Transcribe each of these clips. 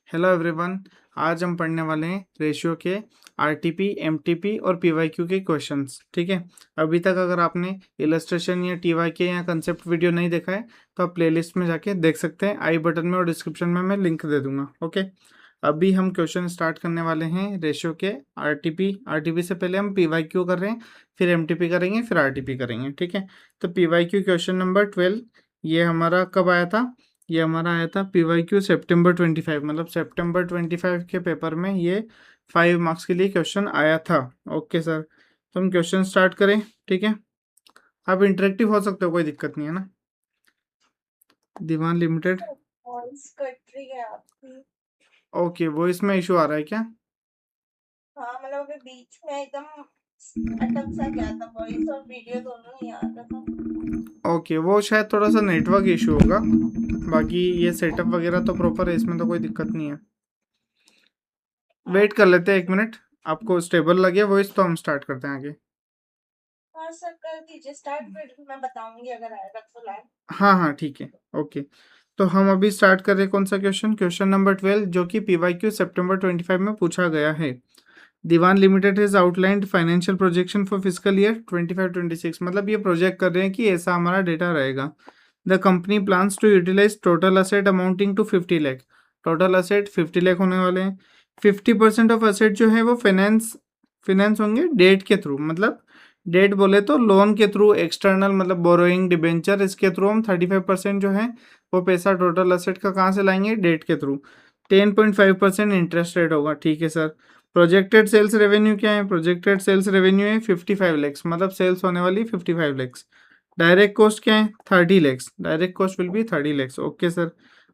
Hello everyone. आज हम पढ़ने वाले हैं रेशियो के आरटीपी, एमटीपी और पीवाईक्यू के क्वेश्चंस। ठीक है, अभी तक अगर आपने इलस्ट्रेशन या टीवाईके या कंसेप्ट वीडियो नहीं देखा है तो आप प्लेलिस्ट में जाके देख सकते हैं। आई बटन में और डिस्क्रिप्शन में मैं लिंक दे दूंगा। ओके, अभी हम क्वेश्चन स्टार्ट करने वाले हैं रेशियो के आरटीपी से पहले हम पीवाईक्यू कर रहे हैं, फिर एमटीपी करेंगे, फिर आरटीपी करेंगे। ठीक है, तो पीवाईक्यू क्वेश्चन नंबर 12 ये हमारा कब आया था? ये हमारा आया था पीवाईक्यू सितंबर 25, मतलब सितंबर 25 के पेपर में ये 5 मार्क्स के लिए क्वेश्चन आया था। ओके सर, तो हम क्वेश्चन स्टार्ट करें। ठीक है, आप इंटरेक्टिव हो सकते हो, कोई दिक्कत नहीं है ना। दीवान लिमिटेड, वॉइस कट रही है आपकी। ओके, वॉइस में इशू आ रहा है क्या? हाँ, मतलब अभी बीच में एकदम अटक सा गया था, वॉइस और वीडियो दोनों ही आ रहा था। ओके, वो शायद थोड़ा सा नेटवर्क इशू होगा, बाकी ये सेटअप वगैरह तो प्रॉपर है, इसमें तो कोई दिक्कत नहीं है। वेट कर लेते हैं 1 मिनट, आपको स्टेबल लगे वॉइस तो हम स्टार्ट करते हैं आगे। हाँ सर, कर दीजिए स्टार्ट, फिर मैं बताऊंगी अगर आएगा तो लाइन। हाँ हाँ ठीक है, ओके। तो हम अभी स्टार्ट कर रहे हैं कौन सा क्वेश्चन नंबर 12, जो कि पीवाईक्यू सितंबर 25 में पूछा गया है। Diwan limited is outlined financial projection for physical year 25-26, मतलब ये प्रोजेक्ट कर रहे हैं कि ऐसा हमारा डेटा रहेगा। The company plans to utilize total asset amounting to 50 lakh. Total asset 50 lakh होने वाले हैं। 50% ऑफ असेट जो है वो फिनेंस होंगे डेट के थ्रू, मतलब डेट बोले तो लोन के थ्रू, एक्सटर्नल मतलब बोरोइंग, डिबेंचर, इसके थ्रू हम 35% जो है वो पैसा टोटल असेट का कहाँ से लाएंगे? डेट के थ्रू। 10.5% इंटरेस्ट रेट होगा। ठीक है सर। प्रोजेक्टेड सेल्स रेवेन्यू क्या है? प्रोजेक्टेड सेल्स रेवेन्यू है 55 लैक्स, मतलब सेल्स होने वाली 55 लैक्स। डायरेक्ट कॉस्ट क्या है? 30 lakhs, direct cost will be 30 lakhs. Okay sir.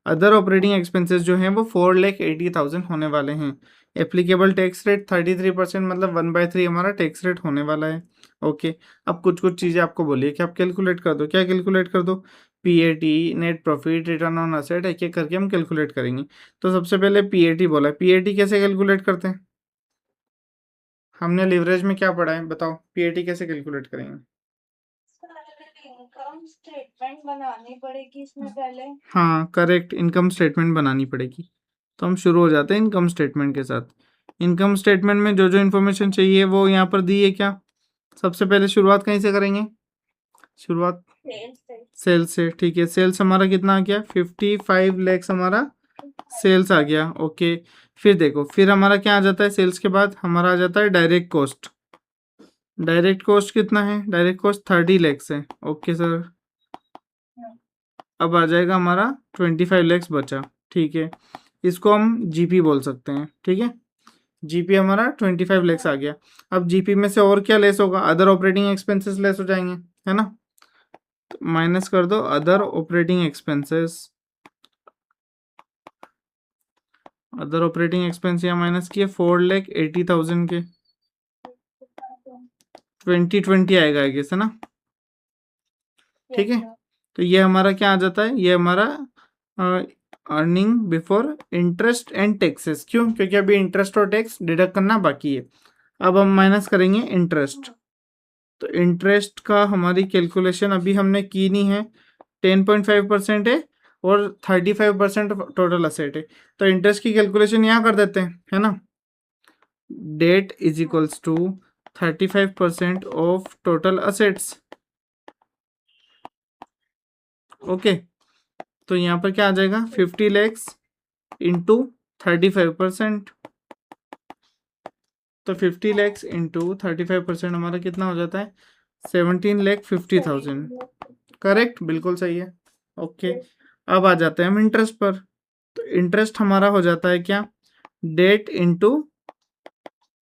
Other operating expenses जो हैं वो 4,80,000 होने वाले हैं। एप्लीकेबल टैक्स रेट 33%, मतलब 1/3 हमारा टैक्स रेट होने वाला है। ओके, अब कुछ कुछ चीज़ें आपको बोलिए कि आप कैलकुलेट कर दो। क्या कैलकुलेट कर दो? PAT, net profit, return on asset, एक एक करके हम कैलकुलेट करेंगे। तो सबसे पहले पीएटी बोला है, पीएटी कैसे कैलकुलेट करते हैं? हमने लिवरेज में क्या पढ़ा है बताओ, पीएटी कैसे कैलकुलेट करेंगे? इनकम स्टेटमेंट बनानी पड़ेगी इसमें पहले। हाँ करेक्ट, इनकम स्टेटमेंट बनानी पड़ेगी। तो हम शुरू हो जाते हैं इनकम स्टेटमेंट के साथ। इनकम स्टेटमेंट में जो जो इन्फॉर्मेशन चाहिए वो यहाँ पर दी है। क्या सबसे पहले शुरुआत कहीं से करेंगे? शुरुआत सेल्स से। ठीक है, सेल्स हमारा कितना आ गया? 55 लैक्स हमारा सेल्स आ गया। ओके, फिर देखो, फिर हमारा क्या आ जाता है? सेल्स के बाद हमारा आ जाता है डायरेक्ट कॉस्ट। डायरेक्ट कॉस्ट कितना है? डायरेक्ट कॉस्ट 30 लैक्स है। ओके सर, अब आ जाएगा हमारा 25 लैक्स बचा। ठीक है, इसको हम जीपी बोल सकते हैं। ठीक है, जीपी हमारा 25 लैक्स आ गया। अब जीपी में से और क्या लेस होगा? अदर ऑपरेटिंग एक्सपेंसेस लेस हो जाएंगे, है ना। तो माइनस कर दो other operating expenses. Other operating expense यहाँ माइनस किए 4,80,000 के। 2020 आएगा आई गेस, है ना। ठीक है, तो ये हमारा क्या आ जाता है? ये हमारा earning before interest and taxes. क्यों? क्योंकि अभी इंटरेस्ट और टैक्स डिडक्ट करना बाकी है। अब हम माइनस करेंगे इंटरेस्ट। तो इंटरेस्ट का हमारी कैलकुलेशन अभी हमने की नहीं है। 10.5% है और 35% टोटल असेट है, तो इंटरेस्ट की कैलकुलेशन यहाँ कर देते हैं, है ना। Debt is equals to 35% of total assets. Okay, तो यहाँ पर क्या आ जाएगा? 50 लैक्स इंटू 35%। तो 50 लैक्स इंटू 35% हमारा कितना हो जाता है? 17,50,000। करेक्ट, बिल्कुल सही है। ओके, अब आ जाते हैं हम इंटरेस्ट पर। तो इंटरेस्ट हमारा हो जाता है क्या? डेट इंटू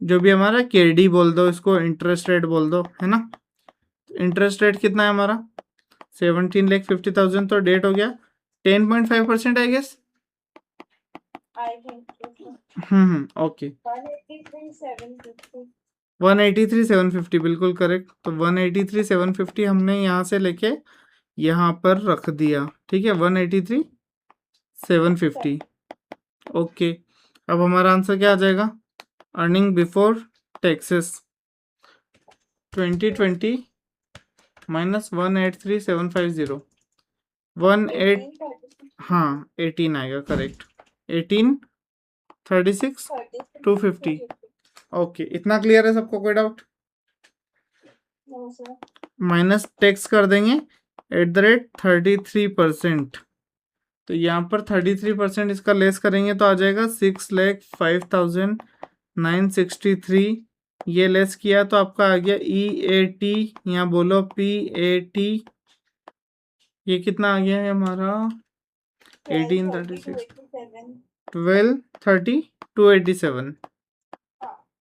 जो भी हमारा केडी बोल दो, इसको इंटरेस्ट रेट बोल दो, है ना। इंटरेस्ट रेट कितना है हमारा? 17,50,000, तो डेट हो गया 10.5% आई गेस। ओके, 183,750 बिल्कुल करेक्ट। तो 183,750 हमने यहाँ से लेके यहाँ पर रख दिया। ठीक है, 183,750। ओके, अब हमारा आंसर क्या आ जाएगा? Earning before taxes 2020 minus 183,750। 18, हाँ 18 आएगा, करेक्ट। 18 36 36 250। 250। ओके, इतना क्लियर है सबको? कोई doubt? No sir. Minus tax कर देंगे @33%। तो यहाँ पर 33% इसका लेस करेंगे तो आ जाएगा 6,05,963। ये लेस किया तो आपका आ गया EAT। यहाँ बोलो PAT। ये कितना आ गया है हमारा? 1836 1230 287।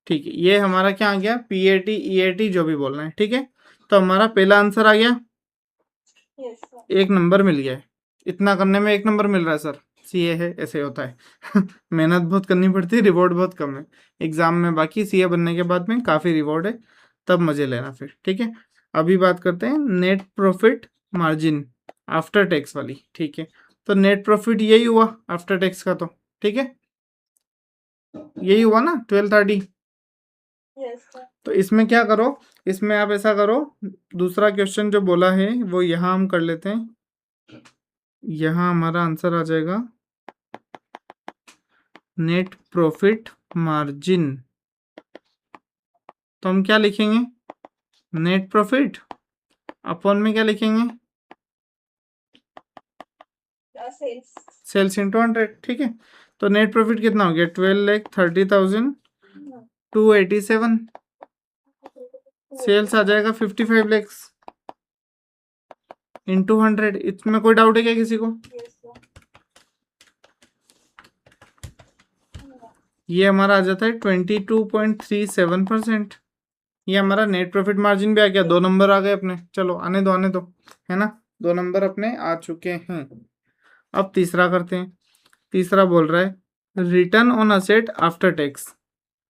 ठीक है, ये हमारा क्या आ गया? PAT EAT जो भी बोलना है, ठीक है। तो हमारा पहला आंसर आ गया, यस सर। 1 नंबर मिल गया है। इतना करने में 1 नंबर मिल रहा है सर, CA है, ऐसे होता है। मेहनत बहुत करनी पड़ती है, रिवॉर्ड बहुत कम है एग्जाम में। बाकी CA बनने के बाद में काफ़ी रिवॉर्ड है, तब मजे लेना फिर, ठीक है। अभी बात करते हैं net profit margin after tax वाली, ठीक है। तो नेट प्रॉफिट यही हुआ आफ्टर टैक्स का, तो ठीक है, यही हुआ ना 1230। Yes sir. तो इसमें क्या करो, इसमें आप ऐसा करो, दूसरा क्वेश्चन जो बोला है वो यहाँ हम कर लेते हैं। यहाँ हमारा आंसर आ जाएगा नेट प्रॉफिट मार्जिन। तो हम क्या लिखेंगे? नेट प्रॉफिट अपॉन में क्या लिखेंगे? सेल्स। सेल्स इंटू 100, ठीक है। तो नेट प्रॉफिट कितना हो गया? 12,30,287। सेल्स आ जाएगा 55 लैक्स इंटू 100। इसमें कोई डाउट है क्या किसी को? Yes sir. ये हमारा आ जाता है 22.37%। ये हमारा नेट प्रॉफिट मार्जिन भी आ गया। 2 नंबर आ गए अपने। चलो आने दो, आने दो, है ना, 2 नंबर अपने आ चुके हैं। अब तीसरा करते हैं। तीसरा बोल रहा है return on asset after tax.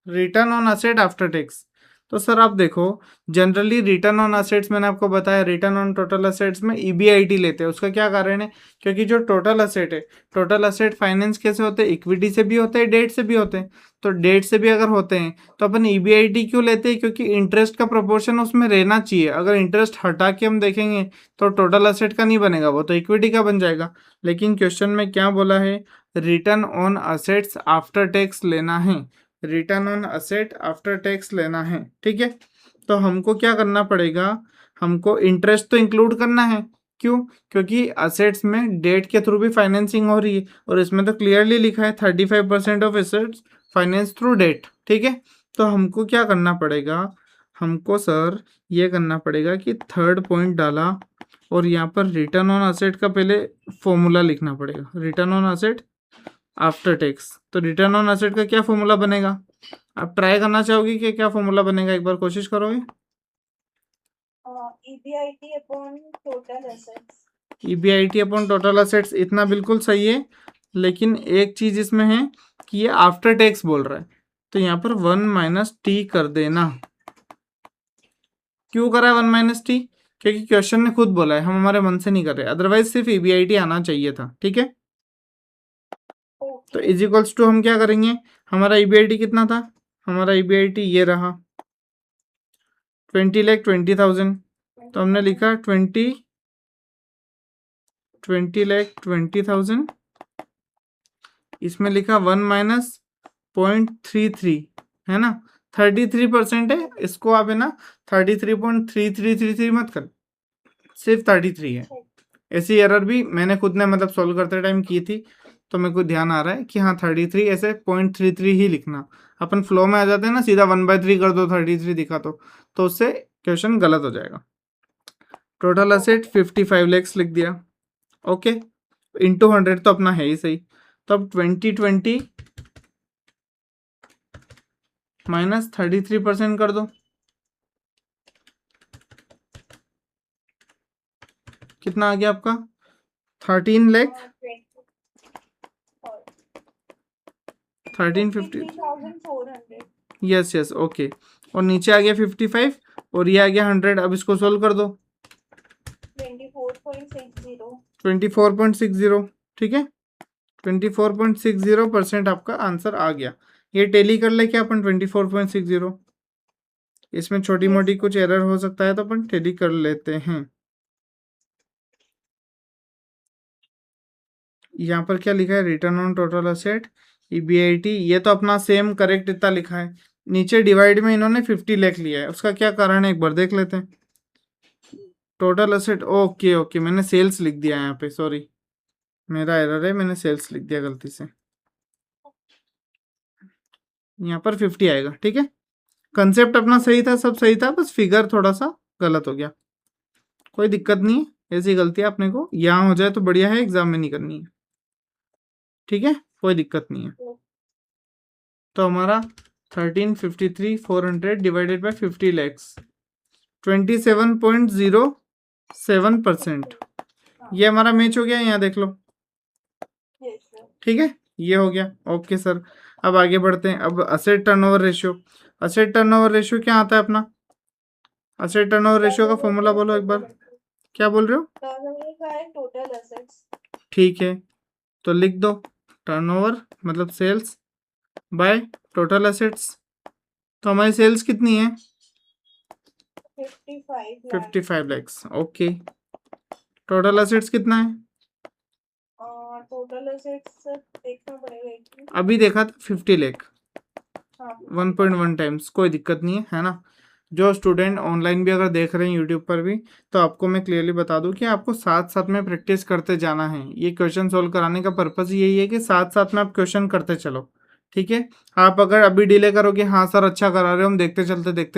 Return on asset after tax. तो सर आप देखो, जनरली रिटर्न ऑन असेट्स मैंने आपको बताया, रिटर्न ऑन टोटल असेट्स में EBIT लेते हैं। उसका क्या कारण है? क्योंकि जो टोटल असेट है, टोटल असेट फाइनेंस कैसे होते हैं? इक्विटी से भी होते हैं, डेट से भी होते हैं। तो डेट से भी अगर होते हैं तो अपन EBIT क्यों लेते हैं? क्योंकि इंटरेस्ट का प्रोपोर्शन उसमें रहना चाहिए। अगर इंटरेस्ट हटा के हम देखेंगे तो टोटल असेट का नहीं बनेगा, वो तो इक्विटी का बन जाएगा। लेकिन क्वेश्चन में क्या बोला है? Return on assets after tax लेना है। Return on asset after tax लेना है, ठीक है। तो हमको क्या करना पड़ेगा? हमको इंटरेस्ट तो इंक्लूड करना है। क्यों? क्योंकि असेट्स में डेट के थ्रू भी फाइनेंसिंग हो रही है, और इसमें तो क्लियरली लिखा है 35% of assets finance through debt, ठीक है। तो हमको क्या करना पड़ेगा? हमको सर ये करना पड़ेगा कि थर्ड पॉइंट डाला, और यहाँ पर रिटर्न ऑन असेट का पहले फॉर्मूला लिखना पड़ेगा। Return on asset after tax. तो रिटर्न ऑन असेट का क्या फॉर्मूला बनेगा? आप ट्राई करना चाहोगे कि क्या फॉर्मूला बनेगा? एक बार कोशिश करोगे? EBIT upon total assets. EBIT upon total assets, इतना बिल्कुल सही है। लेकिन एक चीज इसमें है कि ये आफ्टर टैक्स बोल रहा है, तो यहाँ पर 1 - T कर देना। क्यों करा है 1 - T? क्योंकि क्वेश्चन ने खुद बोला है, हम हमारे मन से नहीं कर रहे। अदरवाइज सिर्फ EBIT आना चाहिए था, ठीक है। तो इज इक्वल्स टू हम क्या करेंगे? हमारा EBIT कितना था? हमारा EBIT ये रहा 20,20,000। तो हमने लिखा 20,20,20,000। इसमें लिखा 1 - 0.33, है ना। 33% है, इसको आप है ना 33.3333 मत कर, सिर्फ 33 है। ऐसी एरर भी मैंने खुद ने मतलब सॉल्व करते टाइम की थी, तो मेरे को ध्यान आ रहा है कि हाँ 33 ऐसे 0.33 ही लिखना। अपन फ्लो में आ जाते हैं ना, सीधा 1/3 कर दो, 33 दिखा तो उससे क्वेश्चन गलत हो जाएगा। टोटल असेट 55 लैक्स लिख दिया, ओके। इंटू 100 तो अपना है ही सही। तो अब 2020 माइनस 33% कर दो, कितना आ गया आपका? 13 लाख 1350। 53,400। Yes yes, okay. और नीचे आ गया 55, और ये आ गया 100। अब इसको सोल्व कर दो। 24.60। 24.60, ठीक है। 24.60% आपका आंसर आ गया। ये टेली कर ले क्या अपन 24.60? इसमें छोटी मोटी कुछ एरर हो सकता है, तो अपन टेली कर लेते हैं। यहाँ पर क्या लिखा है? Return on total asset. EBIT ये तो अपना सेम करेक्ट इतना लिखा है। नीचे डिवाइड में इन्होंने 50 लाख लिया है, उसका क्या कारण है एक बार देख लेते हैं। टोटल असेट, ओके ओके, मैंने सेल्स लिख दिया यहाँ पे, सॉरी मेरा एरर है, मैंने सेल्स लिख दिया गलती से। यहाँ पर 50 आएगा, ठीक है। कंसेप्ट अपना सही था, सब सही था, बस फिगर थोड़ा सा गलत हो गया, कोई दिक्कत नहीं है। ऐसी गलतियां अपने को यहाँ हो जाए तो बढ़िया है, एग्जाम में नहीं करनी है, ठीक है, कोई दिक्कत नहीं है। तो हमारा 1353,400 डिवाइडेड बाय 50 लैक्स 27.07%, ये हमारा मैच हो गया, यहाँ देख लो, यस सर। ठीक है, ये हो गया। ओके सर, अब आगे बढ़ते हैं। अब asset turnover ratio, asset turnover ratio क्या आता है अपना? असेट टर्नओवर रेशियो का फॉर्मूला बोलो एक बार, क्या बोल रहे हो? टर्नओवर का है टोटल असेट्स। ठीक है, तो लिख दो टर्नओवर मतलब सेल्स बाय टोटल असेट्स। तो हमारी सेल्स कितनी है? 55 लैक्स। ओके, टोटल असेट्स कितना है? टोटल असेट्स देखना पड़ेगा एक मिनट। अभी देखा था 50 लाख, हाँ 1.1 टाइम्स, कोई दिक्कत नहीं है ना। जो स्टूडेंट ऑनलाइन भी अगर देख रहे हैं यूट्यूब पर भी, तो आपको मैं क्लियरली बता दूं कि आपको साथ साथ में प्रैक्टिस करते जाना है। ये क्वेश्चन सोल्व कराने का पर्पस यही है कि साथ साथ में आप क्वेश्चन करते चलो, ठीक है। आप अगर अभी डिले करोगे, हाँ सर अच्छा करा रहे हो, हम देखते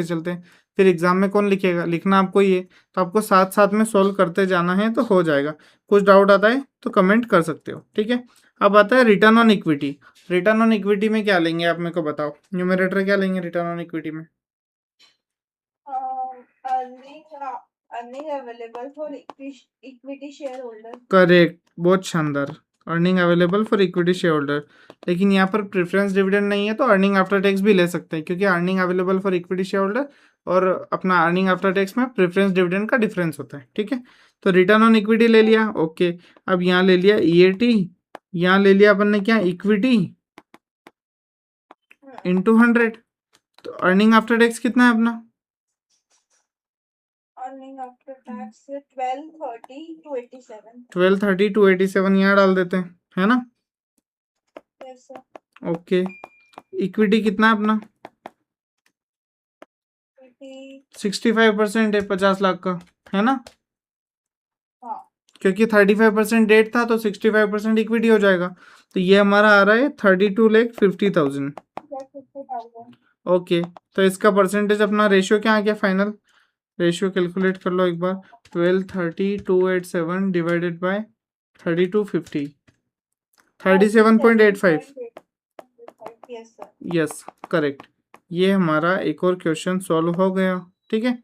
चलते, फिर एग्जाम में कौन लिखेगा? लिखना आपको ही है। तो आपको साथ साथ में सोल्व करते जाना है, तो हो जाएगा। कुछ डाउट आता है तो कमेंट कर सकते हो, ठीक है। अब आता है return on equity. Return on equity में क्या लेंगे आप मेरे को बताओ, न्यूमरेटर क्या लेंगे रिटर्न ऑन इक्विटी में? Earning available for equity share holder. Correct, बहुत शानदार, earning available for equity share holder. लेकिन यहाँ पर प्रेफरेंस डिविडेंड नहीं है, तो अर्निंग आफ्टर टैक्स भी ले सकते हैं, क्योंकि earning available for equity share holder और अपना अर्निंग आफ्टर टैक्स में प्रेफरेंस डिविडेंड का डिफरेंस होता है, ठीक है। तो रिटर्न ऑन इक्विटी ले लिया, ओके। अब यहाँ ले लिया EAT, यहाँ ले लिया अपन ने क्या, इक्विटी इंटू 100। तो अर्निंग आफ्टर टैक्स कितना है अपना? Earning after tax 1230 to 87। 1230 to 87 यहाँ डाल देते हैं, है ना। Yes sir. ओके, इक्विटी कितना है अपना? 65% है, 50 लाख का, है ना। हाँ क्योंकि 35% डेट था, तो 65% इक्विटी हो जाएगा। तो ये हमारा आ रहा है 32,50,000। 50,000। ओके, तो इसका परसेंटेज अपना रेशियो क्या आ गया फाइनल? रेशियो कैलकुलेट कर लो एक बार, 1230,287 divided by 3250, 37.85। Yes sir. Yes correct, ये हमारा एक और क्वेश्चन सॉल्व हो गया, ठीक है।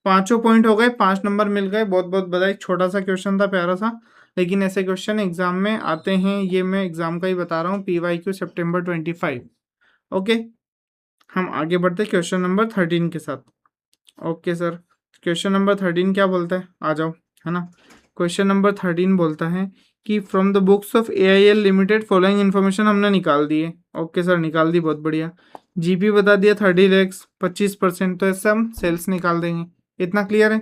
5 पॉइंट हो गए, 5 नंबर मिल गए, बहुत बहुत बधाई। छोटा सा क्वेश्चन था, प्यारा सा, लेकिन ऐसे क्वेश्चन एग्जाम में आते हैं, ये मैं एग्जाम का ही बता रहा हूँ, PYQ September 25। ओके, हम आगे बढ़ते क्वेश्चन नंबर 13 के साथ। ओके सर, क्वेश्चन नंबर 13 क्या बोलता है, आ जाओ, है ना। क्वेश्चन नंबर 13 बोलता है कि from the books of AIL limited following information हमने निकाल दी है। ओके सर, निकाल दी, बहुत बढ़िया। GP बता दिया 30 लैक्स, 25%, तो ऐसे हम सेल्स निकाल देंगे। इतना क्लियर है?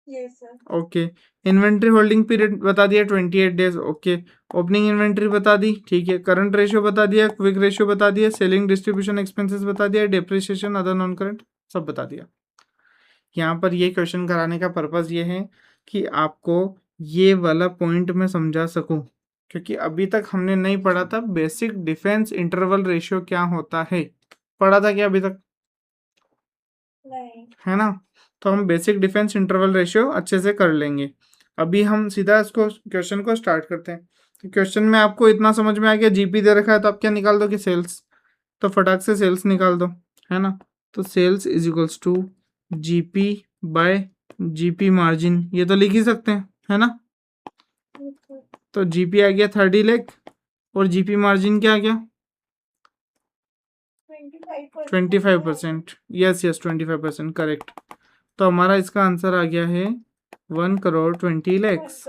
Yes sir. Okay, inventory holding period बता दिया 28 डेज। ओके, ओपनिंग इन्वेंट्री बता दी, ठीक है। करंट रेशियो बता दिया, क्विक रेशियो बता दिया, सेलिंग डिस्ट्रीब्यूशन एक्सपेंसेस बता दिया, डेप्रिसिएशन अदर नॉन करंट सब बता दिया। यहाँ पर ये क्वेश्चन कराने का पर्पस ये है कि आपको ये वाला पॉइंट मैं समझा सकूं, क्योंकि अभी तक हमने नहीं पढ़ा था बेसिक डिफेंस इंटरवल रेशियो क्या होता है। पढ़ा था क्या अभी तक? नहीं। है ना, तो हम बेसिक डिफेंस इंटरवल रेशियो अच्छे से कर लेंगे। अभी हम सीधा इसको क्वेश्चन को स्टार्ट करते हैं। तो क्वेश्चन में आपको इतना समझ में आ गया, GP दे रखा है, तो आप क्या निकाल दो कि सेल्स, तो फटाक से सेल्स निकाल दो, है ना। तो sales is equals to GP by GP margin, ये तो लिख ही सकते हैं, है ना। तो GP आ गया 30 लाख और GP मार्जिन क्या आ गया? 25%। Yes yes, 25% correct. तो हमारा इसका आंसर आ गया है 1 करोड़ 20 लैक्स,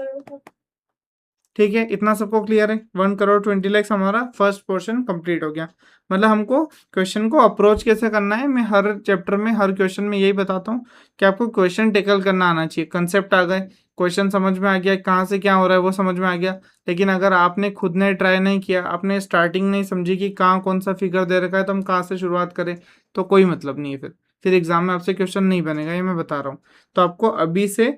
ठीक है, इतना सबको क्लियर है। 1,20,00,000 हमारा फर्स्ट पोर्शन कंप्लीट हो गया। मतलब हमको क्वेश्चन को अप्रोच कैसे करना है, मैं हर चैप्टर में हर क्वेश्चन में यही बताता हूँ कि आपको क्वेश्चन टेकल करना आना चाहिए। कंसेप्ट आ गए, क्वेश्चन समझ में आ गया, कहाँ से क्या हो रहा है वो समझ में आ गया। लेकिन अगर आपने खुद ने ट्राई नहीं किया, आपने स्टार्टिंग नहीं समझी कि कहाँ कौन सा फिगर दे रखा है, तो हम कहाँ से शुरुआत करें, तो कोई मतलब नहीं है। फिर एग्जाम में आपसे क्वेश्चन नहीं बनेगा, ये मैं बता रहा हूँ। तो आपको अभी से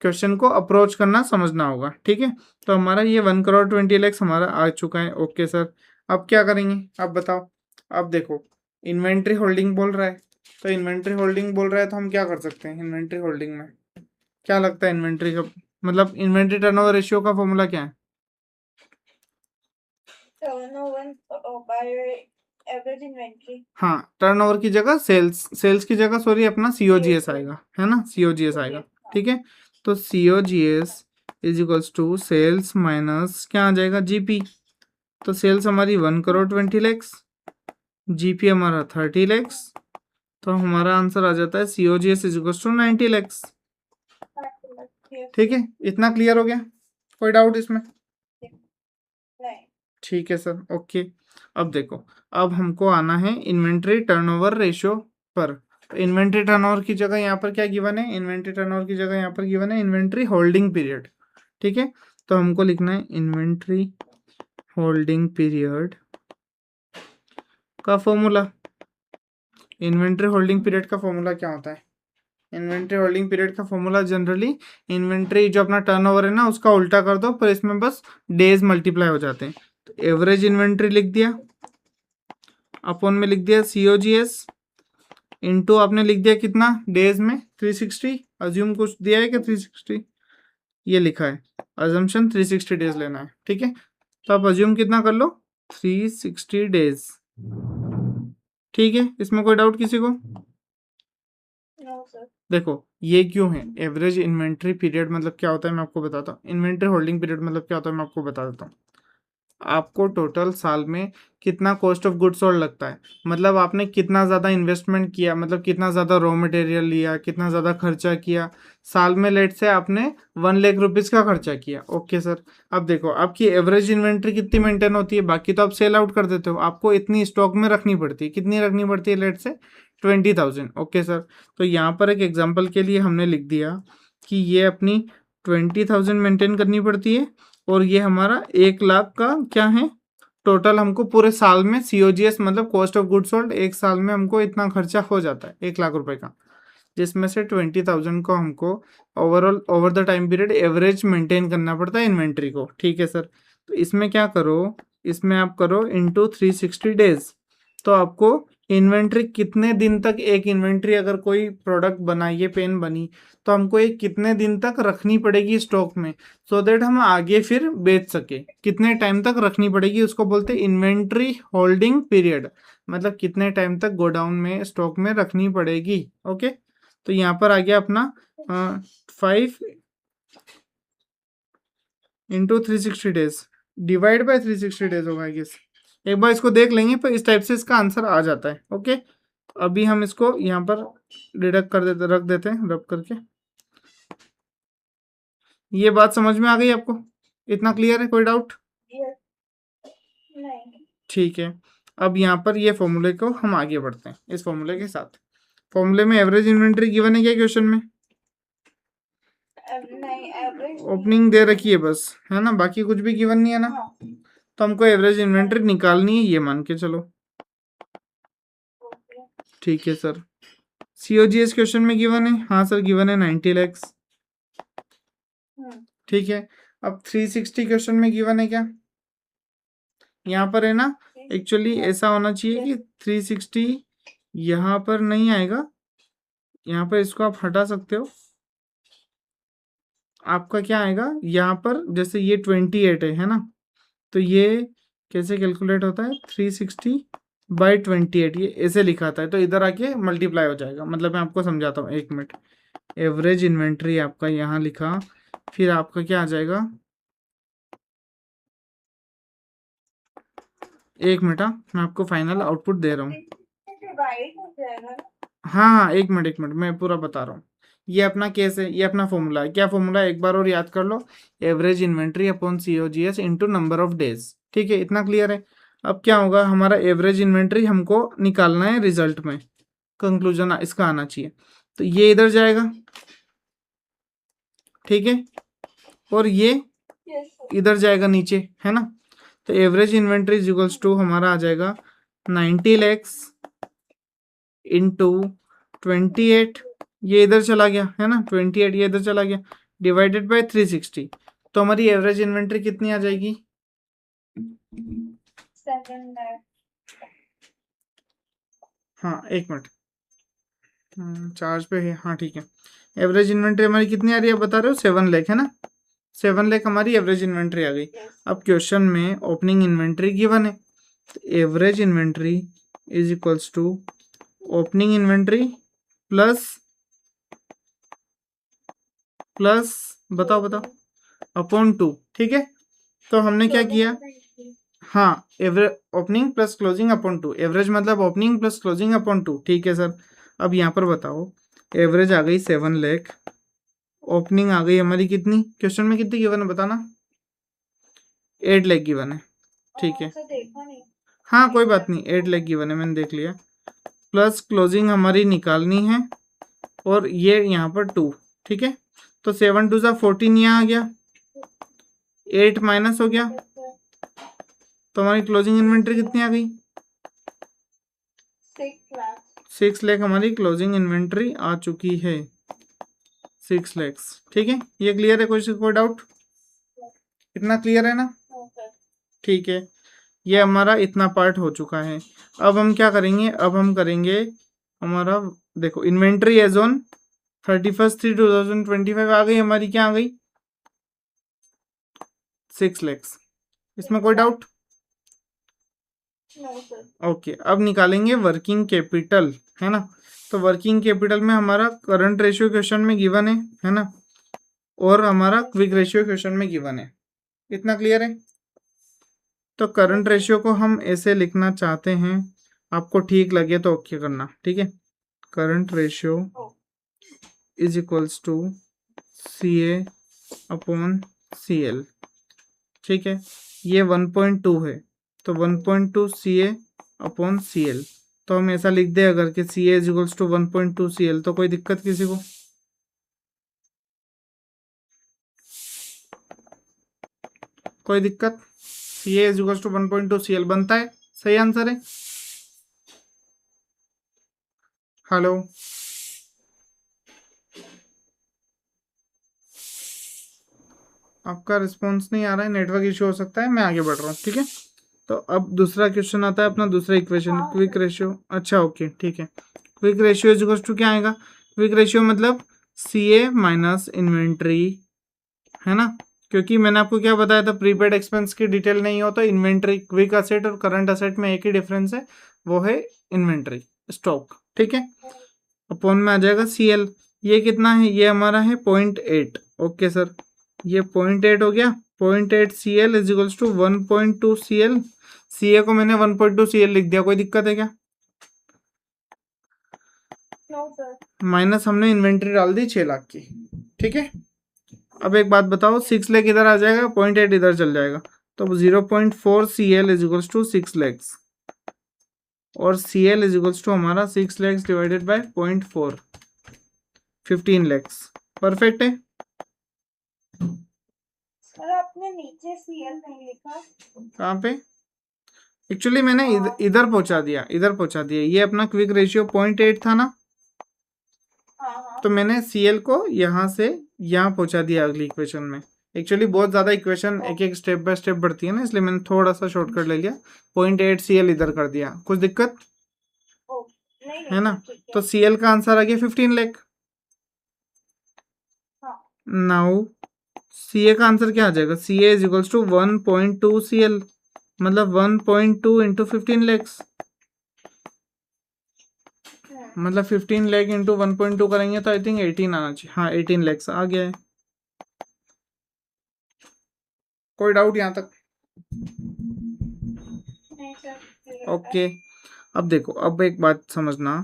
क्वेश्चन को अप्रोच करना समझना होगा, ठीक है। तो हमारा ये 1,20,00,000 हमारा आ चुका है। ओके सर, अब क्या करेंगे आप बताओ। अब देखो, इन्वेंट्री होल्डिंग बोल रहा है, तो इन्वेंट्री होल्डिंग बोल रहा है तो हम क्या कर सकते हैं इन्वेंट्री होल्डिंग में। क्या लगता है इन्वेंट्री का मतलब, इन्वेंट्री टर्नओवर रेशियो का फॉर्मूला क्या है? Turnover by average inventory. हाँ, टर्नओवर की जगह सेल्स की जगह सॉरी अपना सीओजीएस आएगा, है ना, सीओजीएस आएगा। ठीक है, तो COGS is equals to sales minus क्या आ जाएगा, जीपी। तो सेल्स हमारी 1,20,00,000, जीपी हमारा 30,00,000, तो हमारा आंसर आ जाता है सीओजीएस इज इक्वल्स टू 90,00,000। ठीक है, इतना क्लियर हो गया, कोई डाउट इसमें? नहीं। ठीक है सर, ओके। अब देखो, अब हमको आना है इन्वेंट्री टर्नओवर रेशियो पर। तो इन्वेंट्री टर्नओवर की जगह यहाँ पर क्या गिवन है, इन्वेंट्री टर्नओवर की जगह यहाँ पर गिवन है इन्वेंट्री होल्डिंग पीरियड। ठीक है, तो हमको लिखना है इन्वेंट्री होल्डिंग पीरियड का फॉर्मूला। इन्वेंट्री होल्डिंग पीरियड का फॉर्मूला क्या होता है? इन्वेंट्री होल्डिंग पीरियड का फॉर्मूला जनरली इन्वेंट्री जो अपना टर्नओवर है ना उसका उल्टा कर दो, पर इसमें बस डेज मल्टीप्लाई हो जाते हैं। तो एवरेज इन्वेंट्री लिख दिया, अपॉन में लिख दिया सीओजीएस, इनटू आपने लिख दिया कितना डेज में 360, अज्यूम कुछ दिया है कि 360 ये लिखा है, अजम्पशन 360 डेज लेना है। ठीक है, तो आप अज्यूम कितना कर लो 360 डेज। ठीक है, इसमें कोई डाउट किसी को? No sir. देखो ये क्यों है, एवरेज इन्वेंट्री पीरियड मतलब क्या होता है मैं आपको बताता हूँ, इन्वेंट्री होल्डिंग पीरियड मतलब क्या होता है मैं आपको बता देता हूँ। आपको टोटल साल में कितना कॉस्ट ऑफ गुड्स सोल्ड लगता है, मतलब आपने कितना ज़्यादा इन्वेस्टमेंट किया, मतलब कितना ज़्यादा रॉ मटेरियल लिया, कितना ज़्यादा खर्चा किया साल में। लेट से आपने 1,00,000 रुपीज़ का खर्चा किया। ओके सर, अब देखो आपकी एवरेज इन्वेंट्री कितनी मेंटेन होती है, बाकी तो आप सेल आउट कर देते हो, आपको इतनी स्टॉक में रखनी पड़ती है। कितनी रखनी पड़ती है? लेट से 20,000। ओके सर, तो यहाँ पर एक एग्जाम्पल के लिए हमने लिख दिया कि ये अपनी 20,000 मेंटेन करनी पड़ती है, और ये हमारा 1,00,000 का क्या है टोटल, हमको पूरे साल में सीओजीएस मतलब कॉस्ट ऑफ गुड्स सोल्ड एक साल में हमको इतना खर्चा हो जाता है 1,00,000 रुपए का, जिसमें से 20,000 को हमको overall over the time period average maintain करना पड़ता है इन्वेंट्री को। ठीक है सर, तो इसमें क्या करो, इसमें आप करो इंटू 360 डेज। तो आपको इन्वेंट्री कितने दिन तक, एक इन्वेंट्री अगर कोई प्रोडक्ट बना, ये पेन बनी, तो हमको ये कितने दिन तक रखनी पड़ेगी स्टॉक में, सो दैट हम आगे फिर बेच सके। कितने टाइम तक रखनी पड़ेगी उसको बोलते हैं इन्वेंट्री होल्डिंग पीरियड, मतलब कितने टाइम तक गोडाउन में स्टॉक में रखनी पड़ेगी। ओके, तो यहाँ पर आ गया अपना 5 into 360 days divide by 360 days होगा। गेस एक बार इसको देख लेंगे, पर इस टाइप से इसका आंसर आ जाता है। ओके, अभी हम इसको यहाँ पर डिडक्ट कर देते, रख देते हैं रब करके। ये बात समझ में आ गई आपको? इतना क्लियर है, कोई डाउट? नहीं। ठीक है, अब यहाँ पर ये फॉर्मूले को हम आगे बढ़ते हैं इस फॉर्मूले के साथ। फॉर्मूले में एवरेज इन्वेंट्री गिवन है क्या क्वेश्चन में? नहीं, एवरेज ओपनिंग दे रखी है बस, है ना, बाकी कुछ भी गिवन नहीं है ना। तो हमको एवरेज इन्वेंट्री निकालनी है, ये मान के चलो। ठीक है सर, सीओजीएस क्वेश्चन में गिवन है, हाँ सर गिवन है 90,00,000। ठीक है, अब 360 क्वेश्चन में गिवन है क्या? यहाँ पर है ना, एक्चुअली ऐसा होना चाहिए कि 360 यहाँ पर नहीं आएगा, यहाँ पर इसको आप हटा सकते हो। आपका क्या आएगा यहाँ पर, जैसे ये 28 है ना, तो ये कैसे कैलकुलेट होता है 360/28, ये ऐसे लिखाता है, तो इधर आके मल्टीप्लाई हो जाएगा। मतलब मैं आपको समझाता हूँ, 1 मिनट। एवरेज इन्वेंट्री आपका यहाँ लिखा, फिर आपका क्या आ जाएगा, 1 मिनट, मैं आपको फाइनल आउटपुट दे रहा हूँ। डिवाइड हो जाएगा ना। हाँ हाँ, 1 मिनट 1 मिनट, मैं पूरा बता रहा हूँ। ये अपना केस है, ये अपना फॉर्मूला है। क्या फॉर्मूला है एक बार और याद कर लो, average inventory upon COGS into number of days. ठीक है, इतना क्लियर है। अब क्या होगा, हमारा एवरेज इन्वेंट्री हमको निकालना है रिजल्ट में, कंक्लूजन इसका आना चाहिए। तो ये इधर जाएगा, ठीक है, और ये यस सर। इधर जाएगा नीचे, है ना। तो average inventory is equals to हमारा आ जाएगा 90 लैक्स इंटू 28, ये इधर चला गया है ना, 28 ये इधर चला गया, डिवाइडेड बाय 360। तो हमारी एवरेज इन्वेंट्री कितनी आ जाएगी? 7 लाख। हाँ एक मिनट, चार्ज पे है, हाँ ठीक है। एवरेज इन्वेंट्री हमारी कितनी आ रही है बता रहे हो? 7 लाख है ना, 7 लाख हमारी एवरेज इन्वेंट्री आ गई। यस। अब क्वेश्चन में ओपनिंग इन्वेंट्री गिवन है, average inventory is equals to opening inventory plus बताओ अपॉन 2, ठीक है। तो हमने क्या किया, हाँ average opening plus closing upon 2, average मतलब ओपनिंग प्लस क्लोजिंग अपॉन 2, ठीक है सर। अब यहाँ पर बताओ, एवरेज आ गई 7 लाख, ओपनिंग आ गई हमारी कितनी, क्वेश्चन में कितनी गिवन है बताना? 8 लाख गिवन है, ठीक है। सर देखा नहीं। हाँ कोई बात नहीं, 8 लाख गिवन है, मैंने देख लिया। प्लस क्लोजिंग हमारी निकालनी है, और ये यहाँ पर 2, ठीक है। तो 7 2 14 यहाँ आ गया, 8 माइनस हो गया, यस सर। तो हमारी क्लोजिंग इन्वेंट्री कितनी आ गई? 6 लाख। 6 लाख हमारी क्लोजिंग इन्वेंट्री आ चुकी है, 6 लैक्स, ठीक है। ये क्लियर है, कोई डाउट? इतना क्लियर है ना? No sir. ठीक है, ये हमारा इतना पार्ट हो चुका है। अब हम क्या करेंगे, अब हम करेंगे हमारा, देखो इन्वेंट्री एज ऑन 31/3/2025 आ गई हमारी, क्या आ गई? 6 लैक्स। इसमें कोई डाउट? No sir. ओके, अब निकालेंगे वर्किंग कैपिटल, है ना। तो वर्किंग कैपिटल में हमारा करंट रेशियो क्वेश्चन में गिवन है ना, और हमारा क्विक रेशियो क्वेश्चन में गिवन है। इतना क्लियर है? तो करंट रेशियो को हम ऐसे लिखना चाहते हैं, आपको ठीक लगे तो ओके करना, ठीक है। Current ratio is equals to CA upon CL, ठीक है। ये 1.2 है, तो 1.2 CA अपॉन CL। तो हम ऐसा लिख दे अगर कि CA is equals to 1.2 CL, तो कोई दिक्कत किसी को? कोई दिक्कत? CA is equals to 1.2 CL बनता है, सही आंसर है। हेलो, आपका रिस्पॉन्स नहीं आ रहा है, नेटवर्क इशू हो सकता है, मैं आगे बढ़ रहा हूँ, ठीक है। तो अब दूसरा क्वेश्चन आता है अपना, दूसरा इक्वेशन, हाँ, क्विक रेशियो। अच्छा ओके ठीक है, quick ratio is equals to क्या आएगा? क्विक रेशियो मतलब CA माइनस इन्वेंट्री, है ना। क्योंकि मैंने आपको क्या बताया था, प्रीपेड एक्सपेंस की डिटेल नहीं हो तो इन्वेंट्री, क्विक असेट और करंट असेट में एक ही डिफरेंस है, वो है इन्वेंट्री, स्टॉक, ठीक है। अपॉन में आ जाएगा CL, ये कितना है, ये हमारा है 0.8, ओके सर, ये 0.8 हो गया। 0.8 CL is equals to 1.2 CL, CA को मैंने 1.2 CL लिख दिया, कोई दिक्कत है क्या? No sir. माइनस हमने इन्वेंट्री डाल दी 6 लाख की, ठीक है। अब एक बात बताओ, 6 लाख इधर आ जाएगा, 0.8 इधर चल जाएगा, तो 0.4 CL is equals to 6 lakhs, और CL इज इक्वल्स टू हमारा 6 lakhs divided by 0.4, 15 lakhs, perfect है। सर आपने नीचे CL नहीं लिखा। कहाँ पे? एक्चुअली मैंने इधर पहुंचा दिया, इधर पहुंचा दिया, ये अपना क्विक रेशियो 0.8 था ना, हाँ। तो मैंने CL को यहाँ से यहाँ पहुंचा दिया अगली इक्वेशन में। एक्चुअली बहुत ज़्यादा इक्वेशन एक एक स्टेप बाय स्टेप बढ़ती है ना, इसलिए मैंने थोड़ा सा शॉर्टकट ले लिया, 0.8 CL इधर कर दिया, कुछ दिक्कत नहीं है ना। ठीक है। तो CL का आंसर आ गया 15 लाख। हाँ। नाउ CA का आंसर क्या आ जाएगा? CA is equals to 1.2 CL, मतलब 1.2 इंटू 15 लैक्स, मतलब 15 लाख इंटू 1.2 करेंगे तो आई थिंक 18 आना चाहिए, हाँ 18 लैक्स आ गया है। कोई डाउट यहाँ तक? नहीं सर। ओके, अब देखो, अब एक बात समझना,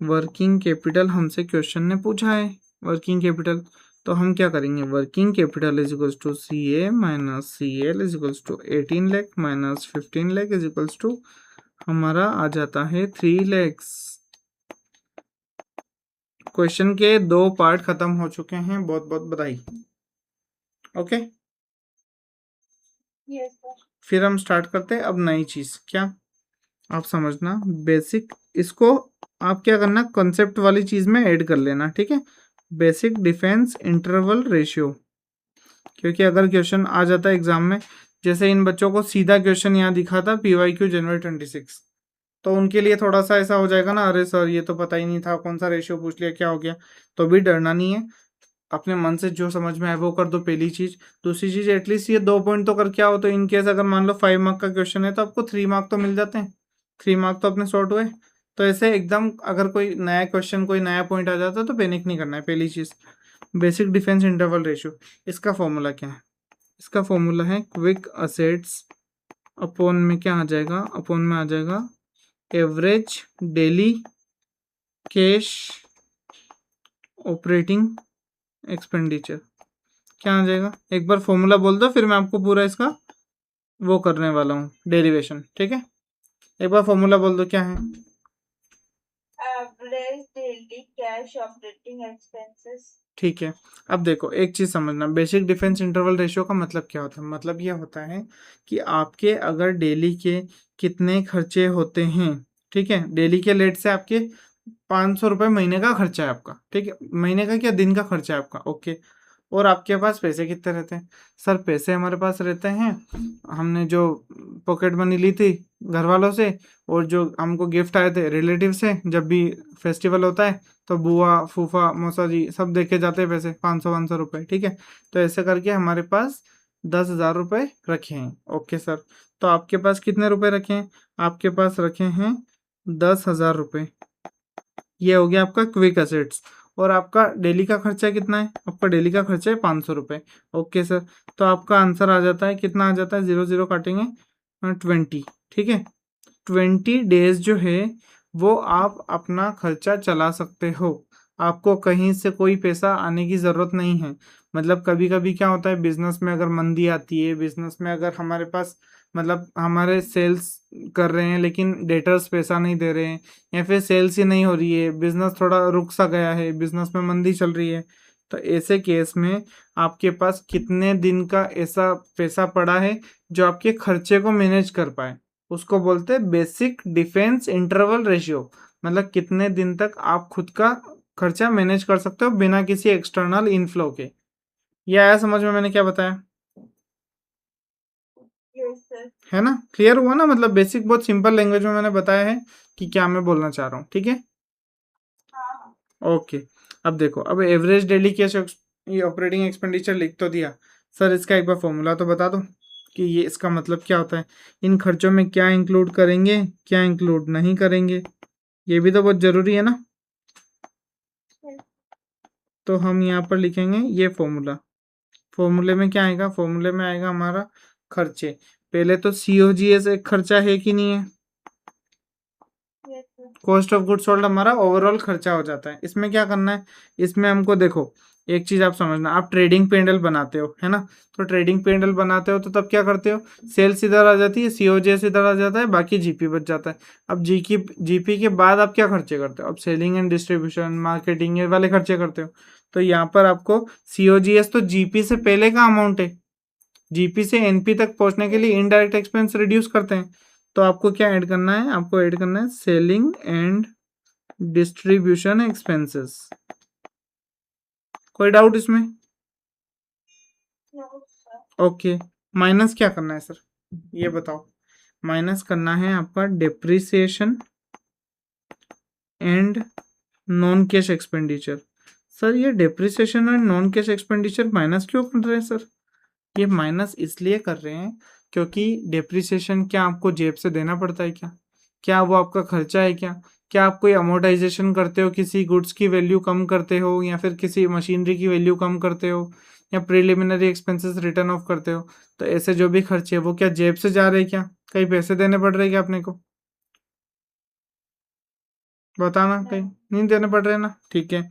वर्किंग कैपिटल हमसे क्वेश्चन ने पूछा है, वर्किंग कैपिटल। तो हम क्या करेंगे, working capital is equals to C A minus C L is equals to 18 lakh minus 15 lakh is equals to हमारा आ जाता है 3 लैक्स। क्वेश्चन के 2 पार्ट खत्म हो चुके हैं, बहुत बहुत बधाई। Okay, yes sir. फिर हम स्टार्ट करते हैं अब नई चीज। क्या आप समझना, बेसिक इसको आप क्या करना, कॉन्सेप्ट वाली चीज में ऐड कर लेना, ठीक है। बेसिक डिफेंस इंटरवल रेशियो, क्योंकि अगर क्वेश्चन आ जाता है एग्जाम में, जैसे इन बच्चों को सीधा क्वेश्चन यहाँ दिखा था PYQ जनवरी 26, तो उनके लिए थोड़ा सा ऐसा हो जाएगा ना, अरे सर ये तो पता ही नहीं था, कौन सा रेशियो पूछ लिया, क्या हो गया। तो भी डरना नहीं है, अपने मन से जो समझ में आए वो कर दो, पहली चीज। दूसरी चीज, एटलीस्ट ये 2 पॉइंट तो करके आओ, तो इन केस अगर मान लो 5 मार्क का क्वेश्चन है तो आपको 3 मार्क तो मिल जाते हैं, 3 मार्क तो अपने शॉर्ट हुए। तो ऐसे एकदम अगर कोई नया क्वेश्चन, कोई नया पॉइंट आ जाता है तो पैनिक नहीं करना है, पहली चीज। बेसिक डिफेंस इंटरवल रेशियो, इसका फॉर्मूला क्या है, इसका फॉर्मूला है क्विक असेट्स अपॉन में क्या आ जाएगा, अपॉन में आ जाएगा average daily cash operating expenditure. क्या आ जाएगा, एक बार फॉर्मूला बोल दो, फिर मैं आपको पूरा इसका वो करने वाला हूँ, डेरिवेशन, ठीक है। एक बार फॉर्मूला बोल दो, क्या है। Average daily cash operating expenses. ठीक है, अब देखो एक चीज समझना, बेसिक डिफेंस इंटरवल रेशियो का मतलब क्या होता है। मतलब ये होता है कि आपके अगर डेली के कितने खर्चे होते हैं, ठीक है, डेली के लेट से आपके 500 रुपये महीने का खर्चा है आपका, ठीक है, महीने का क्या, दिन का खर्चा है आपका, ओके। और आपके पास पैसे कितने रहते हैं, सर पैसे हमारे पास रहते हैं, हमने जो पॉकेट मनी ली थी घर वालों से, और जो हमको गिफ्ट आए थे रिलेटिव से, जब भी फेस्टिवल होता है तो बुआ फूफा मौसा जी सब देके जाते हैं पैसे, 500 रुपये, ठीक है। तो ऐसे करके हमारे पास 10,000 रुपये रखे हैं, ओके सर। तो आपके पास कितने रुपए रखे हैं, आपके पास रखे हैं 10,000 रुपये। ये हो गया आपका क्विक असेट्स। और आपका डेली का खर्चा कितना है, आपका डेली का खर्चा है 500 रुपये, ओके सर। तो आपका आंसर आ जाता है, कितना आ जाता है, 0 0 काटेंगे 20, ठीक है। 20 डेज जो है वो आप अपना खर्चा चला सकते हो, आपको कहीं से कोई पैसा आने की ज़रूरत नहीं है। मतलब कभी कभी क्या होता है, बिजनेस में अगर मंदी आती है, बिजनेस में अगर हमारे पास मतलब हमारे सेल्स कर रहे हैं लेकिन डेटर्स पैसा नहीं दे रहे हैं, या फिर सेल्स ही नहीं हो रही है, बिजनेस थोड़ा रुक सा गया है, बिजनेस में मंदी चल रही है, तो ऐसे केस में आपके पास कितने दिन का ऐसा पैसा पड़ा है जो आपके खर्चे को मैनेज कर पाए, उसको बोलते हैं बेसिक डिफेंस इंटरवल रेशियो। मतलब कितने दिन तक आप खुद का खर्चा मैनेज कर सकते हो बिना किसी एक्सटर्नल इनफ्लो के। ये आया समझ में मैंने क्या बताया, यस सर। है ना, क्लियर हुआ ना। मतलब बेसिक बहुत सिंपल लैंग्वेज में मैंने बताया है कि क्या मैं बोलना चाह रहा हूँ, ठीक है। हाँ। ओके, अब देखो, अब एवरेज डेली कैश ये ऑपरेटिंग एक्सपेंडिचर लिख तो दिया, सर इसका एक बार फॉर्मूला तो बता दो कि ये इसका मतलब क्या होता है, इन खर्चों में क्या इंक्लूड करेंगे, क्या इंक्लूड नहीं करेंगे, ये भी तो बहुत जरूरी है ना। तो हम यहाँ पर लिखेंगे ये फॉर्मूला, फॉर्मूले में क्या आएगा, फॉर्मूले में आएगा हमारा खर्चे। पहले तो COGS एक खर्चा है कि नहीं है, yes sir. Cost of goods sold हमारा ओवरऑल खर्चा हो जाता है। इसमें क्या करना है, इसमें हमको देखो एक चीज आप समझना, आप ट्रेडिंग पेंडल बनाते हो, है ना। तो ट्रेडिंग पेंडल बनाते हो तो तब क्या करते हो, सेल्स इधर आ जाती है, COGS इधर आ जाता है, बाकी GP बच जाता है। अब GP के बाद आप क्या खर्चे करते हो, अब सेलिंग एंड डिस्ट्रीब्यूशन मार्केटिंग ये वाले खर्चे करते हो। तो यहाँ पर आपको COGS तो GP से पहले का अमाउंट है, GP से NP तक पहुंचने के लिए इनडायरेक्ट एक्सपेंस रिड्यूस करते हैं। तो आपको क्या ऐड करना है, आपको ऐड करना है सेलिंग एंड डिस्ट्रीब्यूशन एक्सपेंसेस। कोई डाउट इसमें, नो सर। ओके। माइनस क्या करना है सर, ये बताओ, माइनस करना है आपका depreciation and non cash expenditure. Sir ये depreciation and non cash expenditure minus क्यों कर रहे हैं सर, ये माइनस इसलिए कर रहे हैं क्योंकि डेप्रिसिएशन क्या आपको जेब से देना पड़ता है क्या, क्या वो आपका खर्चा है क्या आप कोई अमोर्टाइजेशन करते हो, किसी गुड्स की वैल्यू कम करते हो, या फिर किसी मशीनरी की वैल्यू कम करते हो, या प्रिलिमिनरी एक्सपेंसेस रिटर्न ऑफ करते हो। तो ऐसे जो भी खर्चे वो क्या जेब से जा रहे हैं क्या, कहीं पैसे देने पड़ रहे हैं क्या अपने को, बताना, कहीं नहीं देने पड़ रहे ना, ठीक है।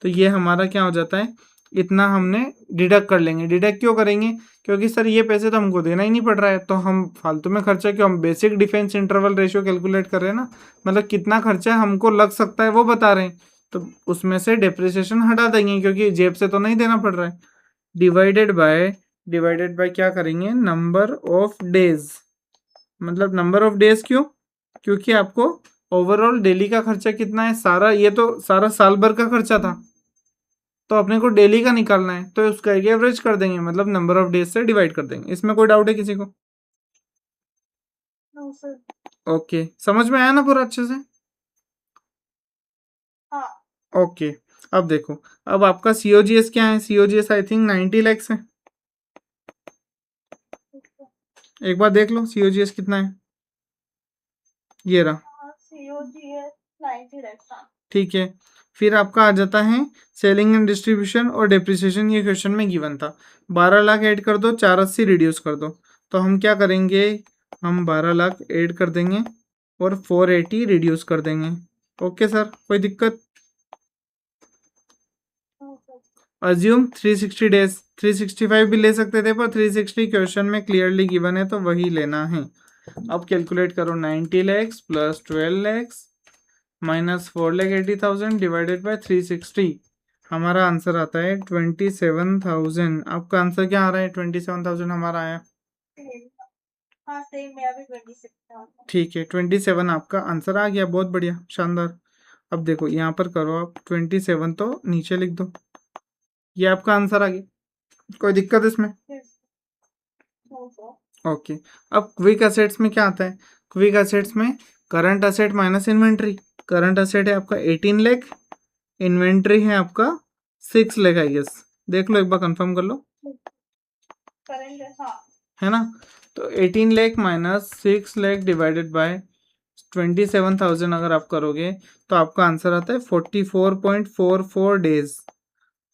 तो ये हमारा क्या हो जाता है, इतना हमने डिडक्ट कर लेंगे। डिडक्ट क्यों करेंगे, क्योंकि सर ये पैसे तो हमको देना ही नहीं पड़ रहा है, तो हम फालतू में खर्चा क्यों, हम basic defence interval ratio calculate कर रहे हैं ना, मतलब कितना खर्चा हमको लग सकता है वो बता रहे हैं, तो उसमें से डेप्रिसिएशन हटा देंगे क्योंकि जेब से तो नहीं देना पड़ रहा है। डिवाइडेड बाय क्या करेंगे, नंबर ऑफ डेज, मतलब नंबर ऑफ डेज क्यों, क्योंकि आपको ओवरऑल डेली का खर्चा कितना है, सारा ये तो सारा साल भर का खर्चा था, तो अपने को डेली का निकालना है, तो उसका एक एवरेज कर देंगे, मतलब नंबर ऑफ डेज से डिवाइड कर देंगे। इसमें कोई डाउट है किसी को? No sir. ओके, समझ में आया ना पूरा अच्छे से? हाँ। ओके, अब देखो, अब आपका सीओजीएस क्या है, सीओजीएस आई थिंक 90 लैक्स है। एक बार देख लो सीओजीएस कितना है, ये रहा, COGS 90 lakhs। हाँ। ठीक है। फिर आपका आ जाता है सेलिंग एंड डिस्ट्रीब्यूशन और डेप्रिसिएशन, ये क्वेश्चन में गिवन था। 12 लाख ऐड कर दो, 480 रिड्यूस कर दो, तो हम क्या करेंगे, हम 12 लाख ऐड कर देंगे और 480 रिड्यूस कर देंगे। ओके सर, कोई दिक्कत? No sir. अज्यूम 360 डेज, 365 भी ले सकते थे, पर 360 क्वेश्चन में क्लियरली गिवन है तो वही लेना है। अब कैलकुलेट करो, 90 lakhs plus 12 lakhs minus 4,80,000 divided by 360, हमारा आंसर आता है 27,000। आपका आंसर क्या आ रहा है, 27,000 हमारा आया, हाँ सेम, मेरा भी 26 था। ठीक है। 27 आपका आंसर आ गया, बहुत बढ़िया, शानदार। अब देखो यहाँ पर करो आप 27 तो नीचे लिख दो, ये आपका आंसर आ गया, कोई दिक्कत इसमें? No sir. ओके, अब क्विक असेट्स में क्या आता है, क्विक असेट्स में current asset minus inventory. Current asset है आपका 18 लाख, इन्वेंट्री है आपका 6 लाख, आई गेस, देख लो एक बार कंफर्म कर लो, करंट। हाँ। है ना? तो 18 lakh minus 6 lakh divided by 27,000 अगर आप करोगे तो आपका आंसर आता है 44.44 डेज।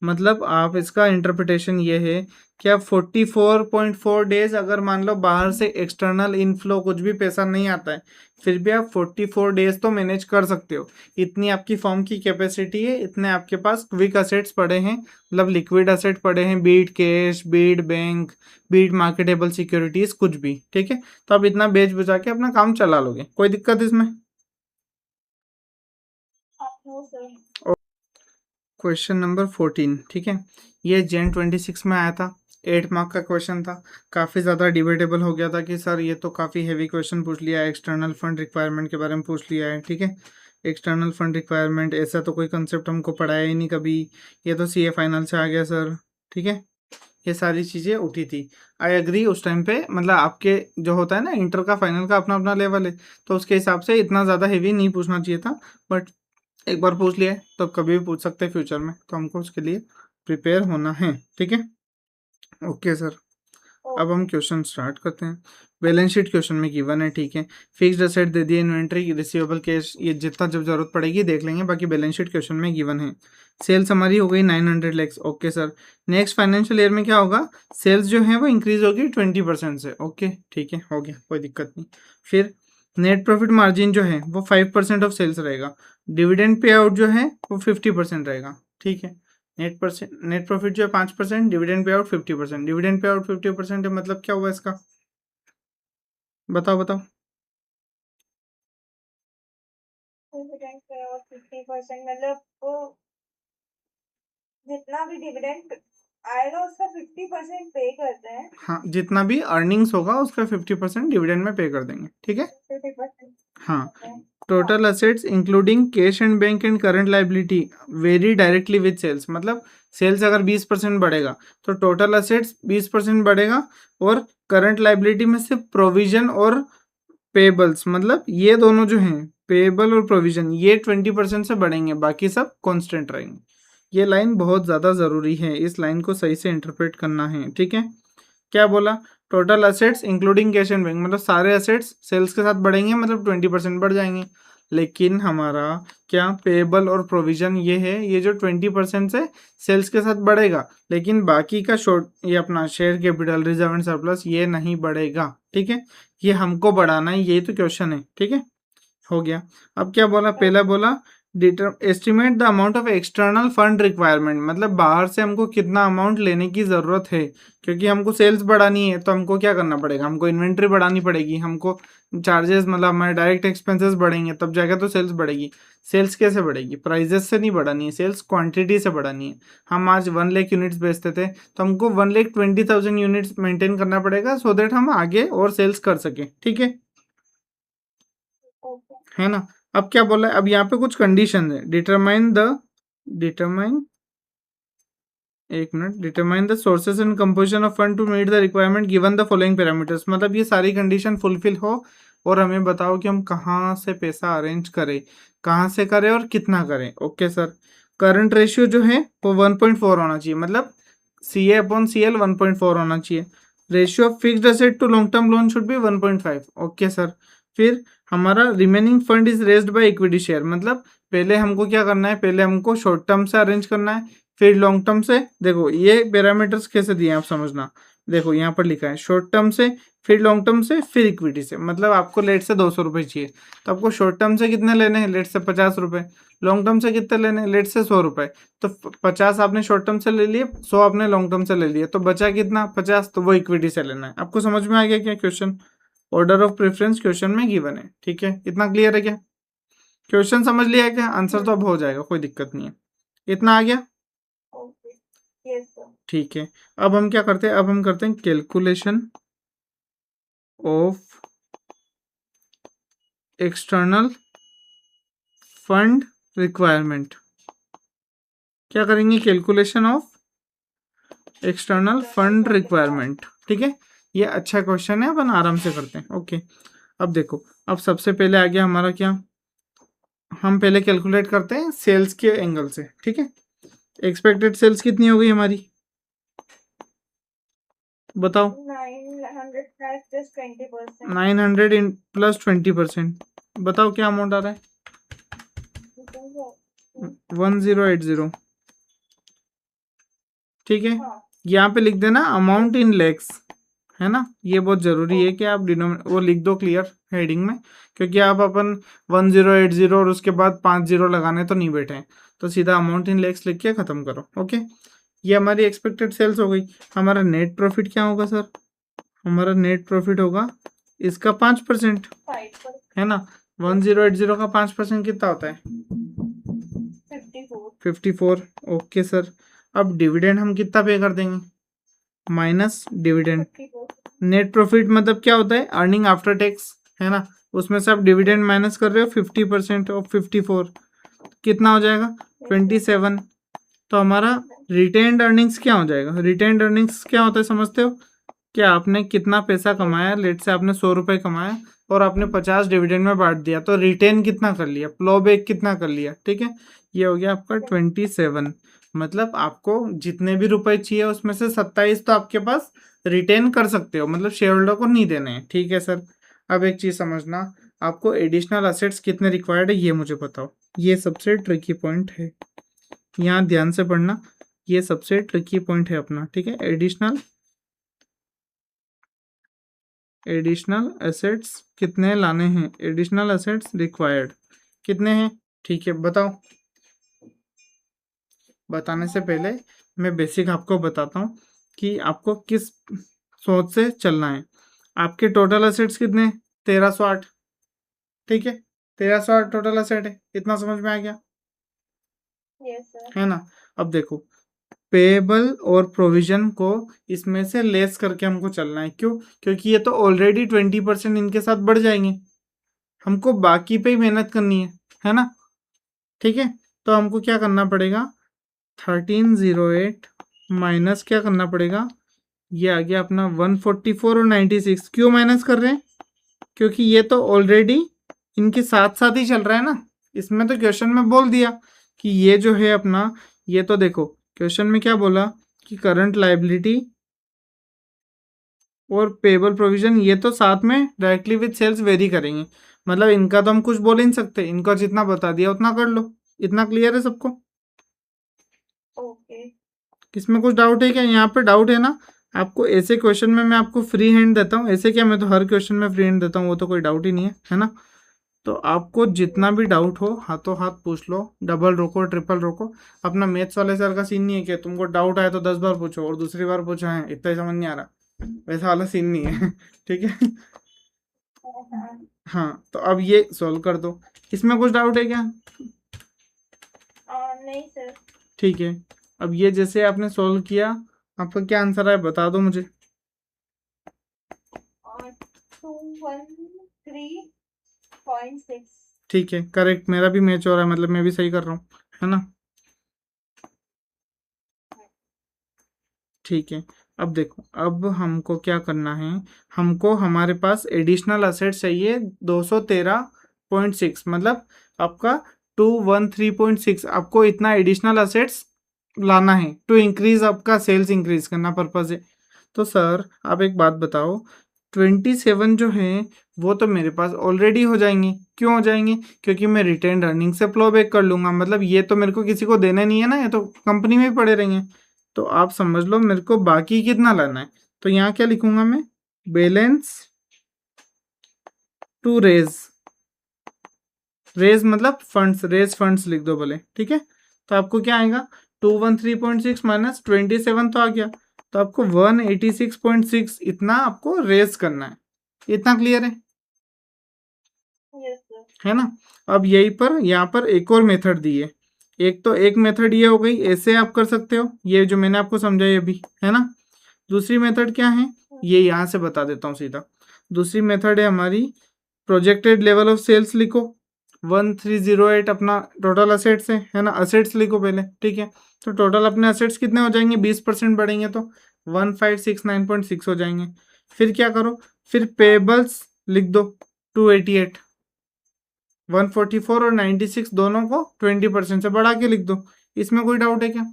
मतलब आप इसका इंटरप्रिटेशन ये है कि आप 44.4 डेज, अगर मान लो बाहर से एक्सटर्नल इनफ्लो कुछ भी पैसा नहीं आता है, फिर भी आप 44 डेज तो मैनेज कर सकते हो। इतनी आपकी फॉर्म की कैपेसिटी है, इतने आपके पास क्विक असेट्स पड़े हैं, मतलब लिक्विड असेट पड़े हैं, be it cash, be it bank, be it marketable securities, कुछ भी, ठीक है। तो आप इतना बेच बुझा के अपना काम चला लोगे, कोई दिक्कत इसमें? No sir. क्वेश्चन नंबर 14, ठीक है, ये जैन 26 में आया था, 8 मार्क का क्वेश्चन था। काफ़ी ज़्यादा डिबेटेबल हो गया था कि सर ये तो काफ़ी हैवी क्वेश्चन पूछ लिया है, एक्सटर्नल फंड रिक्वायरमेंट के बारे में पूछ लिया है, ठीक है। एक्सटर्नल फंड रिक्वायरमेंट ऐसा तो कोई कंसेप्ट हमको पढ़ाया ही नहीं कभी, ये तो सीए फाइनल से आ गया सर, ठीक है। ये सारी चीज़ें उठी थी, आई एग्री। उस टाइम पे मतलब आपके जो होता है ना इंटर का फाइनल का अपना अपना लेवल है, तो उसके हिसाब से इतना ज़्यादा हैवी नहीं पूछना चाहिए था, बट एक बार पूछ लिया है तो कभी भी पूछ सकते हैं फ्यूचर में, तो हमको उसके लिए प्रिपेयर होना है, ठीक है। ओके सर, अब हम क्वेश्चन स्टार्ट करते हैं। बैलेंस शीट क्वेश्चन में गिवन है, ठीक है। फिक्स्ड असेट दे दिए, इन्वेंट्री, रिसीवेबल, कैश, ये जितना जब जरूरत पड़ेगी देख लेंगे, बाकी बैलेंस शीट क्वेश्चन में गिवन है। सेल्स हमारी हो गई 900 lakhs, okay sir. Next financial year में क्या होगा, सेल्स जो है वो इंक्रीज होगी 20% से, ओके ठीक है, हो गया, कोई दिक्कत नहीं। फिर नेट प्रॉफिट मार्जिन जो है वो 5% ऑफ सेल्स रहेगा। डिविडेंड पे आउट जो है वो 50% रहेगा, ठीक है। नेट प्रॉफिट जो है 5%, dividend pay out 50%। Dividend pay out 50% है, मतलब क्या हुआ इसका, बताओ बताओ। डिविडेंड पे और 50%, मतलब वो जितना भी डिविडेंड आएगा उसका 50% पे करते हैं। हाँ, जितना भी अर्निंग्स होगा उसका 50% डिविडेंड में पे कर देंगे, ठीक है। 50%। हाँ, total assets including cash and bank and current liability very directly with sales, मतलब सेल्स अगर 20% बढ़ेगा तो टोटल असेट्स 20% बढ़ेगा, और करंट लाइबिलिटी में सिर्फ प्रोविजन और पेबल्स, मतलब ये दोनों जो हैं, पेबल और प्रोविजन, ये 20% से बढ़ेंगे, बाकी सब कांस्टेंट रहेंगे। ये लाइन बहुत ज़्यादा ज़रूरी है, इस लाइन को सही से इंटरप्रेट करना है, ठीक है। क्या बोला, total assets including cash and bank, मतलब सारे असेट्स सेल्स के साथ बढ़ेंगे, मतलब 20% बढ़ जाएंगे। लेकिन हमारा क्या पेबल और प्रोविजन ये है, ये जो 20% से सेल्स के साथ बढ़ेगा, लेकिन बाकी का शॉर्ट ये अपना share capital, reserve and surplus, ये नहीं बढ़ेगा, ठीक है। ये हमको बढ़ाना है, यही तो क्वेश्चन है, ठीक है। हो गया। अब क्या बोला, पहला बोला estimate the amount of external fund requirement, मतलब बाहर से हमको कितना अमाउंट लेने की ज़रूरत है, क्योंकि हमको सेल्स बढ़ानी है तो हमको क्या करना पड़ेगा, हमको इन्वेंट्री बढ़ानी पड़ेगी, हमको चार्जेस मतलब हमारे डायरेक्ट एक्सपेंसेस बढ़ेंगे तब जाकर तो सेल्स बढ़ेगी। सेल्स कैसे बढ़ेगी, प्राइजेस से नहीं बढ़ानी है, सेल्स क्वांटिटी से बढ़ानी है। हम आज 1 लाख यूनिट्स बेचते थे तो हमको 1,20,000 यूनिट्स मेंटेन करना पड़ेगा सो दैट हम आगे और सेल्स कर सकें, ठीक है ओके है ना। अब क्या बोला है, अब यहाँ पे कुछ कंडीशन है, determine the sources and composition of fund to meet the requirement given the following parameters, मतलब ये सारी कंडीशन फुलफिल हो और हमें बताओ कि हम कहाँ से पैसा अरेंज करें, कहाँ से करें और कितना करें। ओके सर, करंट रेशियो जो है वो 1.4 होना चाहिए, मतलब CA/CL 1.4 होना चाहिए। Ratio of fixed asset to long term loan should be 1.5। Okay sir, फिर हमारा remaining fund is raised by equity share, मतलब पहले हमको क्या करना है, पहले हमको शॉर्ट टर्म से अरेंज करना है फिर लॉन्ग टर्म से। देखो ये पैरामीटर्स कैसे दिए हैं आप समझना, देखो यहाँ पर लिखा है शॉर्ट टर्म से फिर लॉन्ग टर्म से फिर इक्विटी से, मतलब आपको लेट से 200 रुपये चाहिए तो आपको शॉर्ट टर्म से कितने लेने हैं, लेट से 50 रुपये, लॉन्ग टर्म से कितने लेने हैं, लेट से 100 रुपये। तो 50 आपने शॉर्ट टर्म से ले लिए, 100 आपने लॉन्ग टर्म से ले लिए, तो बचा कितना 50, तो वो इक्विटी से लेना है। आपको समझ में आ गया क्या question, order of preference question में गिवन है, ठीक है इतना क्लियर है क्या, क्वेश्चन समझ लिया है क्या, आंसर तो अब हो जाएगा कोई दिक्कत नहीं है, इतना आ गया ओके यस सर ठीक है। अब हम क्या करते हैं, अब हम करते हैं calculation of external fund requirement. क्या करेंगे, calculation of external fund requirement, ठीक है ये अच्छा क्वेश्चन है, अपन आराम से करते हैं। ओके अब देखो, अब सबसे पहले आ गया हमारा क्या, हम पहले कैलकुलेट करते हैं सेल्स के एंगल से, ठीक है। एक्सपेक्टेड सेल्स कितनी हो गई हमारी, बताओ 900 plus 20%। 900 इन प्लस 20%, बताओ क्या अमाउंट आ रहा है, 1080, ठीक है। हाँ यहाँ पे लिख देना अमाउंट इन लैक्स, है ना, ये बहुत जरूरी है कि आप वो लिख दो क्लियर हेडिंग में, क्योंकि आप अपन 1080 और उसके बाद 50 लगाने तो नहीं बैठे हैं, तो सीधा अमाउंट इन लैक्स लिख के खत्म करो। ओके ये हमारी एक्सपेक्टेड सेल्स हो गई। हमारा नेट प्रॉफिट क्या होगा सर, हमारा नेट प्रॉफिट होगा इसका 5%, 5 है ना। 1080 का 5% कितना होता है, 54। ओके सर, अब डिविडेंड हम कितना पे कर देंगे, माइनस डिविडेंड। 54 नेट प्रॉफिट मतलब क्या होता है, अर्निंग आफ्टर टैक्स, है ना, उसमें से आप डिविडेंड माइनस कर रहे हो 50% ऑफ 54, कितना हो जाएगा 27। तो हमारा रिटेन्ड अर्निंग्स क्या हो जाएगा, रिटेन्ड अर्निंग्स क्या होता है समझते हो, कि आपने कितना पैसा कमाया, लेट से आपने 100 रुपये कमाया और आपने 50 डिविडेंड में बांट दिया, तो रिटेन कितना कर लिया, प्लो बैक कितना कर लिया, ठीक है ये हो गया आपका 27। मतलब आपको जितने भी रुपए चाहिए उसमें से 27 तो आपके पास रिटेन कर सकते हो, मतलब शेयर होल्डर को नहीं देने हैं, ठीक है सर। अब एक चीज समझना, आपको एडिशनल असेट्स कितने रिक्वायर्ड है ये मुझे बताओ, ये सबसे ट्रिकी पॉइंट है, यहाँ ध्यान से पढ़ना, ये सबसे ट्रिकी पॉइंट है अपना, ठीक है। एडिशनल एसेट्स कितने लाने हैं, एडिशनल एसेट्स रिक्वायर्ड कितने हैं, ठीक है बताओ। बताने से पहले मैं बेसिक आपको बताता हूँ कि आपको किस सोच से चलना है। आपके टोटल एसेट्स कितने, 1308, ठीक है 1308 टोटल एसेट है, इतना समझ में आ गया, यस सर है ना। अब देखो पेएबल और प्रोविजन को इसमें से लेस करके हमको चलना है, क्यों, क्योंकि ये तो ऑलरेडी 20% इनके साथ बढ़ जाएंगे, हमको बाकी पे ही मेहनत करनी है ना, ठीक है। तो हमको क्या करना पड़ेगा, 1308 माइनस क्या करना पड़ेगा, ये आ गया अपना 144 और 96, क्यों माइनस कर रहे हैं, क्योंकि ये तो ऑलरेडी इनके साथ साथ ही चल रहा है ना, इसमें तो क्वेश्चन में बोल दिया कि ये जो है अपना, ये तो देखो क्वेश्चन में क्या बोला कि करंट लायबिलिटी और पेबल प्रोविजन ये तो साथ में डायरेक्टली विद सेल्स वेरी करेंगे, मतलब इनका तो हम कुछ बोल ही नहीं सकते, इनका जितना बता दिया उतना कर लो, इतना क्लियर है सबको, ओके इसमें कुछ डाउट है क्या, यहाँ पे डाउट है ना। आपको ऐसे क्वेश्चन में मैं आपको फ्री हैंड देता हूँ, ऐसे क्या मैं तो हर क्वेश्चन में फ्री हैंड देता हूँ, वो तो कोई डाउट ही नहीं है ना। तो आपको जितना भी डाउट हो हाथों हाथ पूछ लो, डबल रोको ट्रिपल रोको। अपना मैथ्स वाले सर का सीन नहीं है कि तुमको डाउट आया तो 10 बार पूछो और दूसरी बार पूछा है इतना ही समझ नहीं आ रहा, वैसा वाला सीन नहीं है। ठीक है। हाँ, हाँ तो अब ये सॉल्व कर दो। इसमें कुछ डाउट है क्या? नहीं सर। ठीक है। अब ये जैसे आपने सॉल्व किया, आपका क्या आंसर है बता दो मुझे। 213.6। ठीक है, करेक्ट, मेरा भी मैच हो रहा है, मतलब मैं भी सही कर रहा हूँ, है ना? ठीक है। अब देखो, अब हमको क्या करना है, हमको हमारे पास एडिशनल असेट चाहिए 213.6, मतलब आपका 213.6, आपको इतना एडिशनल असेट्स लाना है टू इंक्रीज आपका सेल्स इंक्रीज करना पर्पज है। तो सर आप एक बात बताओ, 27 जो है वो तो मेरे पास ऑलरेडी हो जाएंगे। क्यों हो जाएंगे? क्योंकि मैं रिटेन अर्निंग से फ्लो बैक कर लूंगा, मतलब ये तो मेरे को किसी को देना नहीं है ना, ये तो कंपनी में ही पड़े रहेंगे। तो आप समझ लो मेरे को बाकी कितना लाना है। तो यहाँ क्या लिखूंगा मैं, बैलेंस टू रेज, रेज मतलब फंड्स, रेज फंड्स लिख दो भले, ठीक है। तो आपको क्या आएगा, 213.6 माइनस 27 तो आ गया, तो आपको 186.6 इतना आपको रेज करना है। इतना क्लियर है? Yes sir. है ना? अब यही पर यहाँ पर एक और मेथड दी है। एक तो एक मेथड ये हो गई, ऐसे आप कर सकते हो, ये जो मैंने आपको समझाई अभी, है ना? दूसरी मेथड क्या है, ये यहाँ से बता देता हूँ सीधा। दूसरी मेथड है हमारी, प्रोजेक्टेड लेवल ऑफ सेल्स लिखो, 1308 अपना टोटल असेट्स है ना? असेट्स लिखो पहले, ठीक है। तो टोटल अपने असेट्स कितने हो जाएंगे, 20% बढ़ेंगे तो 1569.6 हो जाएंगे। फिर क्या करो, फिर पेबल्स लिख दो 288, 144 और 96 दोनों को 20% से बढ़ा के लिख दो। इसमें कोई डाउट है क्या?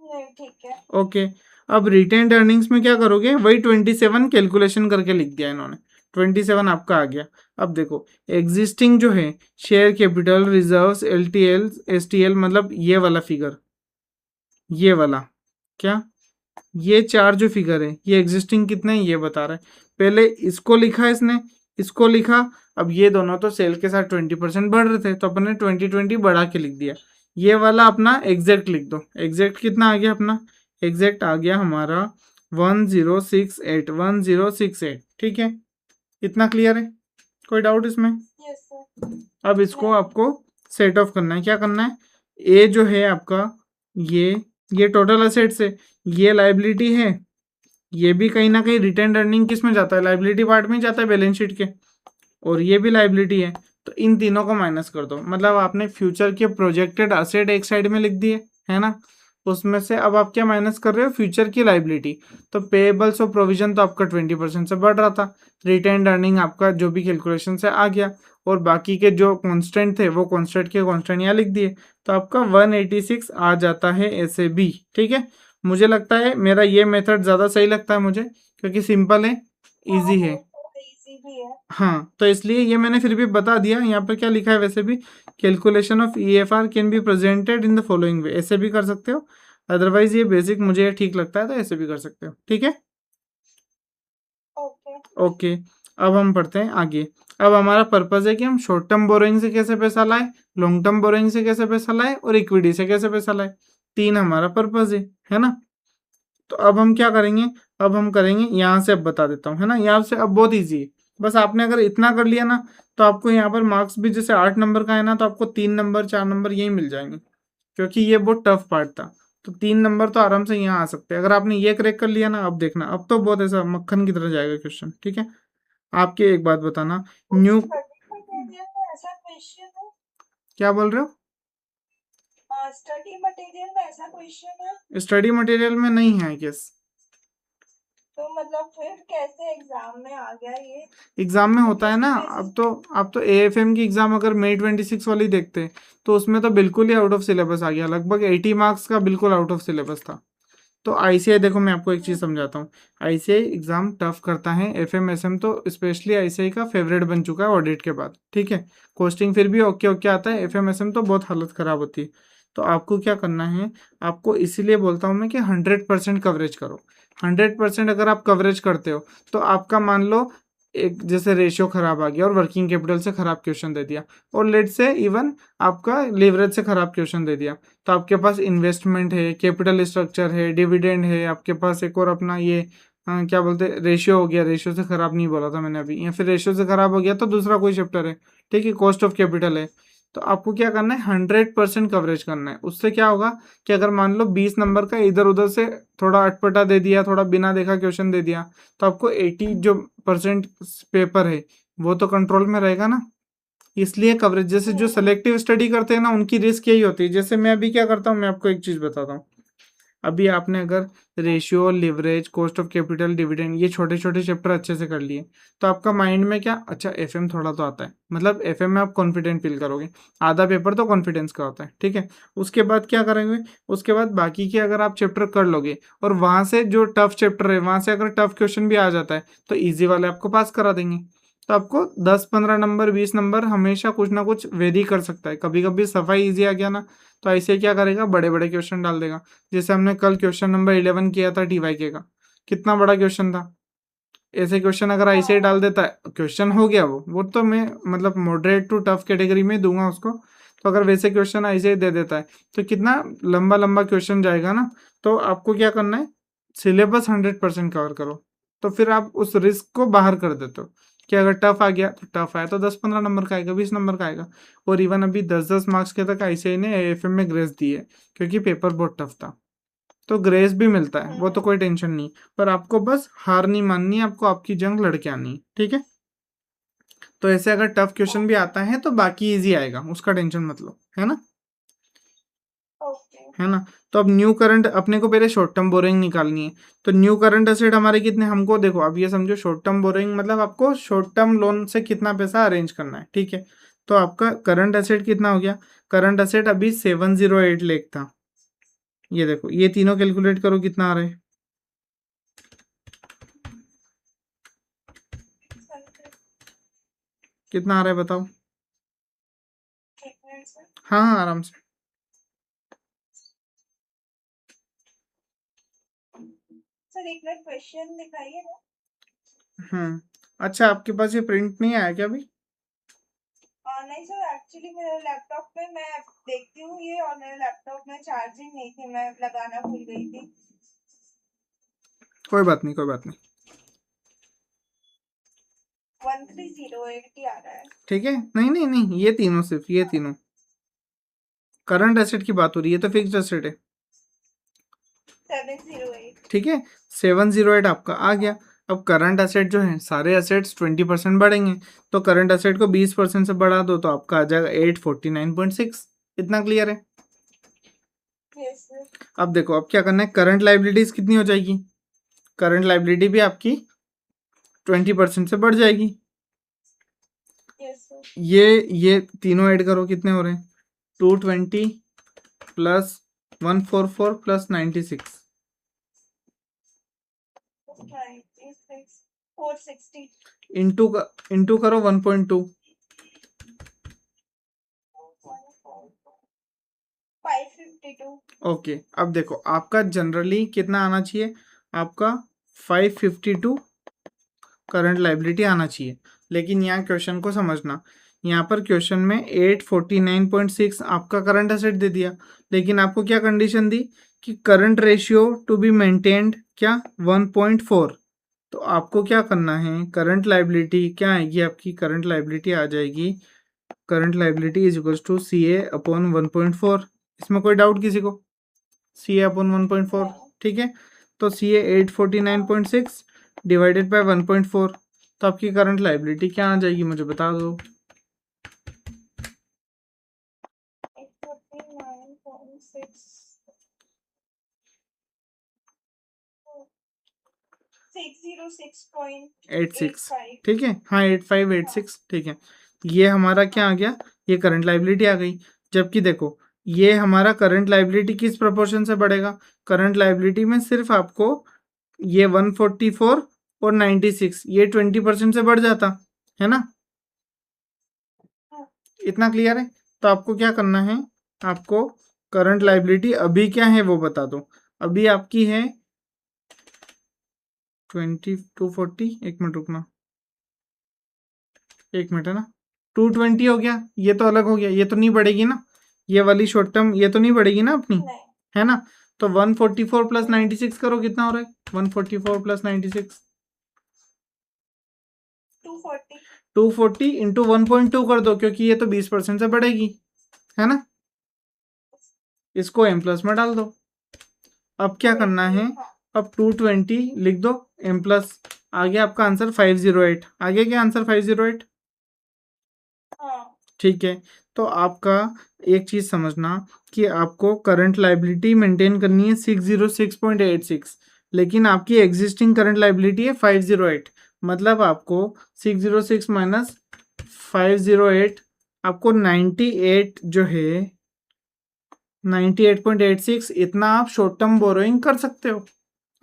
नहीं ठीक है। ओके। अब रिटेन्ड अर्निंग्स में क्या करोगे, वही 27 कैलकुलेशन करके लिख दिया इन्होंने, 27 आपका आ गया। अब देखो, एग्जिस्टिंग जो है शेयर कैपिटल रिजर्व्स एलटीएल एसटीएल, मतलब ये वाला फिगर, ये वाला क्या, ये चार जो फिगर है ये एग्जिस्टिंग कितने हैं ये बता रहा है। पहले इसको लिखा इसने, इसको लिखा। अब ये दोनों तो सेल के साथ 20% बढ़ रहे थे तो अपन ने 2020 बढ़ा के लिख दिया। ये वाला अपना एग्जैक्ट लिख दो। एग्जैक्ट कितना आ गया अपना, एग्जैक्ट आ गया हमारा 1068, 1068, ठीक है। इतना क्लियर है? कोई डाउट इसमें? Yes sir. अब इसको नहीं। आपको सेट ऑफ करना है। क्या करना है, ए जो है आपका, ये टोटल असेट्स है, ये लाइबिलिटी है, ये भी कहीं ना कहीं रिटेन अर्निंग किस में जाता है, लाइबिलिटी पार्ट में ही जाता है बैलेंस शीट के, और ये भी लाइबिलिटी है। तो इन तीनों को माइनस कर दो, मतलब आपने फ्यूचर के प्रोजेक्टेड असेट एक साइड में लिख दिए, है ना? उसमें से अब आप क्या माइनस कर रहे हो, फ्यूचर की लाइबिलिटी। तो पेएबल्स और प्रोविजन तो आपका 20% से बढ़ रहा था, रिटेन अर्निंग आपका जो भी कैलकुलेशन से आ गया, और बाकी के जो कॉन्स्टेंट थे वो कॉन्स्टेंट के कॉन्स्टेंट यहाँ लिख दिए। तो आपका 186 आ जाता है ऐसे भी, ठीक है। मुझे लगता है मेरा ये मेथड ज़्यादा सही लगता है मुझे, क्योंकि सिंपल है, इजी है। इजी भी है। हाँ तो इसलिए ये मैंने फिर भी बता दिया। यहाँ पर क्या लिखा है वैसे भी, calculation of EFR can be presented in the following way, ऐसे भी कर सकते हो। अदरवाइज ये बेसिक मुझे ठीक लगता है तो ऐसे भी कर सकते हो, ठीक है। ओके। ओके। अब हम पढ़ते हैं आगे। अब हमारा पर्पज है कि हम शॉर्ट टर्म बोरोइंग से कैसे पैसा लाए, लॉन्ग टर्म बोरोइंग से कैसे पैसा लाए, और इक्विटी से कैसे पैसा लाए। तीन हमारा पर्पज है ना? तो अब हम क्या करेंगे, अब हम करेंगे यहाँ से, अब बता देता हूँ, है ना? यहाँ से अब बहुत ईजी है, बस आपने अगर इतना कर लिया ना तो आपको यहाँ पर मार्क्स भी जैसे 8 नंबर का है ना, तो आपको 3 नंबर 4 नंबर यही मिल जाएंगे, क्योंकि ये बहुत टफ पार्ट था। तो 3 नंबर तो आराम से यहाँ आ सकते हैं अगर आपने ये क्रैक कर लिया ना। अब देखना, अब तो बहुत ऐसा मक्खन की तरह जाएगा क्वेश्चन, ठीक है। आपके एक बात बताना, न्यू, स्टडी मटेरियल में ऐसा क्वेश्चन है? क्या बोल रहे हो? स्टडी मटेरियल में ऐसा क्वेश्चन है? स्टडी मटेरियल में नहीं है केस। तो मतलब फिर कैसे एग्जाम में आ गया ये? एग्जाम में तो होता है किस ना। बेसिस? अब तो एएफएम की एग्जाम अगर मई 26 वाली देखते हैं तो उसमें तो बिल्कुल ही आउट ऑफ सिलेबस आ गया, लगभग 80 मार्क्स का बिल्कुल आउट ऑफ सिलेबस था। तो आईसीआई देखो, मैं आपको एक चीज़ समझाता हूँ। आईसीआई एग्जाम टफ करता है, एफएम एसएम तो स्पेशली आईसीआई का फेवरेट बन चुका है ऑडिट के बाद, ठीक है। कोस्टिंग फिर भी ओके ओके आता है, एफएम एसएम तो बहुत हालत खराब होती है। तो आपको क्या करना है, आपको इसीलिए बोलता हूँ मैं कि 100% कवरेज करो। 100% अगर आप कवरेज करते हो तो आपका मान लो एक जैसे रेशियो खराब आ गया और वर्किंग कैपिटल से खराब क्वेश्चन दे दिया, और लेट से इवन आपका लेवरेज से खराब क्वेश्चन दे दिया, तो आपके पास इन्वेस्टमेंट है, कैपिटल स्ट्रक्चर है, डिविडेंड है, आपके पास एक और अपना ये क्या बोलते हैं, रेशियो हो गया, रेशियो से खराब नहीं बोला था मैंने अभी, या फिर रेशियो से खराब हो गया तो दूसरा कोई चैप्टर है, ठीक है, कॉस्ट ऑफ कैपिटल है, तो आपको क्या करना है, 100% कवरेज करना है। उससे क्या होगा कि अगर मान लो 20 नंबर का इधर उधर से थोड़ा अटपटा दे दिया, थोड़ा बिना देखा क्वेश्चन दे दिया, तो आपको 80 जो परसेंट पेपर है वो तो कंट्रोल में रहेगा ना। इसलिए कवरेज, जैसे जो सेलेक्टिव स्टडी करते हैं ना, उनकी रिस्क यही होती है। जैसे मैं अभी क्या करता हूँ, मैं आपको एक चीज बताता हूँ। अभी आपने अगर ratio, leverage, cost of capital, dividend, ये छोटे छोटे चैप्टर अच्छे से कर लिए, तो आपका माइंड में क्या, अच्छा एफएम थोड़ा तो आता है, मतलब एफएम में आप कॉन्फिडेंट फील करोगे, आधा पेपर तो कॉन्फिडेंस का होता है, ठीक है। उसके बाद क्या करेंगे, उसके बाद बाकी के अगर आप चैप्टर कर लोगे और वहां से जो टफ चैप्टर है वहां से अगर टफ क्वेश्चन भी आ जाता है, तो ईजी वाले आपको पास करा देंगे। तो आपको 10-15 नंबर, 20 नंबर हमेशा कुछ ना कुछ वेरी कर सकता है। कभी कभी सफाई इजी आ गया ना, तो ऐसे क्या करेगा, बड़े बड़े क्वेश्चन डाल देगा। जैसे हमने कल क्वेश्चन नंबर 11 किया था टीवाईके का, कितना बड़ा क्वेश्चन था। ऐसे क्वेश्चन अगर ऐसे ही डाल देता है, क्वेश्चन हो गया वो तो मैं मतलब मॉडरेट टू टफ कैटेगरी में दूंगा उसको। तो अगर वैसे क्वेश्चन ऐसे ही दे देता है तो कितना लंबा लंबा क्वेश्चन जाएगा ना। तो आपको क्या करना है, सिलेबस 100% कवर करो, तो फिर आप उस रिस्क को बाहर कर देते हो कि अगर टफ आ गया तो टफ आया तो 10-15 नंबर का आएगा, 20 नंबर का आएगा। और इवन अभी 10-10 मार्क्स के तक ऐसे ही ने एएफएम में ग्रेस दी है, क्योंकि पेपर बहुत टफ था, तो ग्रेस भी मिलता है, वो तो कोई टेंशन नहीं। पर आपको बस हार नहीं माननी है, आपको आपकी जंग लड़के आनी है, ठीक है। तो ऐसे अगर टफ क्वेश्चन भी आता है तो बाकी इजी आएगा, उसका टेंशन मत लो, है ना। ओके। है ना। तो अब न्यू करंट अपने को पहले शॉर्ट टर्म बोरिंग निकालनी है। तो न्यू करंट एसेट हमारे कितने, हमको देखो अब ये समझो, शॉर्ट टर्म बोरिंग मतलब आपको शॉर्ट टर्म लोन से कितना पैसा अरेंज करना है, ठीक है। तो आपका करंट एसेट कितना हो गया, करंट एसेट अभी 708 लाख था। ये देखो, ये तीनों कैलकुलेट करो कितना आ रहा है, कितना आ रहा है बताओ। हाँ हाँ आराम से। सर एक बार क्वेश्चन दिखाइए ना। अच्छा आपके पास ये प्रिंट नहीं आया क्या अभी। नहीं सर, एक्चुअली मेरे लैपटॉप पे मैं देखती हूँ ये, और मेरे लैपटॉप में चार्जिंग नहीं थी, मैं लगाना भूल गई थी। कोई बात नहीं, कोई बात नहीं। 1308 ही आ रहा है। ठीक है, नहीं नहीं नहीं, ये तीनों, सिर्फ ये तीनों करंट एसेट की बात हो रही है, तो फिक्स्ड एसेट है, 708। ठीक है। 708 आपका आ गया। अब करंट एसेट जो है, सारे एसेट्स 20% बढ़ेंगे, तो करंट एसेट को 20% से बढ़ा दो तो आपका आ जाएगा 849.6। इतना क्लियर है। Yes sir. अब देखो, अब क्या करना है, करंट लाइबिलिटीज कितनी हो जाएगी, करंट लाइबिलिटी भी आपकी 20% से बढ़ जाएगी। Yes sir. ये तीनों ऐड करो, कितने हो रहे हैं, 220 प्लस 144 प्लस 96, 460। इंटू करो 1.2। 552। ओके, अब देखो आपका जनरली कितना आना चाहिए, आपका 552 करंट लाइबिलिटी आना चाहिए। लेकिन यहाँ क्वेश्चन को समझना, यहाँ पर क्वेश्चन में 849.6 आपका करंट एसेट दे दिया, लेकिन आपको क्या कंडीशन दी कि current ratio to be maintained क्या 1.4। तो आपको क्या करना है, करंट लाइबिलिटी क्या आएगी आपकी, करंट लाइबिलिटी आ जाएगी, current liability is equal to C A upon 1.4। इसमें कोई डाउट किसी को, सी ए अपॉन 1.4, ठीक है। तो सी ए 849.6 डिवाइडेड बाय 1.4, तो आपकी करंट लाइबिलिटी क्या आ जाएगी, मुझे बता दो। 849.6 86, 606.85। ठीक है, हाँ 8586, ठीक है। ये हमारा क्या आ गया, ये करंट लाइबिलिटी आ गई। जबकि देखो, ये हमारा करंट लाइबिलिटी किस प्रोपोर्शन से बढ़ेगा, करंट लाइबिलिटी में सिर्फ आपको ये 144 और 96 ये 20% से बढ़ जाता है ना। इतना क्लियर है। तो आपको क्या करना है, आपको करंट लाइबिलिटी अभी क्या है वो बता दो। अभी आपकी है 2240, एक मिनट रुकना, एक मिनट है ना, 220 हो गया, ये तो अलग हो गया, ये तो नहीं बढ़ेगी ना, ये वाली शॉर्ट टर्म ये तो नहीं बढ़ेगी ना अपनी, नहीं है ना। तो 144 प्लस 96 करो, कितना हो रहा है 144 प्लस 96, 240 240 इंटू 1.2 कर दो, क्योंकि ये तो 20% से बढ़ेगी, है ना। इसको m प्लस में डाल दो। अब क्या करना है, हाँ अब 220 लिख दो, m प्लस, आगे आपका आंसर 508, आगे क्या आंसर 508, हाँ ठीक है। तो आपका एक चीज समझना कि आपको करंट लाइबिलिटी मेंटेन करनी है 606.86, लेकिन आपकी एग्जिस्टिंग करंट लाइबिलिटी है 508, मतलब आपको 606 माइनस 508, आपको 98 जो है 98.86, इतना आप शॉर्ट टर्म बोरोइंग कर सकते हो।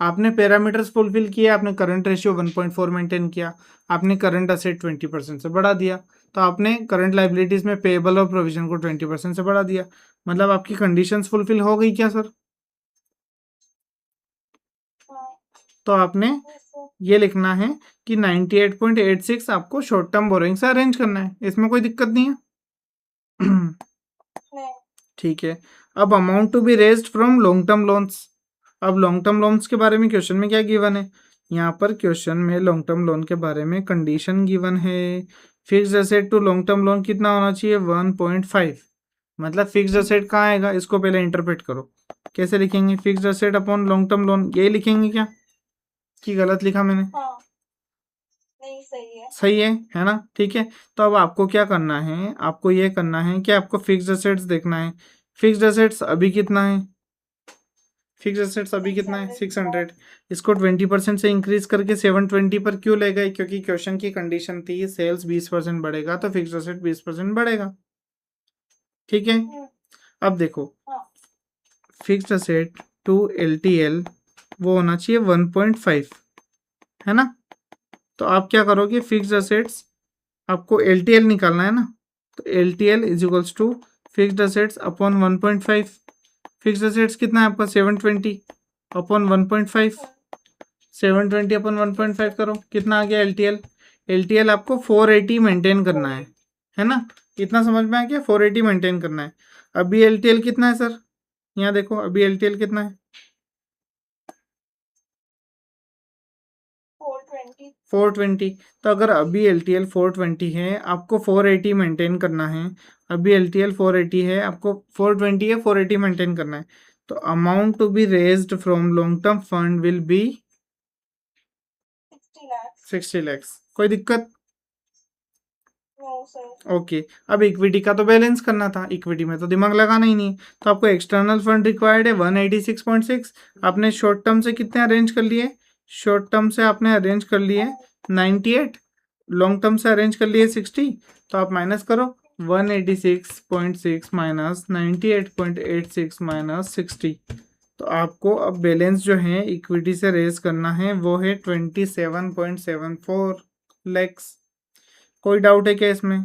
आपने पैरामीटर्स फुलफिल किए, आपने करंट रेशियो 1.4 मेंटेन किया, आपने करंट असेट 20% से बढ़ा दिया, तो आपने करंट लाइबिलिटीज में पेएबल और प्रोविजन को 20% से बढ़ा दिया, मतलब आपकी कंडीशंस फुलफिल हो गई क्या सर। हाँ तो आपने जैसे ये लिखना है कि 98.86 आपको शॉर्ट टर्म बोरोइंग से अरेंज करना है, इसमें कोई दिक्कत नहीं है। नहीं ठीक है। अब amount to be raised from long term loans, अब लॉन्ग टर्म लोन्स के बारे में क्वेश्चन में क्या गिवन है, यहाँ पर क्वेश्चन में लॉन्ग टर्म लोन के बारे में कंडीशन गिवन है, fixed asset to long term loan कितना होना चाहिए 1.5, मतलब फिक्स्ड एसेट कहाँ आएगा, इसको पहले इंटरप्रेट करो, कैसे लिखेंगे, fixed asset upon long term loan, यही लिखेंगे क्या, कि गलत लिखा मैंने, हाँ नहीं सही है सही है ना, ठीक है। तो अब आपको क्या करना है, आपको ये करना है कि आपको फिक्स्ड एसेट्स देखना है, फिक्स्ड एसेट्स अभी कितना है, फिक्स एसेट्स अभी कितना है 600, इसको 20% से इंक्रीज करके 720 पर क्यों ले गए, क्योंकि क्वेश्चन की कंडीशन थी सेल्स 20% बढ़ेगा तो फिक्स एसेट 20% बढ़ेगा, ठीक है। अब देखो हाँ फिक्स्ड एसेट टू LTL वो होना चाहिए 1.5, है ना। तो आप क्या करोगे, फिक्स्ड एसेट्स आपको LTL निकालना है ना, तो LTL is equals to fixed assets upon 1.5, fixed assets कितना है आपका 720 अपॉन 1.5, 720 अपन 1.5 करो, कितना आ गया LTL, LTL आपको 480 मेंटेन करना है ना, इतना समझ में आ गया, 480 मेंटेन करना है। अभी LTL कितना है सर, यहाँ देखो अभी LTL कितना है 420 420, तो अगर अभी LTL 420 है, आपको 480 मेंटेन करना है, अभी LTL 480 है, आपको 420 है 480 मेंटेन करना है, तो amount to be raised from long term fund will be 60 lakhs 60 lakhs, कोई दिक्कत, नो सर ओके। अब इक्विटी का तो बैलेंस करना था, इक्विटी में तो दिमाग लगाना ही नहीं, तो आपको एक्सटर्नल फंड रिक्वायर्ड है 186.6, आपने शॉर्ट टर्म से कितने अरेंज कर लिए, शॉर्ट टर्म से आपने अरेंज कर लिए 98, लॉन्ग टर्म से अरेंज कर लिए 60, तो आप माइनस करो 186.6 माइनस 98.86 माइनस 60, तो आपको अब बैलेंस जो है इक्विटी से रेज करना है वो है 27.74 लैक्स। कोई डाउट है क्या इसमें,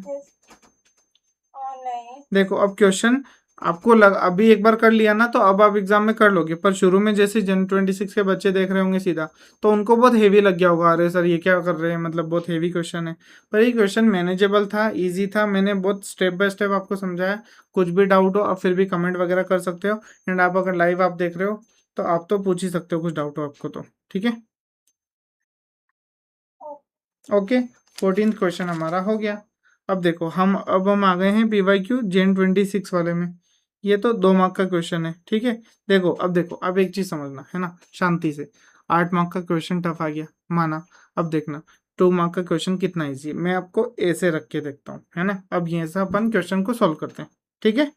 नहीं देखो अब क्वेश्चन आपको अभी एक बार कर लिया ना तो अब आप एग्जाम में कर लोगे, पर शुरू में जैसे जन 26 के बच्चे देख रहे होंगे सीधा, तो उनको बहुत हेवी लग गया होगा, अरे सर ये क्या कर रहे हैं, मतलब बहुत हेवी क्वेश्चन है, पर ये क्वेश्चन मैनेजेबल था, इजी था, मैंने बहुत स्टेप बाय स्टेप आपको समझाया। कुछ भी डाउट हो आप फिर भी कमेंट वगैरह कर सकते हो, एंड आप अगर लाइव आप देख रहे हो तो आप तो पूछ ही सकते हो कुछ डाउट हो आपको तो, ठीक है। ओके, 14th क्वेश्चन हमारा हो गया। अब देखो हम आ गए हैं PYQ Gen 26 वाले में, ये तो 2 मार्क का क्वेश्चन है, ठीक है। देखो अब एक चीज समझना है ना शांति से, 8 मार्क का क्वेश्चन टफ आ गया माना, अब देखना 2 मार्क का क्वेश्चन कितना ईजी है, मैं आपको ऐसे रख के देखता हूँ, है ना। अब ये से अपन क्वेश्चन को सॉल्व करते हैं, ठीक है।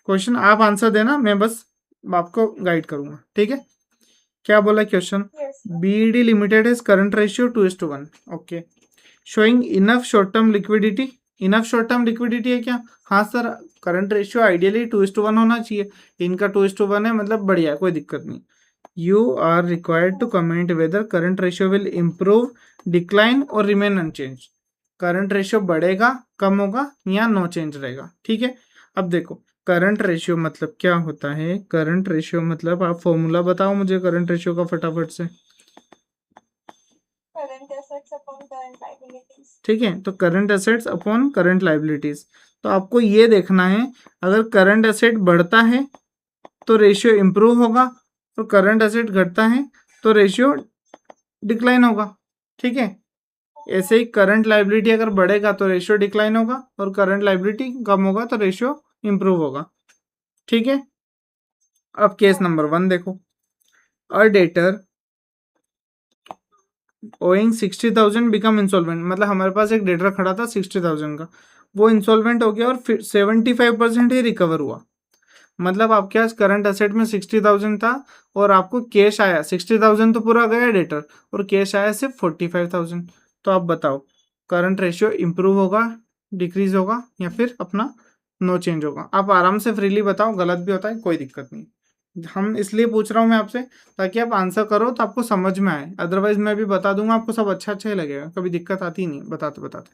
क्वेश्चन आप आंसर देना, मैं बस आपको गाइड करूंगा, ठीक है। क्या बोला question, yes BED limited is current ratio 2:1, okay, showing enough short term liquidity, enough short term liquidity है क्या, हाँ सर, करंट रेशियो आइडियली 2:1 होना चाहिए, इनका 2:1 है, मतलब बढ़िया है, कोई दिक्कत नहीं। You are required to comment whether current ratio will improve, decline और रिमेन अनचेंज, करंट रेशियो बढ़ेगा, कम होगा या नो चेंज रहेगा, ठीक है। अब देखो करंट रेशियो मतलब क्या होता है, करंट रेशियो मतलब आप फॉर्मूला बताओ मुझे करंट रेशियो का फटाफट से, current assets upon current liabilities. ठीक है, तो current assets upon current liabilities. तो आपको ये देखना है, अगर करंट एसेट बढ़ता है तो रेशियो इंप्रूव होगा, और करंट एसेट घटता है तो रेशियो डिक्लाइन होगा। ठीक है, ऐसे ही करंट लायबिलिटी अगर बढ़ेगा तो रेशियो डिक्लाइन होगा, और करंट लायबिलिटी कम होगा तो रेशियो इंप्रूव होगा। ठीक है, अब केस नंबर 1 देखो। अ डेटर ओइंग 60,000 बिकम इंसॉल्वेंट, मतलब हमारे पास एक डेटर खड़ा था 60,000 का, वो इंसॉल्वेंट हो गया और फिर 75% ही रिकवर हुआ। मतलब आपके पास करंट एसेट में 60,000 था और आपको कैश आया 60,000, तो पूरा गया डेटर, और कैश आया सिर्फ 45,000। तो आप बताओ करंट रेशियो इंप्रूव होगा, डिक्रीज होगा, या फिर अपना नो चेंज होगा? आप आराम से फ्रीली बताओ, गलत भी होता है कोई दिक्कत नहीं। हम इसलिए पूछ रहा हूँ मैं आपसे ताकि आप आंसर करो तो आपको समझ में आए, अदरवाइज मैं भी बता दूंगा आपको सब अच्छा अच्छा ही लगेगा, कभी दिक्कत आती नहीं बताते बताते।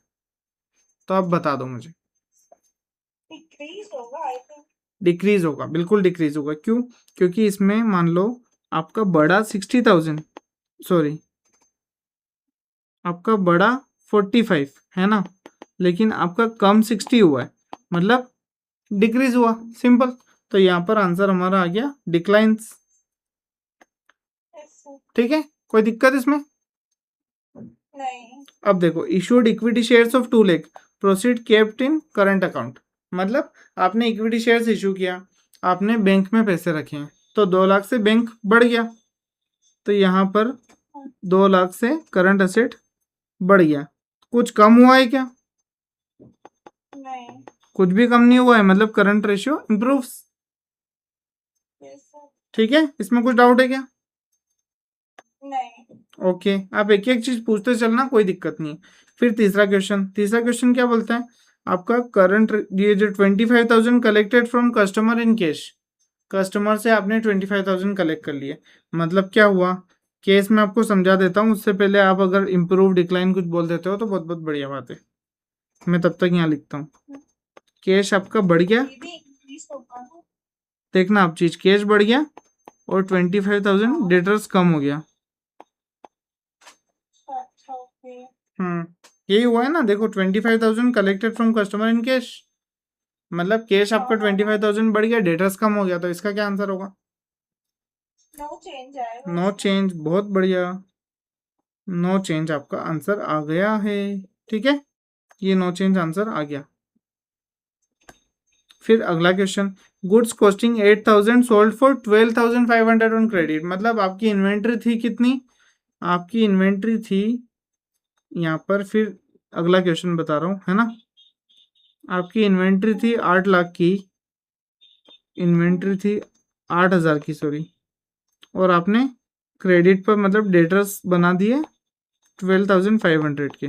तो आप बता दो मुझे। डिक्रीज होगा आई थिंक। डिक्रीज होगा, बिल्कुल डिक्रीज होगा। क्यों? क्योंकि इसमें मान लो आपका बड़ा 60,000, सॉरी आपका बड़ा 45 है ना, लेकिन आपका कम 60 हुआ है, मतलब डिक्रीज हुआ, सिंपल। तो यहाँ पर आंसर हमारा आ गया डिक्लाइंस। ठीक है, कोई दिक्कत इसमें? नहीं। अब देखो, issued equity shares of 2 lakh, proceed kept in current account. मतलब आपने इक्विटी शेयर्स इशू किया, आपने बैंक में पैसे रखे हैं, तो 2 लाख से बैंक बढ़ गया, तो यहाँ पर 2 लाख से करंट एसेट बढ़ गया। कुछ कम हुआ है क्या? नहीं। कुछ भी कम नहीं हुआ है, मतलब current ratio improves. Yes sir. ठीक है, इसमें कुछ डाउट है क्या? नहीं। ओके, आप एक एक चीज पूछते चलना, कोई दिक्कत नहीं। फिर तीसरा क्वेश्चन क्या बोलता है? आपका करंट, ये जो 25,000 collected from customer in cash, customer से आपने 25,000 कलेक्ट कर लिए, मतलब क्या हुआ? केस में आपको समझा देता हूँ, उससे पहले आप अगर इम्प्रूव डिक्लाइन कुछ बोल देते हो तो बहुत बहुत बढ़िया बात है। मैं तब तक यहाँ लिखता हूँ, कैश आपका बढ़ गया, ये भी इंक्रीज होगा ना। देखना आप चीज, कैश बढ़ गया और 25,000 डेटर्स कम हो गया। अच्छा ओके। यही हुआ है ना, देखो 25,000 collected from customer in cash, मतलब कैश आपका 25,000 बढ़ गया, डेटर्स कम हो गया, तो इसका क्या आंसर होगा? नो चेंज आएगा। नो चेंज, बहुत बढ़िया, नो चेंज आपका आंसर आ गया है। ठीक है, ये नो चेंज आंसर आ गया। फिर अगला question, goods costing 8,000 sold for 12,500 on credit, मतलब आपकी इन्वेंट्री थी कितनी? आपकी इन्वेंट्री थी यहाँ पर, फिर अगला क्वेश्चन बता रहा हूँ, है ना। आपकी इन्वेंट्री थी 8 लाख की, इन्वेंट्री थी 8,000 की, सॉरी, और आपने क्रेडिट पर मतलब डेटर्स बना दिए 12,500 के।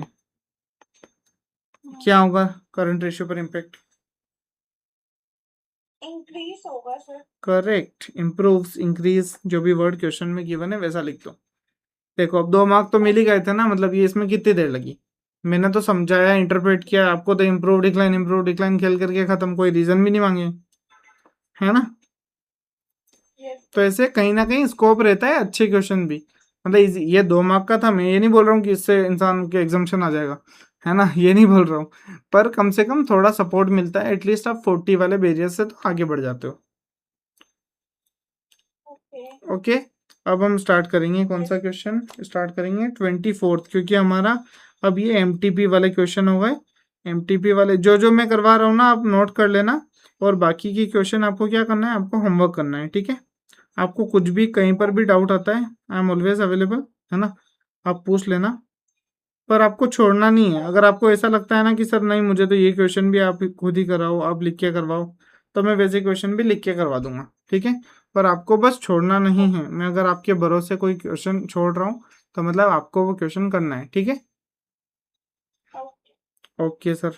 क्या होगा करंट रेशियो पर इम्पैक्ट? इंक्रीज होगा सर। करेक्ट, इम्प्रूव्स, इंक्रीज, जो भी वर्ड क्वेश्चन में गिवन है वैसा लिख दो। देखो अब 2 मार्क तो मिल ही गए थे ना, मतलब ये इसमें कितनी देर लगी? मैंने तो समझाया, इंटरप्रेट किया, आपको तो इम्प्रूव डिक्लाइन खेल करके खत्म, कोई रीजन भी नहीं मांगे, है ना। तो ऐसे कहीं ना कहीं स्कोप रहता है अच्छे क्वेश्चन भी, मतलब ये 2 मार्क का था, मैं ये नहीं बोल रहा हूँ कि इससे इंसान के एग्जाम्शन आ जाएगा, है ना, ये नहीं बोल रहा हूँ, पर कम से कम थोड़ा सपोर्ट मिलता है, एटलीस्ट आप 40 वाले बैरियर से तो आगे बढ़ जाते हो। ओके, अब हम स्टार्ट करेंगे, कौन सा क्वेश्चन स्टार्ट करेंगे? 24th, क्योंकि हमारा अब ये एमटीपी वाले क्वेश्चन हो गए। एमटीपी वाले जो जो मैं करवा रहा हूँ ना, आप नोट कर लेना, और बाकी की क्वेश्चन आपको क्या करना है, आपको होमवर्क करना है। ठीक है, आपको कुछ भी कहीं पर भी डाउट आता है, आई एम ऑलवेज अवेलेबल, है ना, आप पूछ लेना, पर आपको छोड़ना नहीं है। अगर आपको ऐसा लगता है ना कि सर नहीं मुझे तो ये क्वेश्चन भी आप खुद ही कराओ, आप लिख के करवाओ, तो मैं वैसे क्वेश्चन भी लिख के करवा दूंगा। ठीक है, पर आपको बस छोड़ना नहीं है। मैं अगर आपके भरोसे कोई क्वेश्चन छोड़ रहा हूँ तो मतलब आपको वो क्वेश्चन करना है। ठीक है, ओके सर।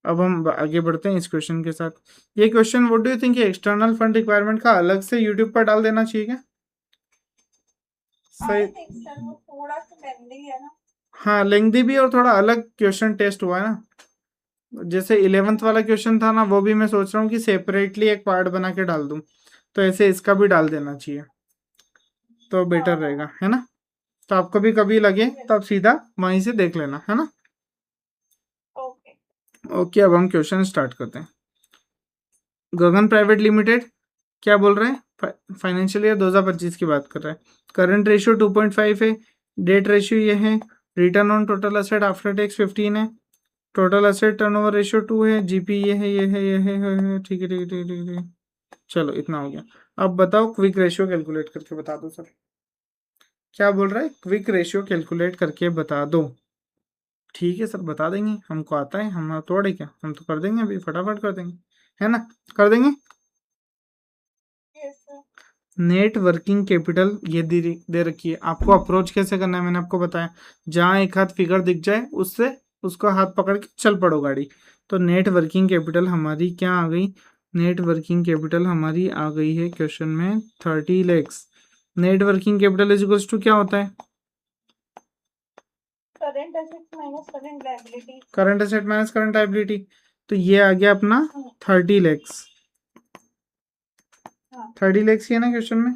अब हम आगे बढ़ते हैं इस क्वेश्चन के साथ। ये question, what do you think, external fund requirement का अलग से यूट्यूब पर डाल देना चाहिए क्या? सही, थोड़ा सा लेंदी है ना। हाँ लेंदी भी, और थोड़ा अलग क्वेश्चन टेस्ट हुआ है ना। जैसे 11th वाला क्वेश्चन था ना, वो भी मैं सोच रहा हूँ कि सेपरेटली एक पार्ट बना के डाल दूँ, तो ऐसे इसका भी डाल देना चाहिए, तो बेटर रहेगा, है ना। तो आपको भी कभी लगे तो आप सीधा वहीं से देख लेना, है ना। ओके। ओके, अब हम क्वेश्चन स्टार्ट करते हैं। गगन प्राइवेट लिमिटेड क्या बोल रहे हैं, फाइनेंशियल ईयर 2025 की बात कर रहे हैं। करंट रेशियो 2.5 है, डेट रेशियो ये है, return on total asset after tax 15 है, टोटल असेट टर्नओवर रेशियो 2 है, जीपी ये है, ये है, ये है, ठीक है, ठीक है, ठीक है, ठीक है। चलो इतना हो गया। अब बताओ क्विक रेशियो कैलकुलेट करके बता दो सर। क्या बोल रहा है, क्विक रेशियो कैलकुलेट करके बता दो। ठीक है सर, बता देंगे, हमको आता है, हम तोड़े क्या, हम तो कर देंगे, अभी फटाफट कर देंगे, है ना, कर देंगे। Yes sir. Net working capital ये दे रखी है, आपको अप्रोच कैसे करना है मैंने आपको बताया। जहाँ एक हाथ फिगर दिख जाए उससे उसका हाथ पकड़ के चल पड़ो गाड़ी। तो नेट वर्किंग कैपिटल हमारी क्या आ गई, नेट वर्किंग कैपिटल हमारी आ गई है क्वेश्चन में 30 lakhs. Net working capital is equals to क्या होता है, current assets minus current liability. Current asset minus current liability. तो ये आ गया अपना 30 लैक्स। हाँ। 30 लैक्स ही है ना क्वेश्चन में,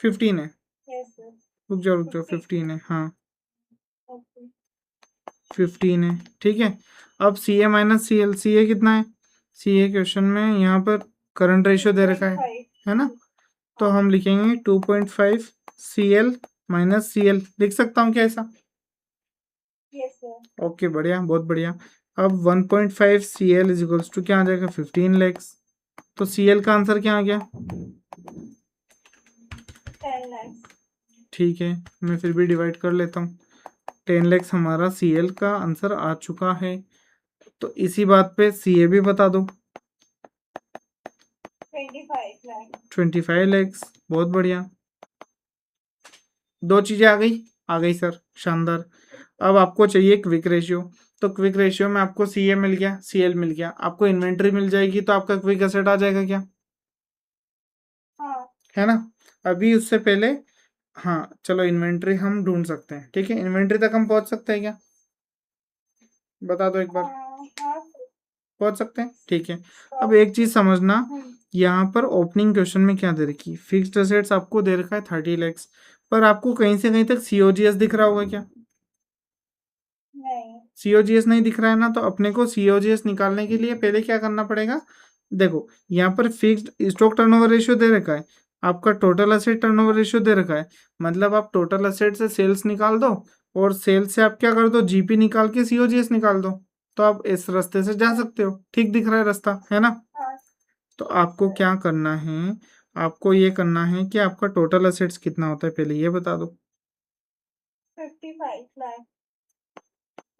15 है, यस सर। रुक जाओ 15 है, हाँ ओके। 15 है, ठीक है। अब सी ए माइनस सी एल, सी ए कितना है, सी ए क्वेश्चन में यहाँ पर करंट रेशियो दे रखा है ना। तो हम लिखेंगे 2.5 C L minus C L, लिख सकता हूँ क्या ऐसा। Yes sir. ओके बढ़िया, बहुत बढ़िया। अब 1.5 C L is equals to क्या आ जाएगा, 15 लैक्स। तो सी एल का आंसर क्या आ गया, 10 lakhs। ठीक है, मैं फिर भी डिवाइड कर लेता हूँ। 10 लैक्स हमारा सी एल का आंसर आ चुका है। तो इसी बात पे सी ए भी बता दो, 25 lakhs। 25 लैक्स, बहुत बढ़िया। दो चीजें आ गई सर, शानदार। अब आपको चाहिए क्विक रेशियो, तो क्विक रेशियो में आपको सी ए मिल गया, सी एल मिल गया, आपको इन्वेंट्री मिल जाएगी, तो आपका क्विक एसेट आ जाएगा क्या, हाँ। है ना। अभी उससे पहले, हाँ चलो इन्वेंट्री हम ढूंढ सकते हैं, ठीक है, इन्वेंट्री तक हम पहुंच सकते हैं क्या, बता दो एक बार। हाँ सर। पहुंच सकते हैं, ठीक है। अब एक चीज समझना, यहाँ पर ओपनिंग क्वेश्चन में क्या दे रखी है, फिक्स्ड एसेट्स आपको दे रखा है 30 लैक्स, पर आपको कहीं से कहीं तक सीओजीएस दिख रहा होगा क्या, नहीं। सीओजीएस नहीं दिख रहा है ना। तो अपने को सीओजीएस निकालने के लिए पहले क्या करना पड़ेगा, देखो यहाँ पर फिक्स्ड स्टॉक टर्नओवर रेशियो दे रखा है, आपका टोटल असेट टर्नओवर रेशियो दे रखा है, मतलब आप टोटल असेट से सेल्स निकाल दो, और सेल्स से आप क्या कर दो, जीपी निकाल के सीओजीएस निकाल दो। तो आप इस रास्ते से जा सकते हो, ठीक दिख रहा है रास्ता, है ना। हाँ। तो आपको क्या करना है, आपको ये करना है कि आपका टोटल असेट्स कितना होता है, पहले ये बता दो। 55 lakhs।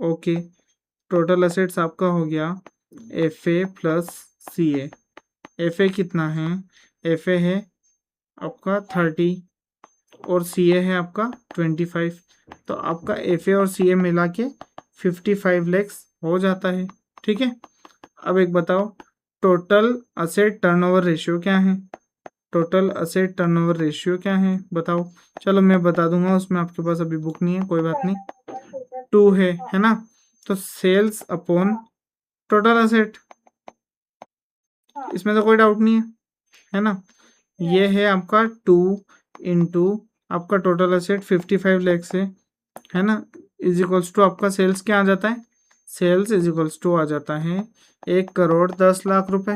ओके, टोटल असेट्स आपका हो गया F A plus C A. F A कितना है, एफ ए है आपका 30 और सी ए है आपका 25। तो आपका एफ ए और सी ए मिला के 55 लैक्स हो जाता है, ठीक है। अब एक बताओ, टोटल असेट टर्नओवर रेशियो क्या है, टोटल असेट टर्नओवर रेशियो क्या है बताओ। चलो मैं बता दूंगा, उसमें आपके पास अभी बुक नहीं है, कोई बात नहीं। 2 है ना। तो सेल्स अपॉन टोटल असेट, इसमें तो कोई डाउट नहीं है ना। ये है आपका 2 इंटू आपका टोटल असेट 55 लैक्स है ना, इज इक्वल्स टू आपका सेल्स क्या आ जाता है, सेल्स इज इक्वल्स टू आ जाता है 1 करोड़ 10 लाख रुपए,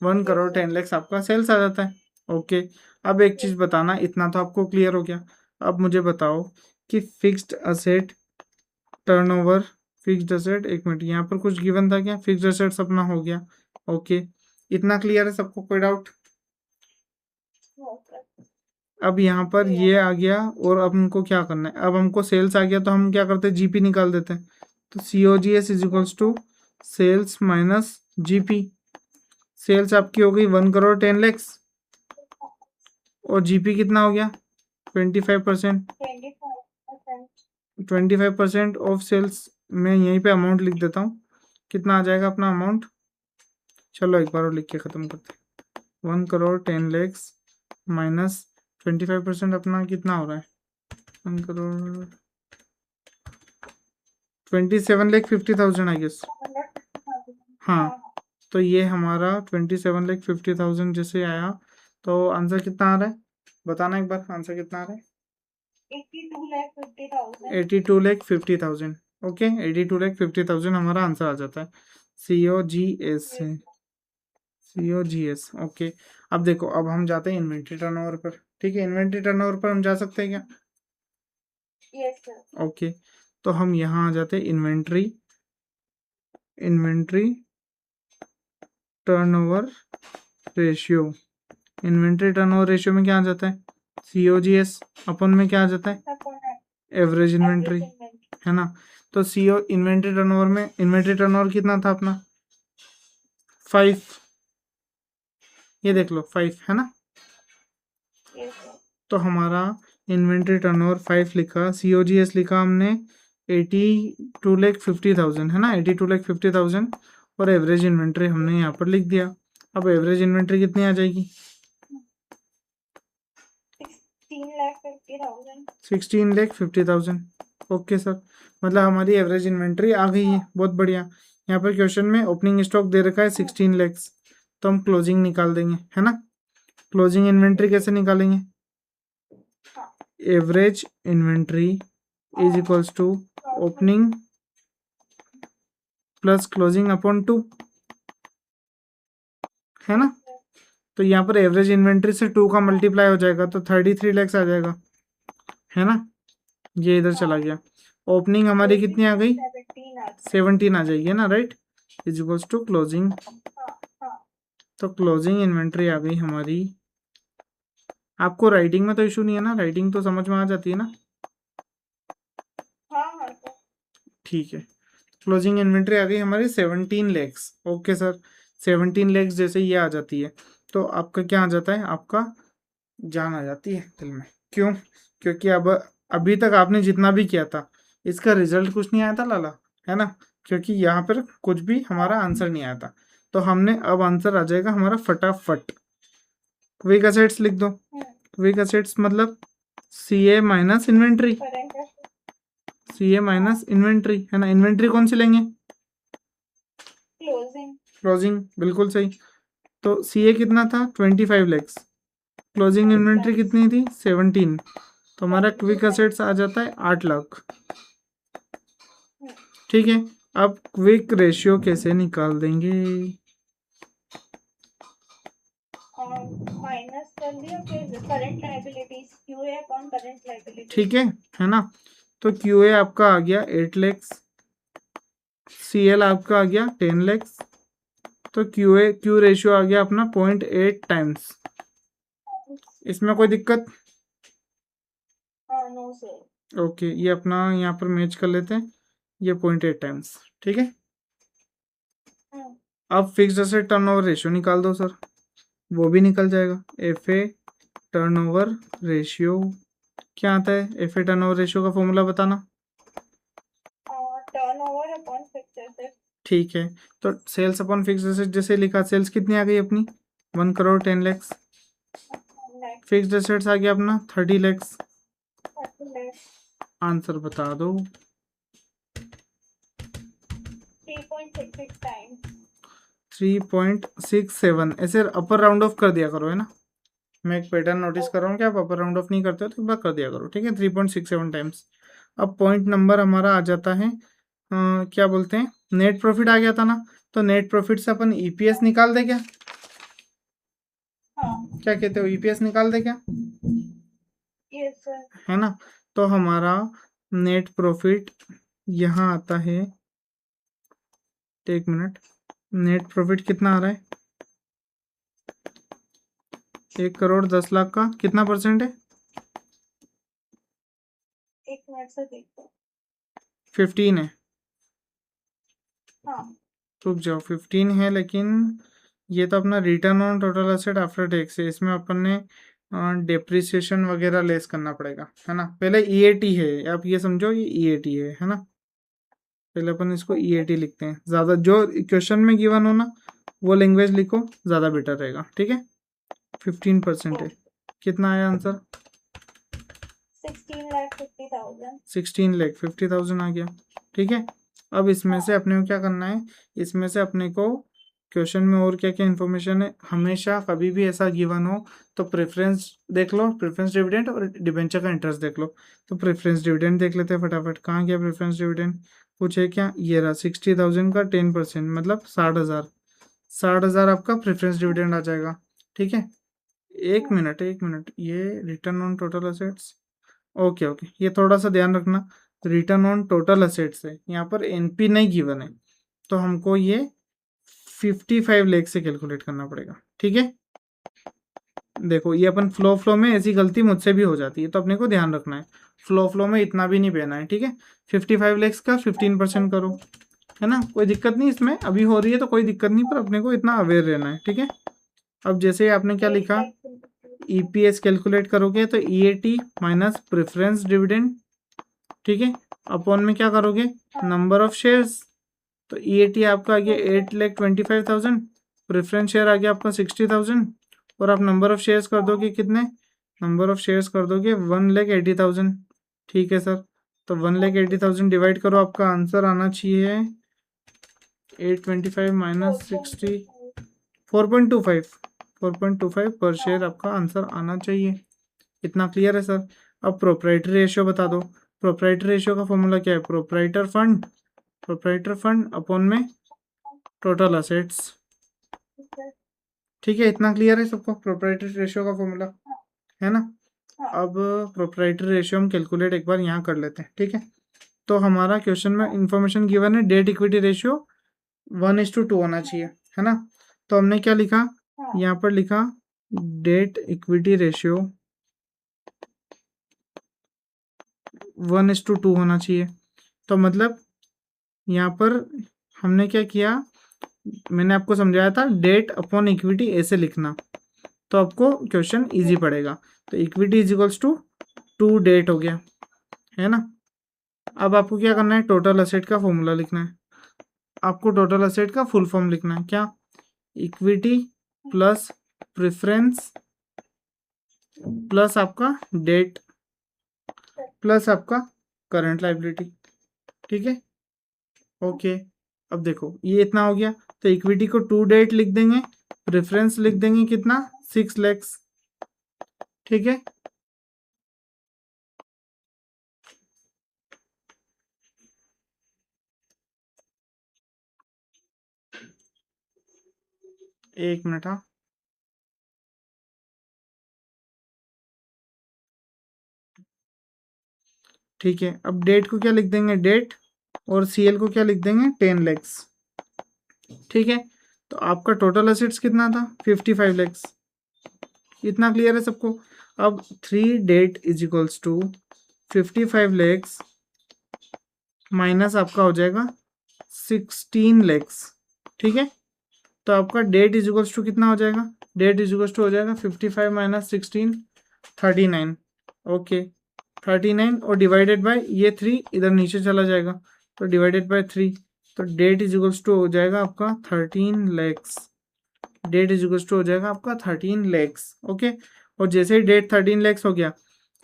1 करोड़ 10 लैक्स आपका सेल्स आ जाता है। ओके, अब एक चीज बताना, इतना तो आपको क्लियर हो गया। अब मुझे बताओ कि fixed asset turnover, fixed asset, एक मिनट यहाँ पर कुछ गिवन था क्या, फिक्स्ड असेट्स अपना हो गया। ओके, इतना क्लियर है सबको, कोई डाउट। अब यहाँ पर ये आ गया, और अब हमको क्या करना है, अब हमको सेल्स आ गया, तो हम क्या करते हैं, जीपी निकाल देते हैं। तो C O G S is equals to sales minus GP. Sales आपकी हो गई 1 करोड़ 10 लैक्स, और जीपी कितना हो गया 25%। 25% ऑफ सेल्स, मैं यहीं पे अमाउंट लिख देता हूँ, कितना आ जाएगा अपना अमाउंट। चलो एक बार और लिख के ख़त्म करते हैं, 1 करोड़ 10 लैक्स माइनस 25% अपना कितना हो रहा है, 1 करोड़ 27 लाख 50,000 आई गेस। हाँ, तो ये हमारा 27 लाख 50,000 जैसे आया। तो आंसर कितना आ रहा है, बताना एक बार, आंसर कितना आ रहा है। 82,50,000। 82,50,000। ओके, 82,50,000 हमारा आंसर आ जाता है। COGS से, COGS। ओके, अब देखो, अब हम जाते हैं इन्वेंट्री टर्नओवर पर। ठीक है, इन्वेंट्री टर्नओवर पर हम जा सकते हैं क्या? Yes sir. ओके, तो हम यहाँ आ जाते हैं inventory turnover ratio. Inventory turnover ratio में क्या आ जाता है? COGS अपन में क्या आ जाता है? एवरेज इन्वेंट्री, है ना। तो CO इन्वेंट्री टर्नओवर में, इन्वेंट्री टर्नओवर कितना था अपना? 5। ये देख लो, 5 है ना। Yes sir. तो हमारा इन्वेंट्री टर्नओवर 5 लिखा, COGS लिखा हमने 82,50,000, है ना, 82,50,000। और एवरेज इन्वेंट्री हमने यहाँ पर लिख दिया। अब एवरेज इन्वेंट्री कितनी आ जाएगी? 16,50,000। 16,50,000। ओके सर, मतलब हमारी एवरेज इन्वेंट्री आ गई है। बहुत बढ़िया। यहाँ पर क्वेश्चन में ओपनिंग स्टॉक दे रखा है 16 लाख, तो हम क्लोजिंग निकाल देंगे, है ना। क्लोजिंग इन्वेंट्री कैसे निकालेंगे? Average inventory is equals to opening plus closing upon 2, है ना। तो यहाँ पर एवरेज इन्वेंट्री से 2 का मल्टीप्लाई हो जाएगा, तो 33 लाख आ जाएगा, है ना। ये इधर चला गया। ओपनिंग हमारी कितनी आ गई? 17 आ जाएगी, है ना, right. Is equals to closing. तो क्लोजिंग इन्वेंट्री आ गई हमारी। आपको राइटिंग में तो इशू नहीं है ना? राइटिंग तो समझ में आ जाती है ना? हाँ ठीक है। क्लोजिंग इन्वेंट्री आ गई हमारी 17 लैक्स। ओके सर, 17 लैक्स जैसे ये आ जाती है, तो आपका क्या आ जाता है? आपका जान आ जाती है दिल में। क्यों? क्योंकि अब अभी तक आपने जितना भी किया था, इसका रिजल्ट कुछ नहीं आया था लाला, है ना। क्योंकि यहाँ पर कुछ भी हमारा आंसर नहीं आया था, तो हमने अब आंसर आ जाएगा हमारा फटाफट। क्विक असेट्स लिख दो। क्विक असेट्स मतलब CA minus inventory, CA minus inventory, है ना। इन्वेंट्री कौन सी लेंगे? क्लोजिंग, बिल्कुल सही। तो CA कितना था? 25 लैक्स। क्लोजिंग इन्वेंट्री कितनी थी? 17। तो हमारा क्विक असेट्स आ जाता है 8 लाख। ठीक है, अब क्विक रेशियो कैसे निकाल देंगे? माइनस कर दिया, फिर current liabilities, QA upon current liabilities. ठीक है ना। तो QA आपका आ गया 8 लैक्स, CL आपका आ गया 10 लैक्स। तो क्यू रेशियो आ गया अपना 0.8 टाइम्स। इसमें कोई दिक्कत? No sir. ओके, ये अपना यहाँ पर मैच कर लेते हैं, ये 0.8 टाइम्स। ठीक है, अब फिक्स्ड एसेट टर्नओवर रेशियो निकाल दो सर, वो भी निकल जाएगा। FA टर्नओवर रेशियो क्या आता है? FA टर्नओवर रेशियो का फॉर्मूला बताना। Turnover upon fixed asset. ठीक है, तो सेल्स अपॉन फिक्स्ड एसेट जैसे लिखा, सेल्स कितनी आ गई अपनी? 1 करोड़ 10 लैक्स। फिक्स्ड एसेट्स आ गया अपना 30 लैक्स। आंसर बता दो। 3.66 टाइम्स। 3.67। ऐसे अपर राउंड ऑफ कर दिया करो, है ना। मैं एक पैटर्न नोटिस कर रहा हूँ कि आप अपर राउंड ऑफ नहीं करते हो, तो एक बार कर दिया करो, ठीक है। 3.67 टाइम्स। अब पॉइंट नंबर हमारा आ जाता है क्या बोलते हैं, नेट प्रॉफिट आ गया था ना। तो नेट प्रॉफिट से अपन EPS निकाल दे क्या? क्या कहते हो, EPS निकाल दे क्या? Yes sir. है ना। तो हमारा नेट प्रॉफिट यहाँ आता है, एक मिनट, नेट प्रॉफिट कितना आ रहा है? 1 करोड़ 10 लाख का कितना परसेंट है? एक मिनट से देखो। 15 है। हाँ, रुक जाओ, 15 है, लेकिन ये तो अपना return on total asset after tax है। इसमें अपन ने डेप्रिसिएशन वगैरह लेस करना पड़ेगा, है ना। पहले EAT है, आप ये समझो ये EAT है ना। पहले अपन इसको EAT लिखते हैं। ज़्यादा जो क्वेश्चन में गिवन हो ना, वो लैंग्वेज लिखो, ज़्यादा बेटर रहेगा, ठीक है। 15% है। कितना आया आंसर? 16,50,000। 16,50,000 आ गया, ठीक है। अब इसमें से अपने को क्या करना है? इसमें से अपने को क्वेश्चन में और क्या क्या इन्फॉर्मेशन है, हमेशा कभी भी ऐसा गिवन हो तो प्रेफरेंस देख लो, प्रेफरेंस डिविडेंड और डिबेंचर का इंटरेस्ट देख लो। तो प्रेफरेंस डिविडेंड देख लेते हैं फटाफट। कहाँ गया प्रेफरेंस डिविडेंड, कुछ है क्या, ये रहा 60,000 का 10% मतलब 60,000। 60,000 आपका प्रेफरेंस डिविडेंड आ जाएगा। ठीक है, एक मिनट, ये return on total assets, okay okay, ये थोड़ा सा ध्यान रखना, रिटर्न ऑन टोटल असेट्स है, यहाँ पर एनपी नहीं गिवन है, तो हमको ये 55 लाख से कैलकुलेट करना पड़ेगा। ठीक है, देखो ये अपन फ्लो में ऐसी गलती मुझसे भी हो जाती है, तो अपने को ध्यान रखना है, फ्लो में इतना भी नहीं बहना है। ठीक है, 55 लाख का 15% करो, है ना, कोई दिक्कत नहीं इसमें, अभी हो रही है तो कोई दिक्कत नहीं, पर अपने को इतना अवेयर रहना है। ठीक है, अब जैसे ही आपने क्या लिखा, ईपीएस कैलकुलेट करोगे तो ईएटी माइनस प्रेफरेंस डिविडेंड, ठीक है, अपॉन में क्या करोगे, नंबर ऑफ शेयर्स, तो ईएटी आपका आ गया 8,25,000, प्रेफरेंस शेयर आ गया आपका 60,000, और आप नंबर ऑफ शेयर्स कर दोगे कितने, नंबर ऑफ शेयर्स कर दोगे 1,80,000। ठीक है सर, तो 1,80,000 डिवाइड करो, आपका आंसर आना चाहिए 825 माइनस 60, 4.25 पर शेयर आपका आंसर आना चाहिए। इतना क्लियर है सर। अब प्रोप्राइटरी रेशियो बता दो, प्रोप्राइटरी रेशियो का फॉर्मूला क्या है, प्रोप्राइटर फंड अपॉन में टोटल असेट्स। ठीक है, इतना क्लियर है सबको, प्रोप्राइटरी रेशियो का फॉर्मूला, है ना। अब प्रोप्राइटरी रेशियो हम कैलकुलेट एक बार यहाँ कर लेते हैं। ठीक है, तो हमारा क्वेश्चन में इंफॉर्मेशन गिवन है, डेट इक्विटी रेशियो 1:2 होना चाहिए, है ना। तो हमने क्या लिखा, यहाँ पर लिखा डेट इक्विटी रेशियो 1:2 होना चाहिए। तो मतलब यहाँ पर हमने क्या किया, मैंने आपको समझाया था डेट अपॉन इक्विटी ऐसे लिखना, तो आपको क्वेश्चन इजी पड़ेगा। तो equity is equals to 2 debt हो गया, है ना। अब आपको क्या करना है, टोटल असेट का फॉर्मूला लिखना है, आपको टोटल असेट का फुल फॉर्म लिखना है, क्या, इक्विटी प्लस प्रेफरेंस प्लस आपका डेट प्लस आपका करंट लायबिलिटी। ठीक है, ओके। अब देखो ये इतना हो गया, तो इक्विटी को 2 डेट लिख देंगे, प्रेफरेंस लिख देंगे कितना, 6 लाख। ठीक है, एक मिनट, हाँ, ठीक है। अब डेट को क्या लिख देंगे, डेट, और सीएल को क्या लिख देंगे, 10 लाख। ठीक है, तो आपका टोटल असेट्स कितना था, 55 लाख। इतना क्लियर है सबको। अब 3 debt is equals to 55 lakh minus आपका हो जाएगा 16 लाख। ठीक है, तो आपका डेट इज इक्वल्स टू कितना हो जाएगा, डेट इज इक्वल्स टू हो जाएगा 55 माइनस 16, 39। ओके, 39 और डिवाइडेड बाय ये 3 इधर नीचे चला जाएगा, तो डिवाइडेड बाय 3, तो डेट इज इक्वल्स टू हो जाएगा आपका 13 lakhs. Debt is equals to हो जाएगा आपका 13 लैक्स। ओके, और जैसे ही डेट 13 लैक्स हो गया,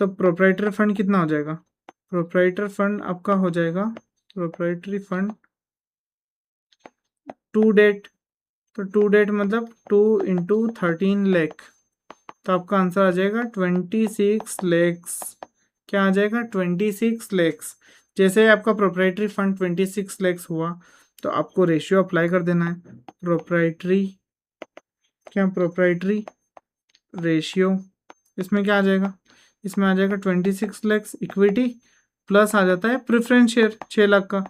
तो प्रोप्राइटर फंड कितना हो जाएगा, प्रोप्राइटर फंड आपका हो जाएगा, प्रोप्राइटरी फंड 2 डेट, तो 2 डेट मतलब 2 इंटू 13 लाख, तो आपका आंसर आ जाएगा 26 लैक्स। क्या आ जाएगा, 26 लैक्स। जैसे ही आपका प्रोप्राइटरी फंड 26 लैक्स हुआ, तो आपको रेशियो अप्लाई कर देना है, प्रोप्राइटरी रेशियो, इसमें क्या आ जाएगा, इसमें आ जाएगा 26 लैक्स इक्विटी प्लस आ जाता है प्रेफरेंस शेयर 6 लाख का।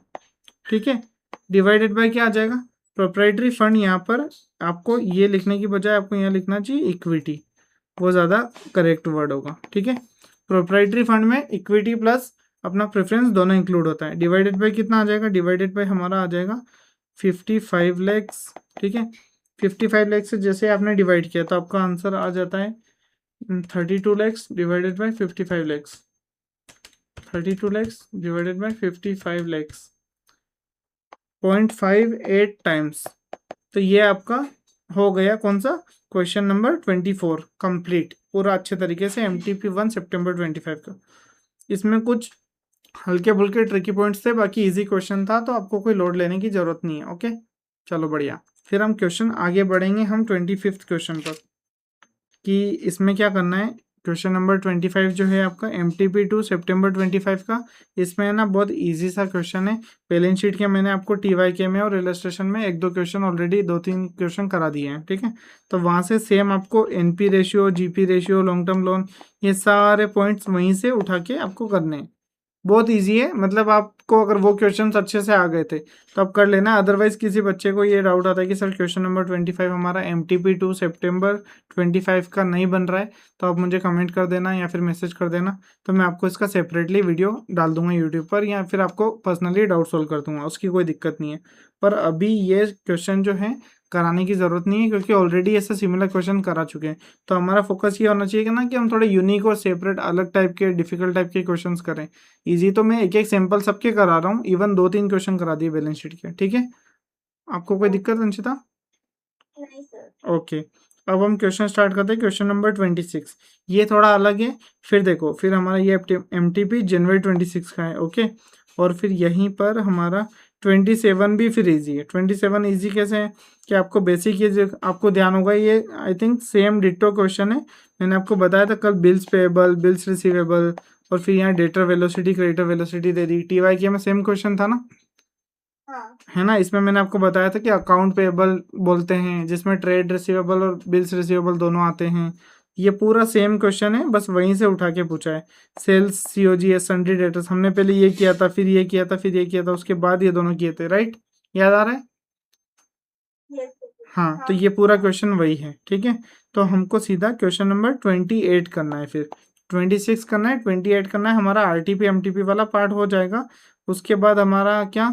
ठीक है, डिवाइडेड बाय क्या आ जाएगा, प्रोप्राइटरी फंड, यहाँ पर आपको ये लिखने की बजाय आपको यहाँ लिखना चाहिए इक्विटी, वो ज़्यादा करेक्ट वर्ड होगा। ठीक है, प्रोप्राइटरी फंड में इक्विटी प्लस अपना प्रेफरेंस दोनों इंक्लूड होता है। डिवाइडेड बाय कितना आ जाएगा, डिवाइडेड बाय हमारा आ जाएगा 55 लैक्स। ठीक है, 55 लैक्स से जैसे आपने डिवाइड किया, तो आपका आंसर आ जाता है 32 lakhs divided bye 55 lakhs, 32 lakhs divided bye 55 lakhs, 0.58 times. तो ये आपका हो गया कौन सा, क्वेश्चन नंबर 24 कंप्लीट पूरा अच्छे तरीके से, MTP1 सितंबर 25 का। इसमें कुछ हल्के फुल्के ट्रिकी पॉइंट्स थे, बाकी इजी क्वेश्चन था, तो आपको कोई लोड लेने की जरूरत नहीं है। ओके, चलो बढ़िया। फिर हम क्वेश्चन आगे बढ़ेंगे हम 25th क्वेश्चन पर, कि इसमें क्या करना है। क्वेश्चन नंबर 25 जो है आपका MTP 2 सितंबर 25 का, इसमें है ना बहुत इजी सा क्वेश्चन है। बैलेंस शीट के मैंने आपको TYK में और इलस्ट्रेशन में 1-2 क्वेश्चन ऑलरेडी 2-3 क्वेश्चन करा दिए हैं, ठीक है। तो वहाँ से सेम आपको NP ratio, GP ratio, long term loan, ये सारे पॉइंट्स वहीं से उठा के आपको करने हैं। बहुत इजी है, मतलब आपको अगर वो क्वेश्चंस अच्छे से आ गए थे तो आप कर लेना। अदरवाइज किसी बच्चे को ये डाउट आता है कि सर क्वेश्चन नंबर 25 हमारा MTP 2 सितंबर 25 का नहीं बन रहा है, तो आप मुझे कमेंट कर देना या फिर मैसेज कर देना, तो मैं आपको इसका सेपरेटली वीडियो डाल दूंगा यूट्यूब पर, या फिर आपको पर्सनली डाउट सोल्व कर दूंगा, उसकी कोई दिक्कत नहीं है। पर अभी ये क्वेश्चन जो है कराने की ज़रूरत नहीं है, क्योंकि ऑलरेडी ऐसे सिमिलर क्वेश्चन करा चुके हैं। तो हमारा फोकस ये होना चाहिए कि ना कि हम थोड़े यूनिक और सेपरेट अलग टाइप के डिफिकल्ट टाइप के क्वेश्चंस करें। इजी तो मैं एक एक सैंपल सबके करा रहा हूँ, इवन 2-3 क्वेश्चन करा दिए बैलेंस शीट के, ठीक है। आपको कोई दिक्कत अंशिता? नहीं सर। ओके, अब हम क्वेश्चन स्टार्ट करते हैं। क्वेश्चन नंबर 26, ये थोड़ा अलग है। फिर देखो, फिर हमारा ये MTP जनवरी 26 का है, ओके। और फिर यहीं पर हमारा 27 भी फिर इजी है। 27 इजी कैसे है कि आपको बेसिक ये जो आपको ध्यान होगा, ये I think same ditto question है। मैंने आपको बताया था कल, बिल्स पेएबल, बिल्स रिसीवेबल, और फिर यहाँ डेटर वेलोसिटी, क्रेडिटर वेलोसिटी दे दी। TYK में सेम क्वेश्चन था ना, हाँ। है ना। इसमें मैंने आपको बताया था कि अकाउंट पेएबल बोलते हैं, जिसमें ट्रेड रिसीवेबल और बिल्स रिसीवेबल दोनों आते हैं। ये पूरा सेम क्वेश्चन है, बस वहीं से उठा के पूछा है। सेल्स, COGS, सन्ड्री डेटर्स, हमने पहले ये किया था, फिर ये किया था, फिर ये किया था, उसके बाद ये दोनों किए थे, राइट? याद आ रहा है? Yes sir. हाँ, हाँ। तो ये पूरा क्वेश्चन वही है, ठीक है। तो हमको सीधा क्वेश्चन नंबर 28 करना है, फिर 26 करना है, 28 करना है। हमारा RTP MTP वाला पार्ट हो जाएगा। उसके बाद हमारा क्या,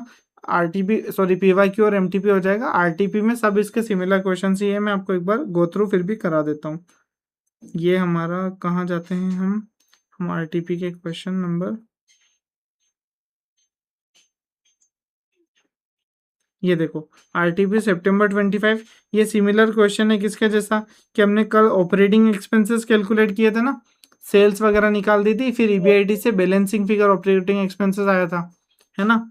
RTP सॉरी PYQ और MTP हो जाएगा। RTP में सब इसके सिमिलर क्वेश्चन ही है, मैं आपको एक बार गो थ्रू फिर भी करा देता हूँ। ये हमारा कहाँ जाते हैं हम RTP के क्वेश्चन नंबर, ये देखो RTP सितंबर 25, ये सिमिलर क्वेश्चन है किसके जैसा, कि हमने कल ऑपरेटिंग एक्सपेंसेस कैलकुलेट किए थे ना, सेल्स वगैरह निकाल दी थी, फिर EBIT से बैलेंसिंग फिगर ऑपरेटिंग एक्सपेंसेस आया था, है ना।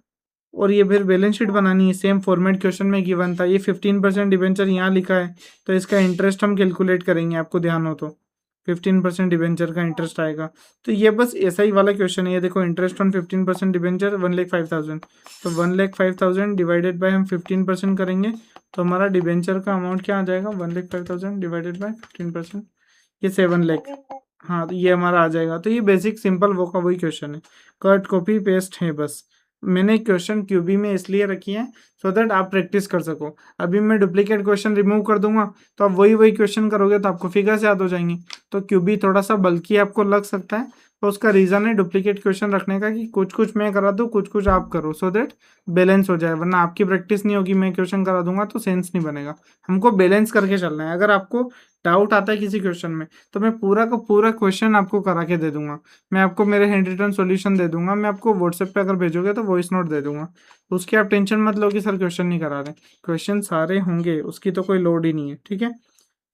और ये फिर बैलेंस शीट बनानी है, सेम फॉर्मेट क्वेश्चन में गिवन था। ये 15% डिबेंचर यहाँ लिखा है, तो इसका इंटरेस्ट हम कैलकुलेट करेंगे, आपको ध्यान हो तो 15% डिबेंचर का इंटरेस्ट आएगा। तो ये बस ऐसा ही वाला क्वेश्चन है। ये देखो, इंटरेस्ट ऑन 15% डिबेंचर 1,05,000, तो 1,05,000 डिवाइडेड बाय हम 15% करेंगे, तो हमारा डिबेंचर का अमाउंट क्या आ जाएगा, 1,05,000 डिवाइडेड बाय 15%, ये 7 लाख। हाँ, तो ये हमारा आ जाएगा। तो ये बेसिक सिंपल वो का वही क्वेश्चन है, कट कॉपी पेस्ट है बस। मैंने क्वेश्चन QB में इसलिए रखी है सो दैट आप प्रैक्टिस कर सको। अभी मैं डुप्लीकेट क्वेश्चन रिमूव कर दूंगा, तो आप वही वही क्वेश्चन करोगे तो आपको फिगर्स याद हो जाएंगी। तो QB थोड़ा सा बल्कि आपको लग सकता है, तो उसका रीज़न है डुप्लीकेट क्वेश्चन रखने का, कि कुछ कुछ मैं करा दूँ, कुछ कुछ आप करो, सो दैट बैलेंस हो जाए। वरना आपकी प्रैक्टिस नहीं होगी, मैं क्वेश्चन करा दूंगा तो सेंस नहीं बनेगा। हमको बैलेंस करके चलना है। अगर आपको डाउट आता है किसी क्वेश्चन में, तो मैं पूरा का पूरा क्वेश्चन आपको करा के दे दूंगा। मैं आपको मेरे हैंड रिटन सॉल्यूशन दे दूंगा, मैं आपको व्हाट्सएप पे अगर भेजोगे तो वॉइस नोट दे दूंगा। उसकी आप टेंशन मत लो कि सर क्वेश्चन नहीं करा रहे, क्वेश्चन सारे होंगे, उसकी तो कोई लोड ही नहीं है, ठीक है।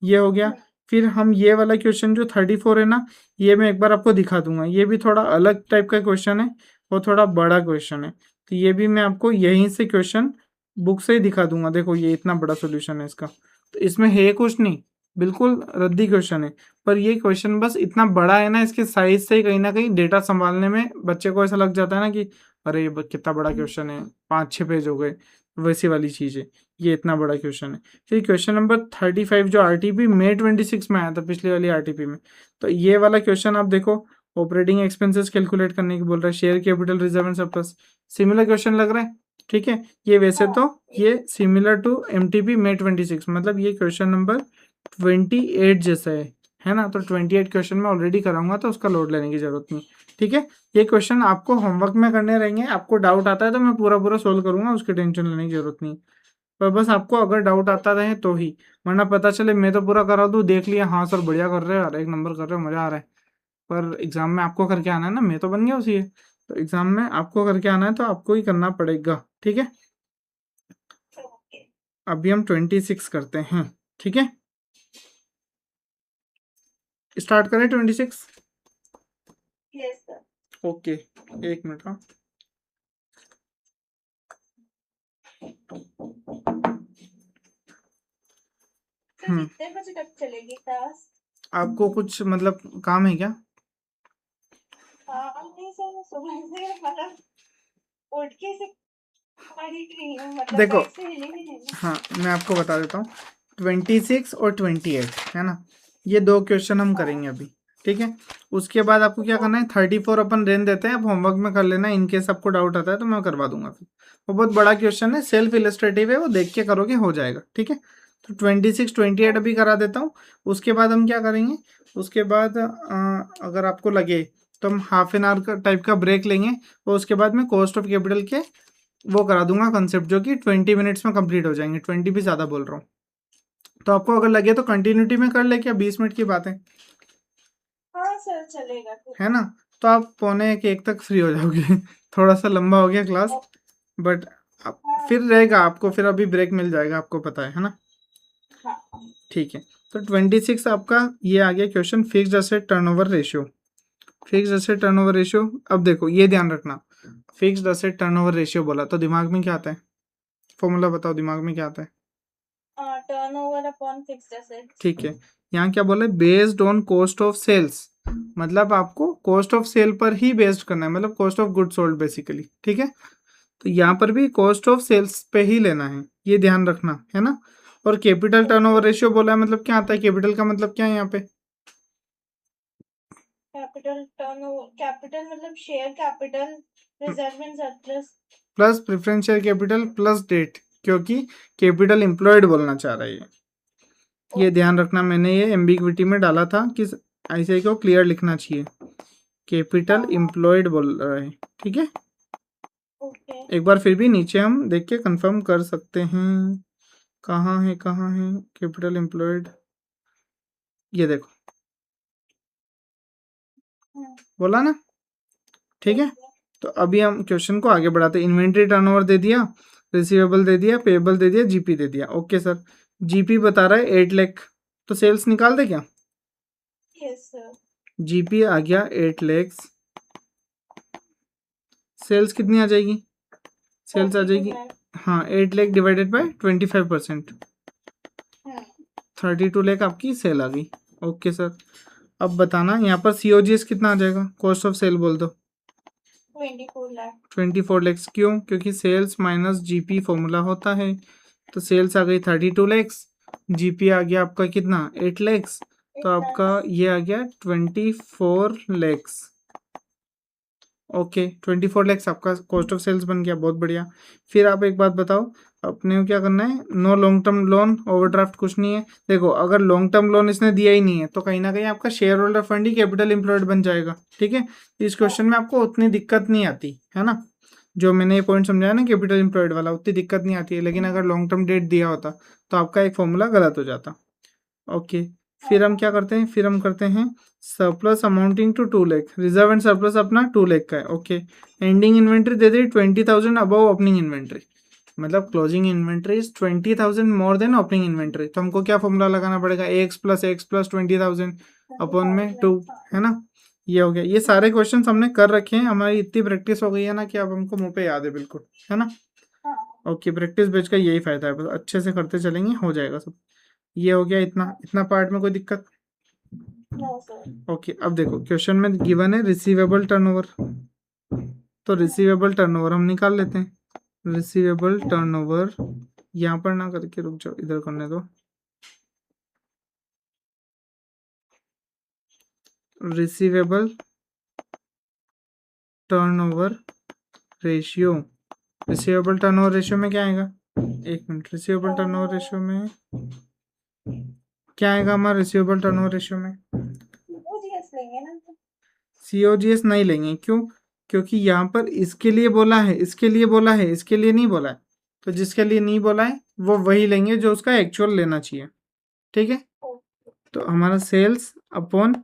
ये हो गया। फिर हम ये वाला क्वेश्चन जो 34 है ना, ये मैं एक बार आपको दिखा दूंगा। ये भी थोड़ा अलग टाइप का क्वेश्चन है और थोड़ा बड़ा क्वेश्चन है, तो ये भी मैं आपको यहीं से क्वेश्चन बुक से ही दिखा दूंगा। देखो, ये इतना बड़ा सोल्यूशन है इसका, तो इसमें है कुछ नहीं, बिल्कुल रद्दी क्वेश्चन है। पर ये क्वेश्चन बस इतना बड़ा है ना, इसके साइज से कहीं ना कहीं डेटा संभालने में बच्चे को ऐसा लग जाता है ना कि अरे ये कितना बड़ा क्वेश्चन है, 5-6 पेज हो गए, वैसी वाली चीज़ है। ये इतना बड़ा क्वेश्चन है। फिर क्वेश्चन नंबर 35 जो RTP मई 26 में आया था, पिछली वाली RTP में, तो ये वाला क्वेश्चन आप देखो, ऑपरेटिंग एक्सपेंसेस कैलकुलेट करने की बोल रहा है, share capital reserve and surplus, similar question लग रहा है, ठीक है। ये वैसे तो ये सिमिलर टू MTP मई 26, मतलब ये क्वेश्चन नंबर 28 जैसा है ना। तो 28 क्वेश्चन मैं ऑलरेडी कराऊंगा, तो उसका लोड लेने की जरूरत नहीं, ठीक है। ये क्वेश्चन आपको होमवर्क में करने रहेंगे, आपको डाउट आता है तो मैं पूरा पूरा सोल्व करूंगा, उसकी टेंशन लेने की जरूरत नहीं। पर बस आपको अगर डाउट आता रहे तो ही, वरना पता चले मैं तो पूरा करा दूँ, देख लिया हाँ सर बढ़िया कर रहे हो यार, एक नंबर कर रहे हो, मजा आ रहा है, पर एग्जाम में आपको करके आना है ना, मैं तो बन गया उसी है, तो एग्जाम में आपको करके आना है तो आपको ही करना पड़ेगा, ठीक है। अभी हम 26 करते हैं, ठीक है। स्टार्ट करें 26। Yes sir. ओके, एक मिनट, हाँ। हम्म कितने बजे तक चलेगी क्लास? आपको कुछ मतलब काम है क्या? हाँ नहीं सर, मैं सुबह से मतलब उठ के से पढ़ी रही हूँ, मतलब देखो, बेड से हिली भी नहीं हूँ। हाँ मैं आपको बता देता हूँ, 26 और 28 है ना, ये दो क्वेश्चन हम हाँ करेंगे अभी, ठीक है। उसके बाद आपको क्या करना है, 34 अपन रहने देते हैं, आप होमवर्क में कर लेना, इनकेस आपको डाउट आता है तो मैं करवा दूंगा फिर। वो बहुत बड़ा क्वेश्चन है, सेल्फ इलस्ट्रेटिव है, वो देख के करोगे हो जाएगा, ठीक है। तो 26 28 अभी करा देता हूँ। उसके बाद हम क्या करेंगे, उसके बाद अगर आपको लगे तो हम हाफ एन आवर का टाइप का ब्रेक लेंगे, और उसके बाद में कॉस्ट ऑफ कैपिटल के वो करा दूंगा कंसेप्ट, जो कि 20 मिनट्स में कंप्लीट हो जाएंगे, 20 भी ज़्यादा बोल रहा हूँ। तो आपको अगर लगे तो कंटिन्यूटी में कर ले, क्या 20 मिनट की बात है हाँ सर, चलेगा फिर। है ना। तो आप पौने एक तक फ्री हो जाओगे थोड़ा सा लंबा हो गया क्लास, बट आप हाँ फिर रहेगा आपको, फिर अभी ब्रेक मिल जाएगा, आपको पता है ना। हाँ ठीक है, तो 26 आपका ये आ गया question, fixed asset turnover ratio. Fixed asset turnover ratio, अब देखो ये ध्यान रखना, फिक्स्ड एसेट टर्नओवर रेशियो बोला तो दिमाग में क्या आता है, फॉर्मूला बताओ दिमाग में क्या आता है। Turnover upon fixed assets. ठीक है, यहाँ क्या बोला, based on cost of sales, मतलब आपको कॉस्ट ऑफ सेल पर ही बेस्ड करना है, मतलब cost of good sold basically, ठीक है। तो यहाँ पर भी कॉस्ट ऑफ सेल्स पे ही लेना है, ये ध्यान रखना है ना। और कैपिटल टर्नओवर रेशियो बोला है, मतलब क्या आता है, कैपिटल का मतलब क्या है यहाँ पे, कैपिटल टर्नओवर, कैपिटल मतलब share capital, reserve and surplus. Plus preferential capital plus debt, क्योंकि कैपिटल एम्प्लॉयड बोलना चाह रहा है ये ध्यान रखना, मैंने ये एम्बिग्विटी में डाला था कि ऐसे को क्लियर लिखना चाहिए, कैपिटल एम्प्लॉयड बोल रहा है, ठीक है। ओके। एक बार फिर भी नीचे हम देख के कंफर्म कर सकते हैं, कहाँ है कैपिटल एम्प्लॉयड, ये देखो बोला ना, ठीक है। तो अभी हम क्वेश्चन को आगे बढ़ाते हैं, इन्वेंट्री टर्नओवर दे दिया, रिसीवेबल दे दिया, पेएबल दे दिया, जीपी दे दिया, ओके सर। जीपी बता रहा है 8 लाख, तो सेल्स निकाल दे क्या, यस सर। जीपी आ गया 8 लाख, सेल्स कितनी आ जाएगी, सेल्स आ 32 जाएगी, लाख। हाँ 8 लाख डिवाइडेड बाय 25%, 32 लाख आपकी सेल आ गई, ओके सर। अब बताना यहाँ पर सीओजीएस कितना आ जाएगा, कॉस्ट ऑफ सेल बोल दो, 24 लाख। 24 लैक्स, क्यों, क्योंकि सेल्स माइनस जीपी फॉर्मूला होता है। तो सेल्स आ गई 32 लैक्स, जीपी आ गया आपका कितना 8 लैक्स, तो 8 आपका लाख। ये आ गया 24 लैक्स, ओके 24 लैक्स आपका कॉस्ट ऑफ सेल्स बन गया, बहुत बढ़िया। फिर आप एक बात बताओ, अपने को क्या करना है, no long term loan overdraft कुछ नहीं है। देखो अगर लॉन्ग टर्म लोन इसने दिया ही नहीं है तो कहीं ना कहीं आपका शेयर होल्डर फंड ही कैपिटल एम्प्लॉयड बन जाएगा, ठीक है। इस क्वेश्चन में आपको उतनी दिक्कत नहीं आती है ना, जो मैंने ये पॉइंट समझाया ना कैपिटल एम्प्लॉयड वाला, उतनी दिक्कत नहीं आती है, लेकिन अगर लॉन्ग टर्म डेट दिया होता तो आपका एक फॉर्मूला गलत हो जाता, ओके। फिर हम क्या करते हैं, फिर हम करते हैं surplus amounting to 2 lakh, reserve and surplus अपना 2 लाख का है, ओके। एंडिंग इन्वेंट्री दे दी 20,000 अबव ओपनिंग इन्वेंट्री, मतलब closing inventory is 20,000 more than opening inventory, तो हमको क्या फॉर्मूला लगाना पड़ेगा, एक्स प्लस 20,000 अपॉन में 2, है ना। ये हो गया, ये सारे क्वेश्चन हमने कर रखे हैं, हमारी इतनी प्रैक्टिस हो गई है ना कि अब हमको मुंह पे याद है बिल्कुल, है ना। ओके, प्रैक्टिस बेच का यही फायदा है, बस अच्छे से करते चलेंगे हो जाएगा सब। ये हो गया, इतना इतना पार्ट में कोई दिक्कत, नो सर। ओके। अब देखो क्वेश्चन में गिवन है रिसीवेबल टर्नओवर, तो रिसीवेबल टर्नओवर हम निकाल लेते हैं, रिसीवेबल टर्नओवर यहाँ पर ना करके रुक जाओ, इधर करने दो, receivable turnover ratio, receivable turnover ratio में क्या आएगा, एक मिनट, रिसीवेबल टर्नओवर रेशियो में क्या आएगा हमारा, रिसीवेबल टर्नओवर रेशियो में सीओजीएस लेंगे ना। सीओजीएस नहीं लेंगे, क्यों, क्योंकि यहाँ पर इसके लिए बोला है, इसके लिए बोला है, इसके लिए नहीं बोला है, तो जिसके लिए नहीं बोला है वो वही लेंगे जो उसका एक्चुअल लेना चाहिए, ठीक है। तो हमारा sales upon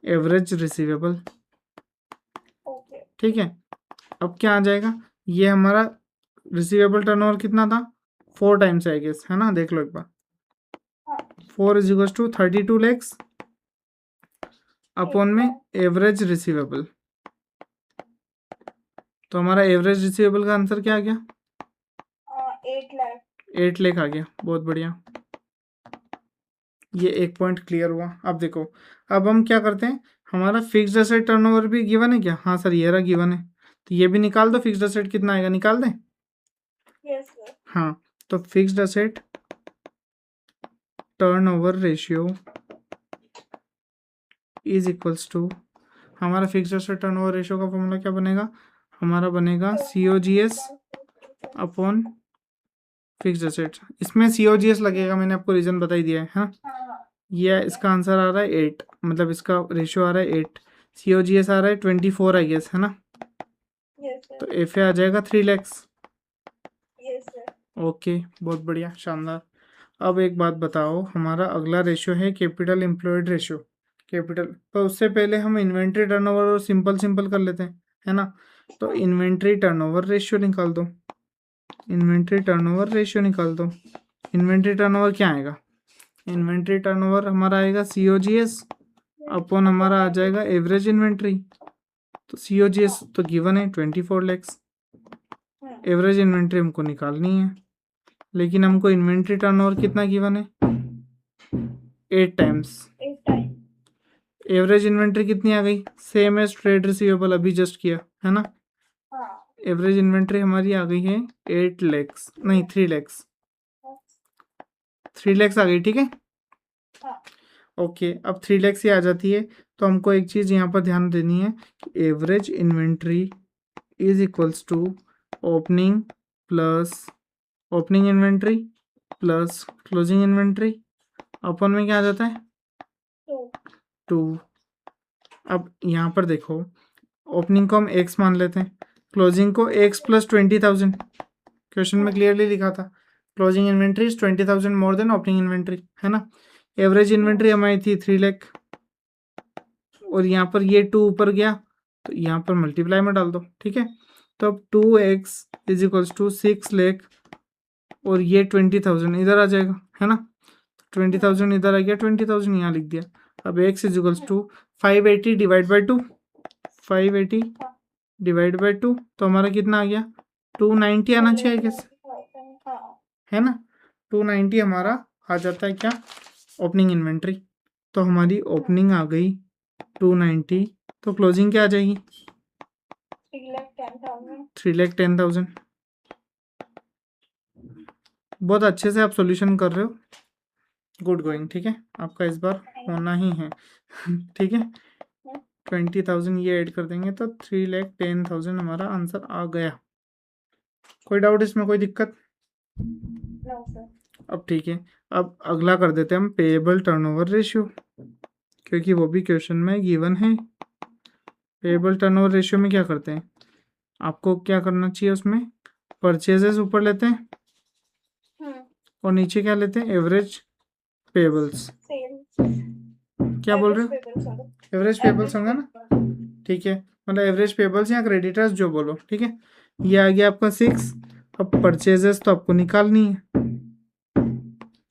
average receivable, okay. ठीक है। अब क्या आ जाएगा, ये हमारा रिसीवेबल टर्नओवर कितना था, 4 टाइम्स आई गेस, है ना, देख लो एक बार, 4 is equal to 32 lakhs upon में एवरेज रिसीवेबल, तो हमारा एवरेज रिसीवेबल का आंसर क्या आ गया, 8 लाख। 8 लाख आ गया, बहुत बढ़िया। ये एक पॉइंट क्लियर हुआ। अब देखो, अब हम क्या करते हैं, हमारा फिक्स्ड एसेट टर्नओवर भी गिवन है क्या? हाँ सर, ये रहा गिवन है, तो ये भी निकाल दो। फिक्स्ड एसेट कितना आएगा, निकाल दें? Yes sir. हाँ, तो fixed asset turnover ratio is equals to, हमारा फिक्स्ड एसेट टर्नओवर रेशियो का फॉर्मूला क्या बनेगा? हमारा बनेगा COGS अपॉन फिक्स्ड एसेट। इसमें COGS लगेगा, मैंने आपको रीजन बता ही दिया है। हाँ, हाँ ये इसका आंसर आ रहा है 8, मतलब इसका रेशियो आ रहा है 8, COGS आ रहा है 24 आई गेस, है ना? यस तो सर। FA आ जाएगा 3 lakhs। Yes sir. ओके, बहुत बढ़िया, शानदार। अब एक बात बताओ, हमारा अगला रेशियो है कैपिटल एम्प्लॉयड रेशियो। कैपिटल, तो उससे पहले हम इन्वेंट्री टर्नओवर और सिंपल सिंपल कर लेते हैं, है ना? तो इन्वेंट्री टर्नओवर रेशियो निकाल दो, इन्वेंट्री टर्नओवर रेशियो निकाल दो। इन्वेंट्री टर्नओवर क्या आएगा? इन्वेंट्री टर्नओवर हमारा आएगा COGS अपॉन हमारा आ जाएगा एवरेज इन्वेंट्री। तो COGS तो गिवन है 24 lakhs, एवरेज इन्वेंट्री हमको निकालनी है, लेकिन हमको इन्वेंट्री टर्नओवर कितना गिवन है? 8 टाइम्स। 8 टाइम। एवरेज इन्वेंट्री कितनी आ गई? सेम एज ट्रेड रिसीवेबल, अभी जस्ट किया, है ना? हाँ एवरेज इन्वेंट्री हमारी आ गई है 8 lakhs, नहीं 3 lakhs, 3 lakhs आ गई, ठीक है? हाँ ओके, अब 3 lakhs ही आ जाती है, तो हमको एक चीज़ यहाँ पर ध्यान देनी है कि average inventory is equals to opening plus opening inventory plus closing inventory upon में क्या आ जाता है? 2। अब यहाँ पर देखो, ओपनिंग को हम x मान लेते हैं, क्लोजिंग को x प्लस 20,000, क्वेश्चन में क्लियरली लिखा था closing inventory is 20,000 more than opening inventory, है ना? एवरेज इन्वेंट्री हमारी थी 3 लाख, और यहाँ पर ये 2 ऊपर गया, तो यहाँ पर मल्टीप्लाई में डाल दो, ठीक है? तो अब 2x is equals to 6 lakh, और ये 20,000 इधर आ जाएगा, है ना? 20,000 इधर आ गया, 20,000 यहाँ लिख दिया। अब x is equals to 580 divide by 2, 580 divide by 2, तो हमारा कितना आ गया? 290 आना चाहिए कैसे, है ना? 290 हमारा आ जाता है क्या? Opening inventory. तो हमारी ओपनिंग आ गई 290, तो क्लोजिंग क्या आ जाएगी? 3,10,000। बहुत अच्छे से आप सॉल्यूशन कर रहे हो, गुड गोइंग, ठीक है? आपका इस बार होना ही है ठीक है? 20,000 ये ऐड कर देंगे तो 3,10,000 हमारा आंसर आ गया। कोई डाउट इसमें, कोई दिक्कत? No sir. अब ठीक है, अब अगला कर देते हैं हम पेएबल टर्नओवर रेशियो, क्योंकि वो भी क्वेश्चन में गिवन है। पेएबल टर्नओवर रेशियो में क्या करते हैं, आपको क्या करना चाहिए उसमें? परचेजेस ऊपर लेते हैं और नीचे क्या लेते हैं? Average payables. क्या बोल रहे हो? एवरेज पेएबल्स होगा ना, ठीक है? मतलब एवरेज पेएबल्स या क्रेडिटर्स जो बोलो, ठीक है? ये आ गया आपका 6। अब परचेजेस तो आपको निकालनी है,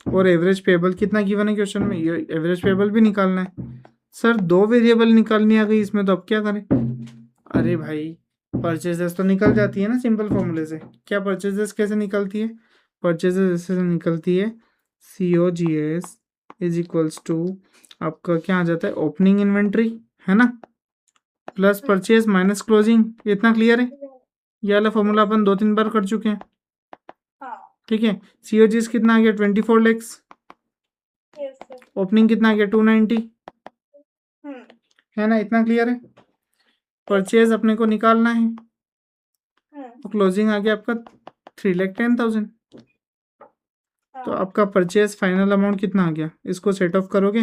और एवरेज पेएबल कितना गिवन है क्वेश्चन में, ये एवरेज पेएबल भी निकालना है। सर 2 वेरिएबल निकालनी आ गई इसमें, तो अब क्या करें? अरे भाई, परचेजेस तो निकल जाती है ना सिंपल फॉर्मूले से। क्या परचेजेस कैसे निकलती है? परचेजेस ऐसे निकलती है, COGS इज इक्वल्स टू आपका क्या आ जाता है? ओपनिंग इन्वेंट्री, है ना, प्लस परचेज माइनस क्लोजिंग। इतना क्लियर है? ये वाला फॉर्मूला अपन 2-3 बार कर चुके हैं, ठीक है? COGS कितना आ गया? 24 lakhs। ओपनिंग कितना आ गया? 290, है ना? इतना क्लियर है? परचेज अपने को निकालना है, तो क्लोजिंग आ गया आपका 3,10,000। तो आपका परचेज फाइनल अमाउंट कितना आ गया? इसको सेट ऑफ करोगे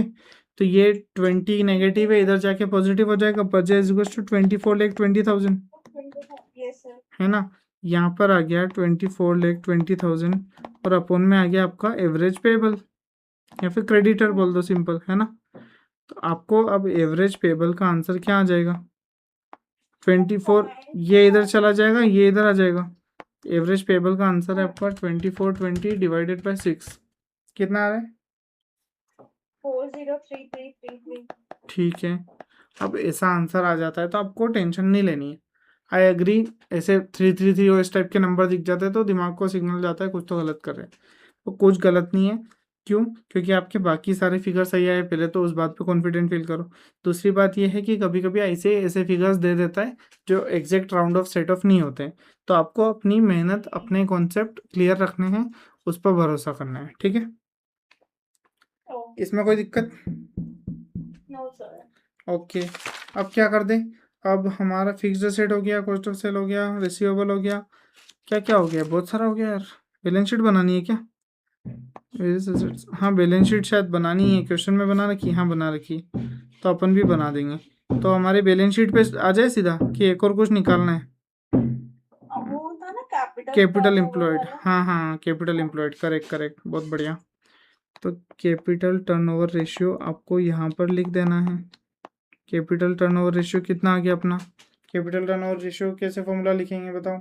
तो ये 20 नेगेटिव है, इधर जाके पॉजिटिव हो जाएगा। परचेज इक्वल्स टू 24,20,000, है ना? यहाँ पर आ गया 24,20,000, और अपॉन में आ गया आपका एवरेज पेबल, या फिर क्रेडिटर बोल दो, सिंपल, है ना? तो आपको अब एवरेज पेबल का आंसर क्या आ जाएगा? 24, ये इधर चला जाएगा, ये इधर आ जाएगा। एवरेज पेबल का आंसर है आपका 2420 डिवाइडेड बाय 6, कितना आ रहा है? 403333। ठीक है, अब ऐसा आंसर आ जाता है तो आपको टेंशन नहीं लेनी है। आई एग्री, ऐसे 333 और इस टाइप के नंबर दिख जाते हैं तो दिमाग को सिग्नल जाता है कुछ तो गलत कर रहे हैं, तो कुछ गलत नहीं है। क्यों? क्योंकि आपके बाकी सारे फिगर सही आए, पहले तो उस बात पे कॉन्फिडेंट फील करो। दूसरी बात ये है कि कभी-कभी ऐसे फिगर्स दे देता है जो exact round of set of नहीं होते हैं। तो आपको अपनी मेहनत, अपने कॉन्सेप्ट क्लियर रखने हैं, उस पर भरोसा करना है, ठीक है? ओ, इसमें कोई दिक्कत? No sir. ओके, अब क्या कर दें? अब हमारा फिक्स्ड एसेट हो गया, कॉस्ट ऑफ सेल हो गया, रिसीवेबल हो गया, क्या-क्या हो गया? बहुत सारा हो गया यार। बैलेंस शीट बनानी है क्या? वेरियस एसेट्स, हाँ बैलेंस शीट शायद बनानी है, क्वेश्चन में बना रखी है, हाँ बना रखी है, तो अपन भी बना देंगे। तो हमारे बैलेंस शीट पे आ जाए सीधा कि एक और कुछ निकालना है? वो था ना कैपिटल कैपिटल टर्नओवर एम्प्लॉयड, वाला। हाँ हाँ कैपिटल एम्प्लॉयड, करेक्ट करेक्ट, बहुत बढ़िया। तो कैपिटल टर्नओवर रेशियो आपको यहाँ पर लिख देना है। कैपिटल टर्नओवर रेशियो कितना आ गया अपना? कैपिटल टर्नओवर रेशियो कैसे फॉर्मूला लिखेंगे बताओ?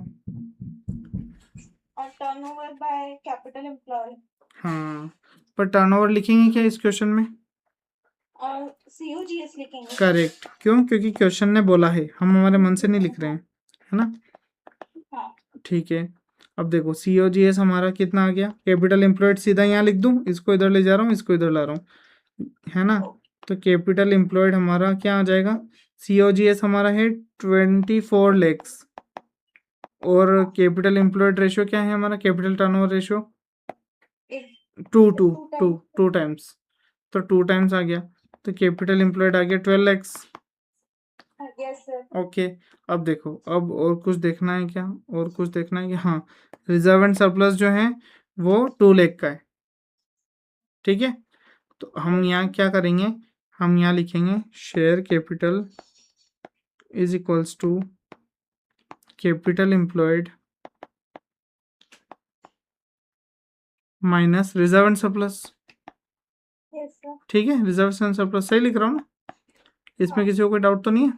और टर्नओवर बाय कैपिटल एम्प्लॉय हाँ, पर टर्नओवर लिखेंगे क्या इस क्वेश्चन में? और COGS लिखेंगे। करेक्ट, क्यों? क्योंकि क्वेश्चन ने बोला है, हम हमारे मन से नहीं लिख रहे हैं, है ना? हाँ, ठीक है, अब देखो COGS हमारा कितना आ गया? कैपिटल एम्प्लॉयड सीधा यहाँ लिख दूँ, इसको इधर ले जा रहा हूँ, इसको इधर ला रहा हूँ, है ना? तो कैपिटल एम्प्लॉयड हमारा क्या आ जाएगा? COGS हमारा है 24 लैक्स, और कैपिटल एम्प्लॉयड रेशियो क्या है हमारा? कैपिटल टर्नओवर रेशियो एक two two two two times. Two times, तो 2 टाइम्स आ गया। तो कैपिटल एम्प्लॉयड आ गया 12 लैक्स। Yes sir. ओके, अब देखो, अब और कुछ देखना है क्या? और कुछ देखना है कि हाँ, रिजर्व एंड सरप्लस जो है वो 2 लाख का है, ठीक है? तो हम यहाँ क्या करेंगे? हम यहाँ लिखेंगे share capital is equals to capital employed minus reserve and surplus, yes sir. ठीक है? रिजर्व एंड सरप्लस सही लिख रहा हूँ ना? इसमें हाँ। किसी को कोई डाउट तो नहीं है?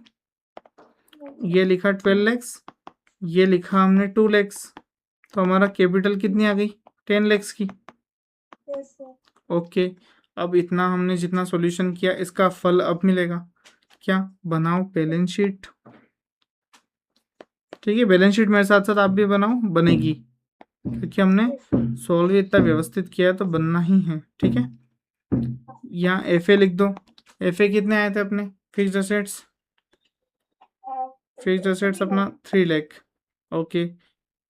ये लिखा 12 लैक्स, ये लिखा हमने 2 लैक्स, तो हमारा कैपिटल कितनी आ गई? 10 लैक्स की। Yes sir. ओके, अब इतना हमने जितना सॉल्यूशन किया, इसका फल अब मिलेगा क्या? बनाओ बैलेंस शीट, ठीक है? बैलेंस शीट मेरे साथ साथ आप भी बनाओ, बनेगी, क्योंकि हमने सॉल्व इतना व्यवस्थित किया है तो बनना ही है, ठीक है? यहाँ FA लिख दो। FA कितने आए थे अपने फिक्स्ड एसेट्स? फिक्स्ड एसेट्स अपना 3 लाख। ओके,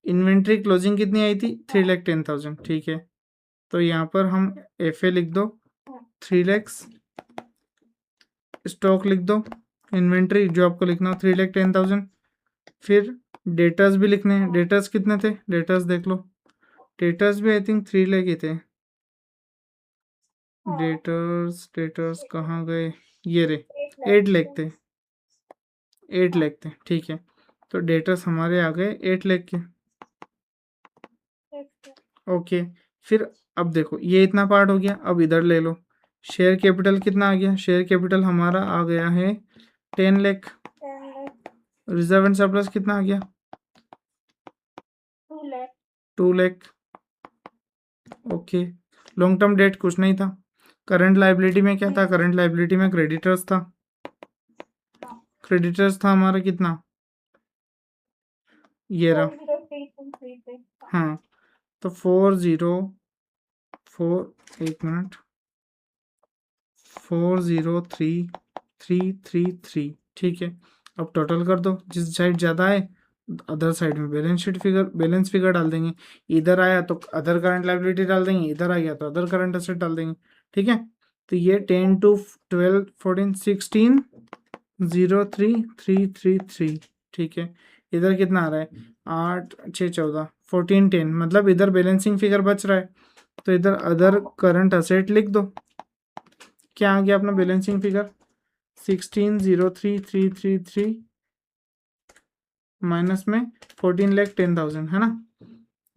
इन्वेंट्री क्लोजिंग कितनी आई थी? 3,10,000, ठीक है? तो यहाँ पर हम FA लिख दो 3 लैक्स, स्टॉक लिख दो, इन्वेंट्री जो आपको लिखना हो 3,10,000, फिर डेटर्स भी लिखने हैं। डेटर्स कितने थे? डेटर्स देख लो, डेटर्स भी आई थिंक 3 लाख ही थे। डेटर्स कहाँ गए? ये रे, 8 लाख थे, 8 लाख थे, ठीक है? तो डेटर्स हमारे आ गए 8 लाख के। ओके, फिर अब देखो ये इतना पार्ट हो गया, अब इधर ले लो, शेयर कैपिटल कितना आ गया? शेयर कैपिटल हमारा आ गया है 10 लाख। रिजर्व एंड सरप्लस कितना आ गया? 2 lakh. Okay, long term debt कुछ नहीं था। करंट लाइबिलिटी में क्या था? करंट लाइबिलिटी में क्रेडिटर्स था। क्रेडिटर्स था हमारा कितना? ये रहा, 40,323। हाँ, तो 404, एक मिनट, 403,333, ठीक है? अब टोटल कर दो, जिस साइड ज़्यादा है अदर साइड में बैलेंस फिगर डाल देंगे। इधर आया तो अदर करंट लाइबिलिटी डाल देंगे, इधर आ गया तो अदर करंट एसेट डाल देंगे, ठीक है? तो ये 10 to 12 14 16 03333, ठीक है? इधर कितना आ रहा है? 8 6 14 14 10, मतलब इधर बैलेंसिंग फिगर बच रहा है, तो इधर अदर करंट एसेट लिख दो। क्या आ गया अपना बैलेंसिंग फिगर? 16,03,333 माइनस में 14,10,000, है ना?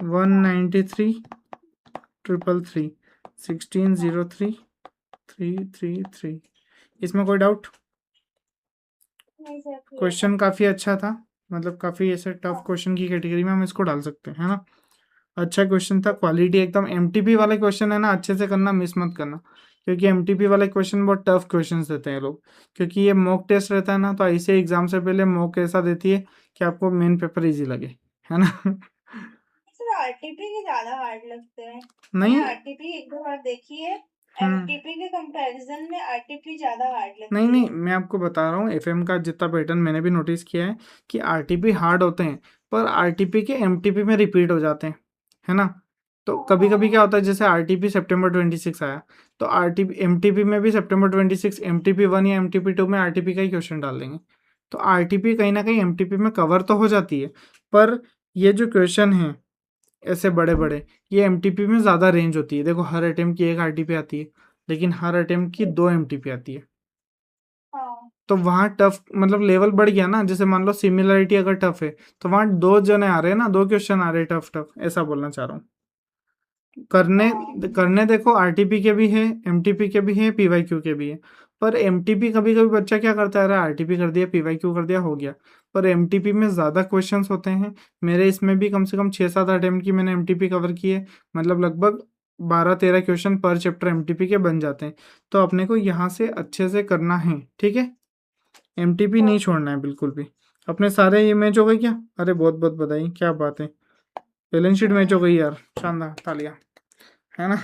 193,333, 16,03,333। इसमें कोई डाउट? नहीं सर, क्वेश्चन काफ़ी अच्छा था, मतलब काफ़ी ऐसे टफ क्वेश्चन की कैटेगरी में हम इसको डाल सकते हैं, है ना? अच्छा क्वेश्चन था, क्वालिटी एकदम। MTP वाले क्वेश्चन है ना, अच्छे से करना, मिस मत करना, क्योंकि MTP वाले क्वेश्चन बहुत टफ क्वेश्चन देते हैं लोग, क्योंकि ये मॉक टेस्ट रहता है ना, तो ऐसे एग्जाम से पहले मॉक ऐसा देती है कि आपको मेन पेपर इजी लगे, है ना? सर आरटीपी के ज्यादा हार्ड लगते हैं। नहीं मैंने आरटीपी एक दो बार देखी है, एमटीपी के कंपैरिजन में आरटीपी ज्यादा हार्ड नहीं लगती नहीं है। मैं आपको बता रहा हूँ एफएम का जितना पैटर्न मैंने भी नोटिस किया है कि आरटीपी हार्ड होते हैं पर आरटीपी के एमटीपी में रिपीट हो जाते हैं, है ना। तो कभी कभी क्या होता है जैसे आरटीपी सितंबर 26 आया तो आरटीपी एमटीपी में भी सितंबर 26 एमटीपी 1 या एमटीपी 2 में आरटीपी का ही क्वेश्चन डाल देंगे। तो आरटीपी कहीं ना कहीं एमटीपी में कवर तो हो जाती है पर ये जो क्वेश्चन है ऐसे बड़े बड़े ये एमटीपी में ज़्यादा रेंज होती है। देखो हर अटेम्प्ट की एक आरटीपी आती है लेकिन हर अटेम्प्ट की 2 एमटीपी आती है। हाँ तो वहाँ टफ मतलब लेवल बढ़ गया ना, जैसे मान लो सिमिलरिटी अगर टफ है तो वहाँ 2 जने आ रहे हैं ना, 2 क्वेश्चन आ रहे हैं टफ टफ, ऐसा बोलना चाह रहा हूँ। करने हाँ करने देखो आरटीपी के भी है, एमटीपी के भी है, पीवाईक्यू के भी है। पर एमटीपी कभी कभी बच्चा क्या करता है, अरे आरटीपी कर दिया पीवाईक्यू कर दिया हो गया। पर एमटीपी में ज़्यादा क्वेश्चंस होते हैं। मेरे इसमें भी कम से कम 6-7 अटेम्प्ट की मैंने एमटीपी कवर की है, मतलब लगभग 12-13 क्वेश्चन पर चैप्टर एमटीपी के बन जाते हैं। तो अपने को यहाँ से अच्छे से करना है, ठीक है। एमटीपी नहीं ओके। छोड़ना है बिल्कुल भी। अपने सारे ये मैच हो गए क्या? अरे बहुत बहुत बधाई, क्या बात है। बैलेंस शीट मैच हो गई यार, शानदार, तालियां, है ना।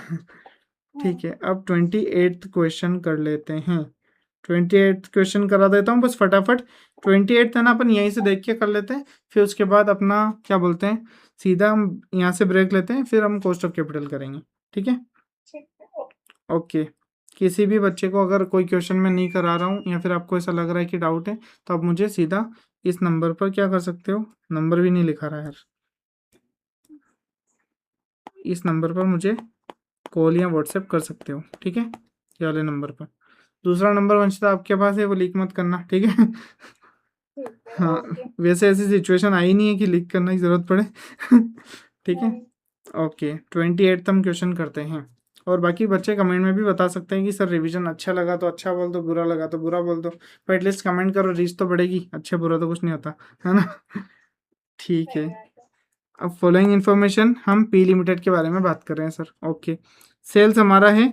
ठीक है अब 28th क्वेश्चन कर लेते हैं। 28th क्वेश्चन करा देता हूँ बस फटाफट। 28th है ना, अपन यहीं से देख के कर लेते हैं, फिर उसके बाद अपना क्या बोलते हैं सीधा हम यहाँ से ब्रेक लेते हैं, फिर हम कॉस्ट ऑफ कैपिटल करेंगे, ठीक है। ठीक है। ओके। किसी भी बच्चे को अगर कोई क्वेश्चन मैं नहीं करा रहा हूँ या फिर आपको ऐसा लग रहा है कि डाउट है तो आप मुझे सीधा इस नंबर पर क्या कर सकते हो, नंबर भी नहीं लिखा रहा है यार, इस नंबर पर मुझे कॉल या व्हाट्सएप कर सकते हो, ठीक है, ये वाले नंबर पर। दूसरा नंबर वंशिता आपके पास है, वो लीक मत करना, ठीक है। ठीक है हाँ, ओके। वैसे ऐसी सिचुएशन आई नहीं है कि लीक करने की ज़रूरत पड़े। ठीक है। नहीं ओके 28 हम क्वेश्चन करते हैं। और बाकी बच्चे कमेंट में भी बता सकते हैं कि सर रिवीजन अच्छा लगा तो अच्छा बोल दो, बुरा लगा तो बुरा बोल दो, पर एटलीस्ट कमेंट करो, रीच तो बढ़ेगी, अच्छे बुरा तो कुछ नहीं होता, है ना। ठीक है। सही बात है। अब फॉलोइंग इन्फॉर्मेशन हम पी लिमिटेड के बारे में बात कर रहे हैं सर। ओके। सेल्स हमारा है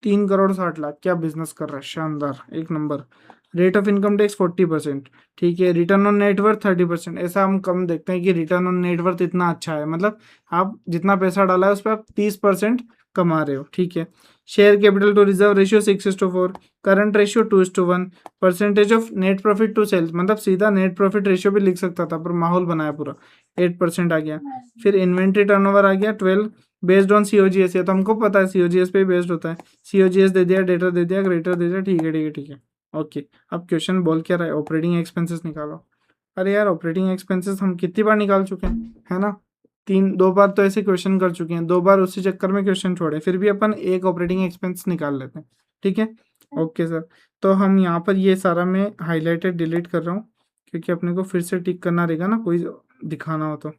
3,60,00,000, क्या बिजनेस कर रहा है, शानदार, एक number. Rate of income tax 40%, ठीक है। Return on net worth 30%। ऐसा हम कम देखते हैं कि रिटर्न ऑन नेटवर्थ इतना अच्छा है, मतलब आप जितना पैसा डाला है उस पर आप 30% कमा रहे हो, ठीक है। Share capital to reserve ratio 6:4, current ratio 2:1, percentage of net profit to sales, मतलब सीधा नेट प्रॉफिट रेशियो भी लिख सकता था पर माहौल बनाया पूरा, 8% आ गया। फिर इन्वेंट्री टर्नओवर आ गया 12, बेस्ड ऑन सीओजीएस, ये तो हमको पता है सीओजीएस पे बेस्ड होता है। सीओजीएस दे दिया, डेटर दे दिया, ग्रेटर दे दिया, ठीक है ठीक है ठीक है। ओके। अब क्वेश्चन बोल क्या रहा है, ऑपरेटिंग एक्सपेंसेस निकालो। अरे यार ऑपरेटिंग एक्सपेंसेस हम कितनी बार निकाल चुके हैं, है ना। 2 बार तो ऐसे क्वेश्चन कर चुके हैं, 2 बार उसी चक्कर में क्वेश्चन छोड़े, फिर भी अपन एक ऑपरेटिंग एक्सपेंस निकाल लेते हैं, ठीक है। Okay sir. तो हम यहाँ पर ये सारा मैं हाईलाइटेड डिलीट कर रहा हूँ क्योंकि अपने को फिर से टिक करना रहेगा ना, कोई दिखाना हो तो।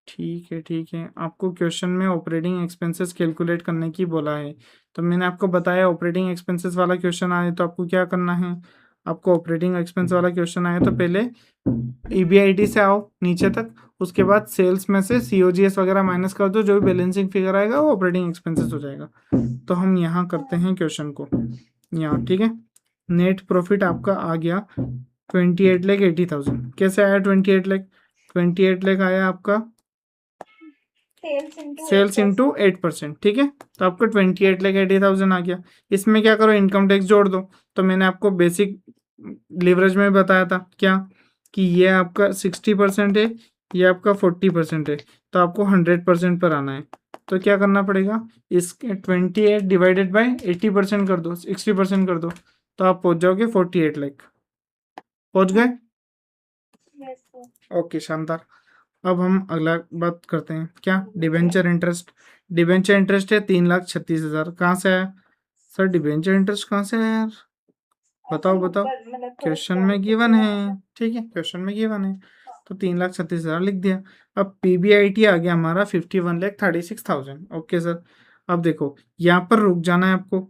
ठीक है ठीक है। आपको क्वेश्चन में ऑपरेटिंग एक्सपेंसेस कैलकुलेट करने की बोला है, तो मैंने आपको बताया ऑपरेटिंग एक्सपेंसेस वाला क्वेश्चन आए तो आपको क्या करना है, आपको ऑपरेटिंग एक्सपेंस वाला क्वेश्चन आए तो पहले ईबीआईटी से आओ नीचे तक, उसके बाद सेल्स में से सीओजीएस वगैरह माइनस कर दो, जो भी बैलेंसिंग फिगर आएगा वो ऑपरेटिंग एक्सपेंसेस हो जाएगा। तो हम यहाँ करते हैं क्वेश्चन को यहाँ, ठीक है। नेट प्रॉफिट आपका आ गया 28,80,000। कैसे आया 28 लाख? 28 लाख आया आपका सेल्स इंटू सेल्स इंटू 8%। 8%, ठीक है। तो आपको 28,80,000 आ गया। इसमें क्या करो, इनकम टैक्स जोड़ दो। तो मैंने आपको बेसिक लीवरेज में बताया था क्या, कि ये आपका 60% है, ये आपका 40% है, तो आपको 100% पर आना है। तो क्या करना पड़ेगा, इसके 28 डिवाइडेड बाई 80% कर दो, 60% कर दो, तो आप पहुंच जाओगे 48 लाख। पहुंच गए? Yes sir. ओके शानदार। अब हम अगला बात करते हैं, क्या, डिबेंचर इंटरेस्ट। डिबेंचर इंटरेस्ट है 3,36,000, कहाँ से आया सर, डिबेंचर इंटरेस्ट कहाँ से आया यार, ऐसे ही बताओ बताओ। ऊपर मतलब थोड़ा क्वेश्चन स्क्रॉल में गिवन करके है, आया था। ठीक है, क्वेश्चन में गिवन है, तो 3,36,000 लिख दिया। अब पीबीआईटी आ गया हमारा 51,36,000। Okay sir. अब देखो यहाँ पर रुक जाना है आपको।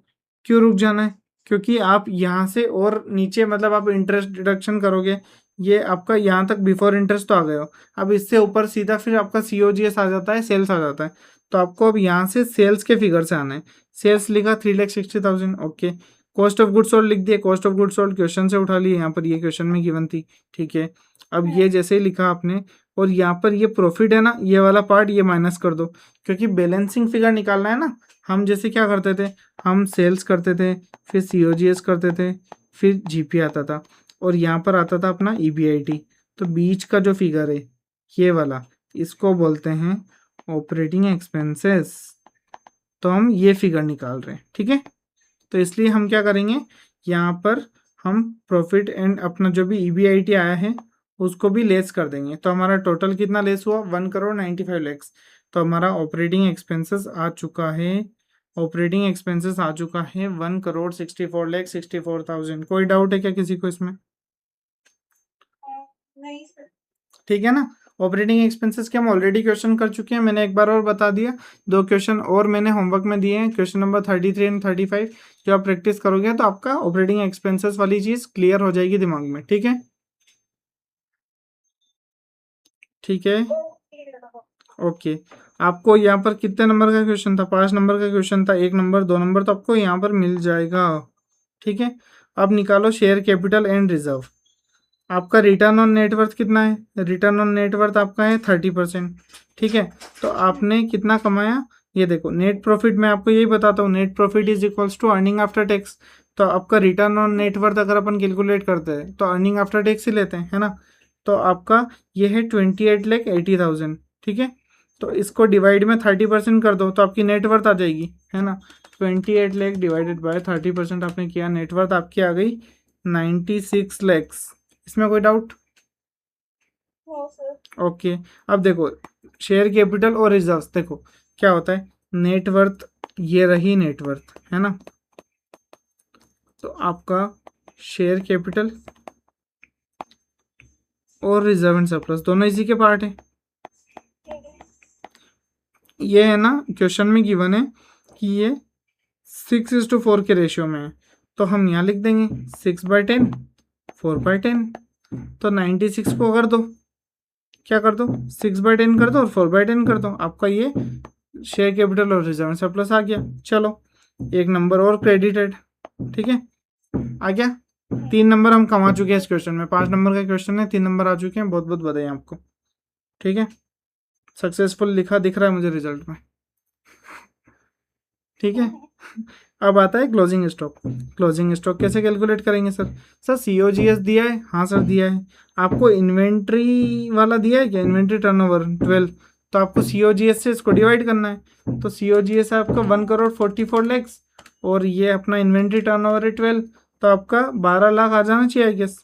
क्यों रुक जाना है? क्योंकि आप यहाँ से और नीचे मतलब आप इंटरेस्ट डिडक्शन करोगे, ये आपका यहाँ तक बिफोर इंटरेस्ट तो आ गए हो। अब इससे ऊपर सीधा फिर आपका सीओजीएस आ जाता है, सेल्स आ जाता है। तो आपको अब यहाँ से सेल्स के फिगर से आना है। सेल्स लिखा 3,60,000। Okay. Cost of good sold लिख दिए, cost of good sold question से उठा लिए, यहाँ पर ये क्वेश्चन में गिवन थी, ठीक है। अब ये जैसे ही लिखा आपने, और यहाँ पर ये प्रॉफिट है ना, ये वाला पार्ट ये माइनस कर दो, क्योंकि बैलेंसिंग फिगर निकालना है ना। हम जैसे क्या करते थे, हम सेल्स करते थे, फिर COGS करते थे, फिर GP आता था, और यहाँ पर आता था अपना EBIT। तो बीच का जो फिगर है ये वाला, इसको बोलते हैं ऑपरेटिंग एक्सपेंसेस। तो हम ये फिगर निकाल रहे हैं, ठीक है। तो इसलिए हम क्या करेंगे, यहाँ पर हम प्रॉफिट एंड अपना जो भी EBIT आया है उसको भी लेस कर देंगे। तो हमारा टोटल कितना लेस हुआ, 1,95,00,000। तो हमारा ऑपरेटिंग एक्सपेंसेस आ चुका है, ऑपरेटिंग एक्सपेंसेस आ चुका है 1,64,64,000। कोई डाउट है क्या किसी को इसमें? नहीं सर। ठीक है ना। ऑपरेटिंग एक्सपेंसेस के हम ऑलरेडी क्वेश्चन कर चुके हैं, मैंने एक बार और बता दिया। 2 क्वेश्चन और मैंने होमवर्क में दिए हैं, क्वेश्चन नंबर 33 एंड 35। जो आप प्रैक्टिस करोगे तो आपका ऑपरेटिंग एक्सपेंसेस वाली चीज क्लियर हो जाएगी दिमाग में, ठीक है। ठीक है, ओके। आपको यहाँ पर कितने नंबर का क्वेश्चन था, 5 नंबर का क्वेश्चन था, 1 नंबर 2 नंबर तो आपको यहाँ पर मिल जाएगा, ठीक है। अब निकालो शेयर कैपिटल एंड रिजर्व। आपका रिटर्न ऑन नेटवर्थ कितना है, रिटर्न ऑन नेटवर्थ आपका है 30%, ठीक है। तो आपने कितना कमाया, ये देखो नेट प्रॉफिट, मैं आपको यही बताता हूँ, net profit is equals to earning after tax. तो आपका रिटर्न ऑन नेटवर्थ अगर अपन कैलकुलेट करते हैं तो अर्निंग आफ्टर टैक्स ही लेते हैं, है ना। तो आपका ये है 28,80,000, ठीक है। तो इसको डिवाइड में 30% कर दो तो आपकी नेटवर्थ आ जाएगी, है ना। 28 लाख डिवाइडेड बाय 30% आपने किया, नेटवर्थ आपकी आ गई 96 लैक्स। इसमें कोई डाउट? No sir. ओके। अब देखो शेयर कैपिटल और रिजर्व्स, देखो क्या होता है, नेटवर्थ ये रही नेटवर्थ, है ना। तो आपका शेयर कैपिटल और रिजर्व एंड सरप्लस दोनों इसी के पार्ट है। ये है ना, क्वेश्चन में गिवन है कि ये 6:4 के रेशियो में है। तो हम यहाँ लिख देंगे 6/10, 4/10। तो 96 को कर दो, क्या कर दो, 6/10 कर दो और 4/10 कर दो, आपका ये शेयर कैपिटल और रिजर्व एंड सरप्लस आ गया। चलो एक नंबर और क्रेडिटेड, ठीक है, आ गया। 3 नंबर हम कमा चुके हैं इस क्वेश्चन में, 5 नंबर का क्वेश्चन है, 3 नंबर आ चुके हैं, बहुत बहुत बधाई आपको, ठीक है। सक्सेसफुल लिखा दिख रहा है मुझे रिजल्ट में, ठीक है। अब आता है क्लोजिंग स्टॉक। क्लोजिंग स्टॉक कैसे कैलकुलेट करेंगे सर? सर COGS दिया है, हाँ सर दिया है। आपको इन्वेंट्री वाला दिया है क्या, इन्वेंट्री टर्नओवर 12, तो आपको COGS से इसको डिवाइड करना है। तो COGS है आपका 1,44,00,000 और ये अपना इन्वेंट्री टर्नओवर है 12, तो आपका 12 लाख आ जाना चाहिए आई गेस।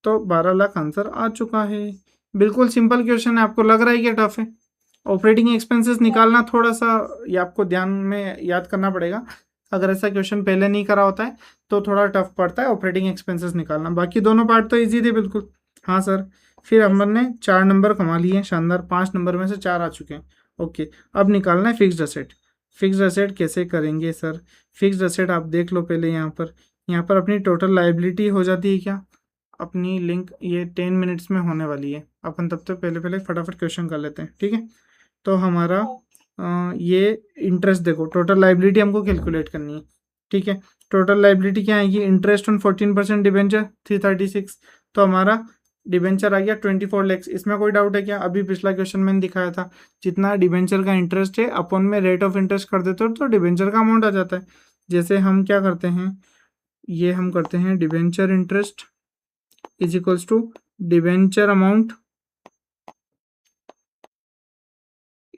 तो 12 लाख आंसर आ चुका है। बिल्कुल सिंपल क्वेश्चन है, आपको लग रहा है कि टफ है? ऑपरेटिंग एक्सपेंसेस निकालना थोड़ा सा ये आपको ध्यान में याद करना पड़ेगा, अगर ऐसा क्वेश्चन पहले नहीं करा होता है तो थोड़ा टफ पड़ता है ऑपरेटिंग एक्सपेंसेस निकालना। बाकी दोनों पार्ट तो इजी थे बिल्कुल। हाँ सर, फिर हमने 4 नंबर कमा लिए, शानदार, 5 नंबर में से 4 आ चुके हैं। ओके, अब निकालना है फिक्स्ड असेट। फिक्स्ड असेट कैसे करेंगे सर? फिक्स्ड असेट आप देख लो पहले, यहाँ पर अपनी टोटल लाइबिलिटी हो जाती है क्या अपनी, लिंक ये 10 मिनट्स में होने वाली है, अपन तब तक पहले फटाफट क्वेश्चन कर लेते हैं, ठीक है। तो हमारा ये इंटरेस्ट देखो, टोटल लाइबिलिटी हमको कैलकुलेट करनी है, ठीक है। टोटल लाइबिलिटी क्या आएगी, इंटरेस्ट ऑन 14% डिबेंचर 336, तो हमारा डिबेंचर आ गया 24 लैक्स। इसमें कोई डाउट है क्या? अभी पिछला क्वेश्चन मैंने दिखाया था, जितना डिबेंचर का इंटरेस्ट है अपन में रेट ऑफ इंटरेस्ट कर देते हो तो डिबेंचर का अमाउंट आ जाता है। जैसे हम क्या करते हैं, ये हम करते हैं debenture interest is equals to debenture amount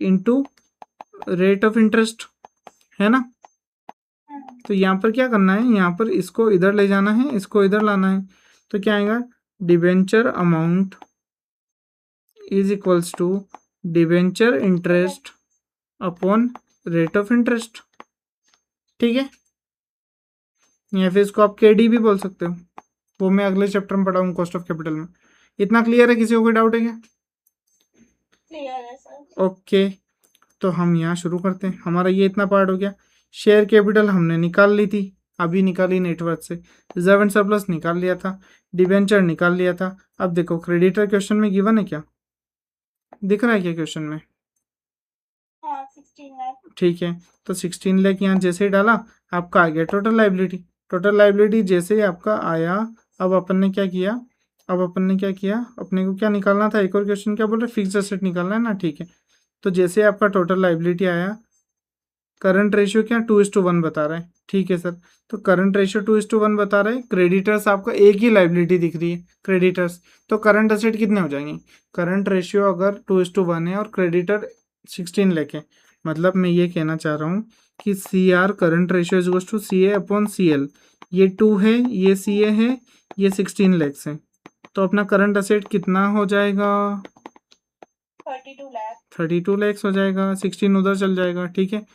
into rate of interest, है ना। तो यहाँ पर क्या करना है, यहाँ पर इसको इधर ले जाना है, इसको इधर लाना है, तो क्या आएगा, debenture amount is equals to debenture interest upon rate of interest, ठीक है। या फिर इसको आप KD भी बोल सकते हो, वो मैं अगले चैप्टर में पढ़ाऊँ कॉस्ट ऑफ कैपिटल में। इतना क्लियर है? किसी को कोई डाउट है क्या? क्लियर है सर। ओके, तो हम यहाँ शुरू करते हैं। हमारा ये इतना पार्ट हो गया। शेयर कैपिटल हमने निकाल ली थी, अभी निकाली नेटवर्थ से। रिजर्व एंड सरप्लस निकाल लिया था, डिबेंचर निकाल लिया था। अब देखो क्रेडिटर क्वेश्चन में गिवन है क्या, दिख रहा है क्या क्वेश्चन में? हाँ 16 लाख। ठीक है, तो 16 लाख यहाँ जैसे ही डाला आपका आ गया टोटल लाइबिलिटी। टोटल लाइबिलिटी जैसे ही आपका आया, अब अपन ने क्या किया, अपने को क्या निकालना था, एक और क्वेश्चन क्या बोल रहे, फिक्स्ड एसेट निकालना है ना। ठीक है, तो जैसे ही आपका टोटल लाइबिलिटी आया, करंट रेशियो क्या 2:1 बता रहा है। ठीक है सर, तो करंट रेशियो 2:1 बता रहा है। क्रेडिटर्स आपका एक ही लाइबिलिटी दिख रही है, क्रेडिटर्स, तो करंट एसेट कितने हो जाएंगे, करंट रेशियो अगर 2:1 है और क्रेडिटर 16 लाख है, मतलब मैं ये कहना चाह रहा हूँ कि C R current ratio is equals to C A upon C L. ये 2 है, ये सी ए है, ये 16 लैक्स है, तो अपना करंट एसेट कितना हो जाएगा, 32 लाख। 32 लैक्स हो जाएगा, 16 उधर चल जाएगा। ठीक है,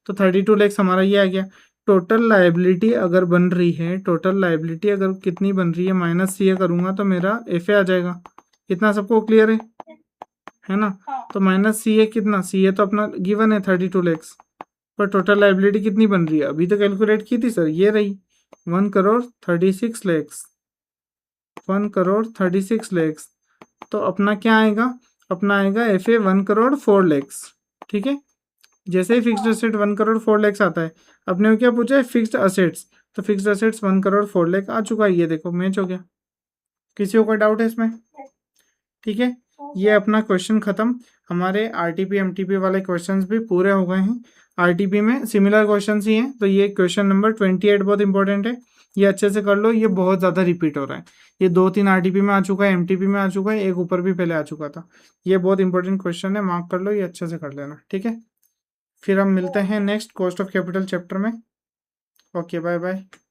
तो 32 लैक्स हमारा ये आ गया। टोटल लाइबिलिटी अगर बन रही है, टोटल लाइबिलिटी अगर कितनी बन रही है, माइनस सी ए करूँगा तो मेरा एफ ए आ जाएगा। इतना सबको क्लियर है ना। हाँ। तो माइनस सी ए कितना, सी ए तो अपना गिवन है 32 लैक्स, पर टोटल लाइबिलिटी कितनी बन रही है, अभी तो कैलकुलेट की थी सर, ये रही 1,36 लैक्स, 1,36 लैक्स। तो अपना क्या आएगा, अपना आएगा एफ ए 1,04 लैक्स। ठीक है, जैसे ही फिक्स्ड एसेट 1,04 लैक्स आता है, अपने को क्या पूछा है, फिक्स्ड असेट्स, तो फिक्स्ड असेट्स 1,04 लैख आ चुका है, ये देखो मैच हो गया। किसी को कोई डाउट है इसमें? ठीक है, ये अपना क्वेश्चन खत्म। हमारे आरटीपी एमटीपी वाले क्वेश्चंस भी पूरे हो गए हैं। आरटीपी में सिमिलर क्वेश्चंस ही हैं, तो ये क्वेश्चन नंबर 28 बहुत इंपॉर्टेंट है, ये अच्छे से कर लो, ये बहुत ज़्यादा रिपीट हो रहा है। ये 2-3 आरटीपी में आ चुका है, एमटीपी में आ चुका है, एक ऊपर भी पहले आ चुका था। ये बहुत इंपॉर्टेंट क्वेश्चन है, मार्क कर लो, ये अच्छे से कर लेना। ठीक है, फिर हम मिलते हैं next cost of capital chapter में। Okay, bye bye.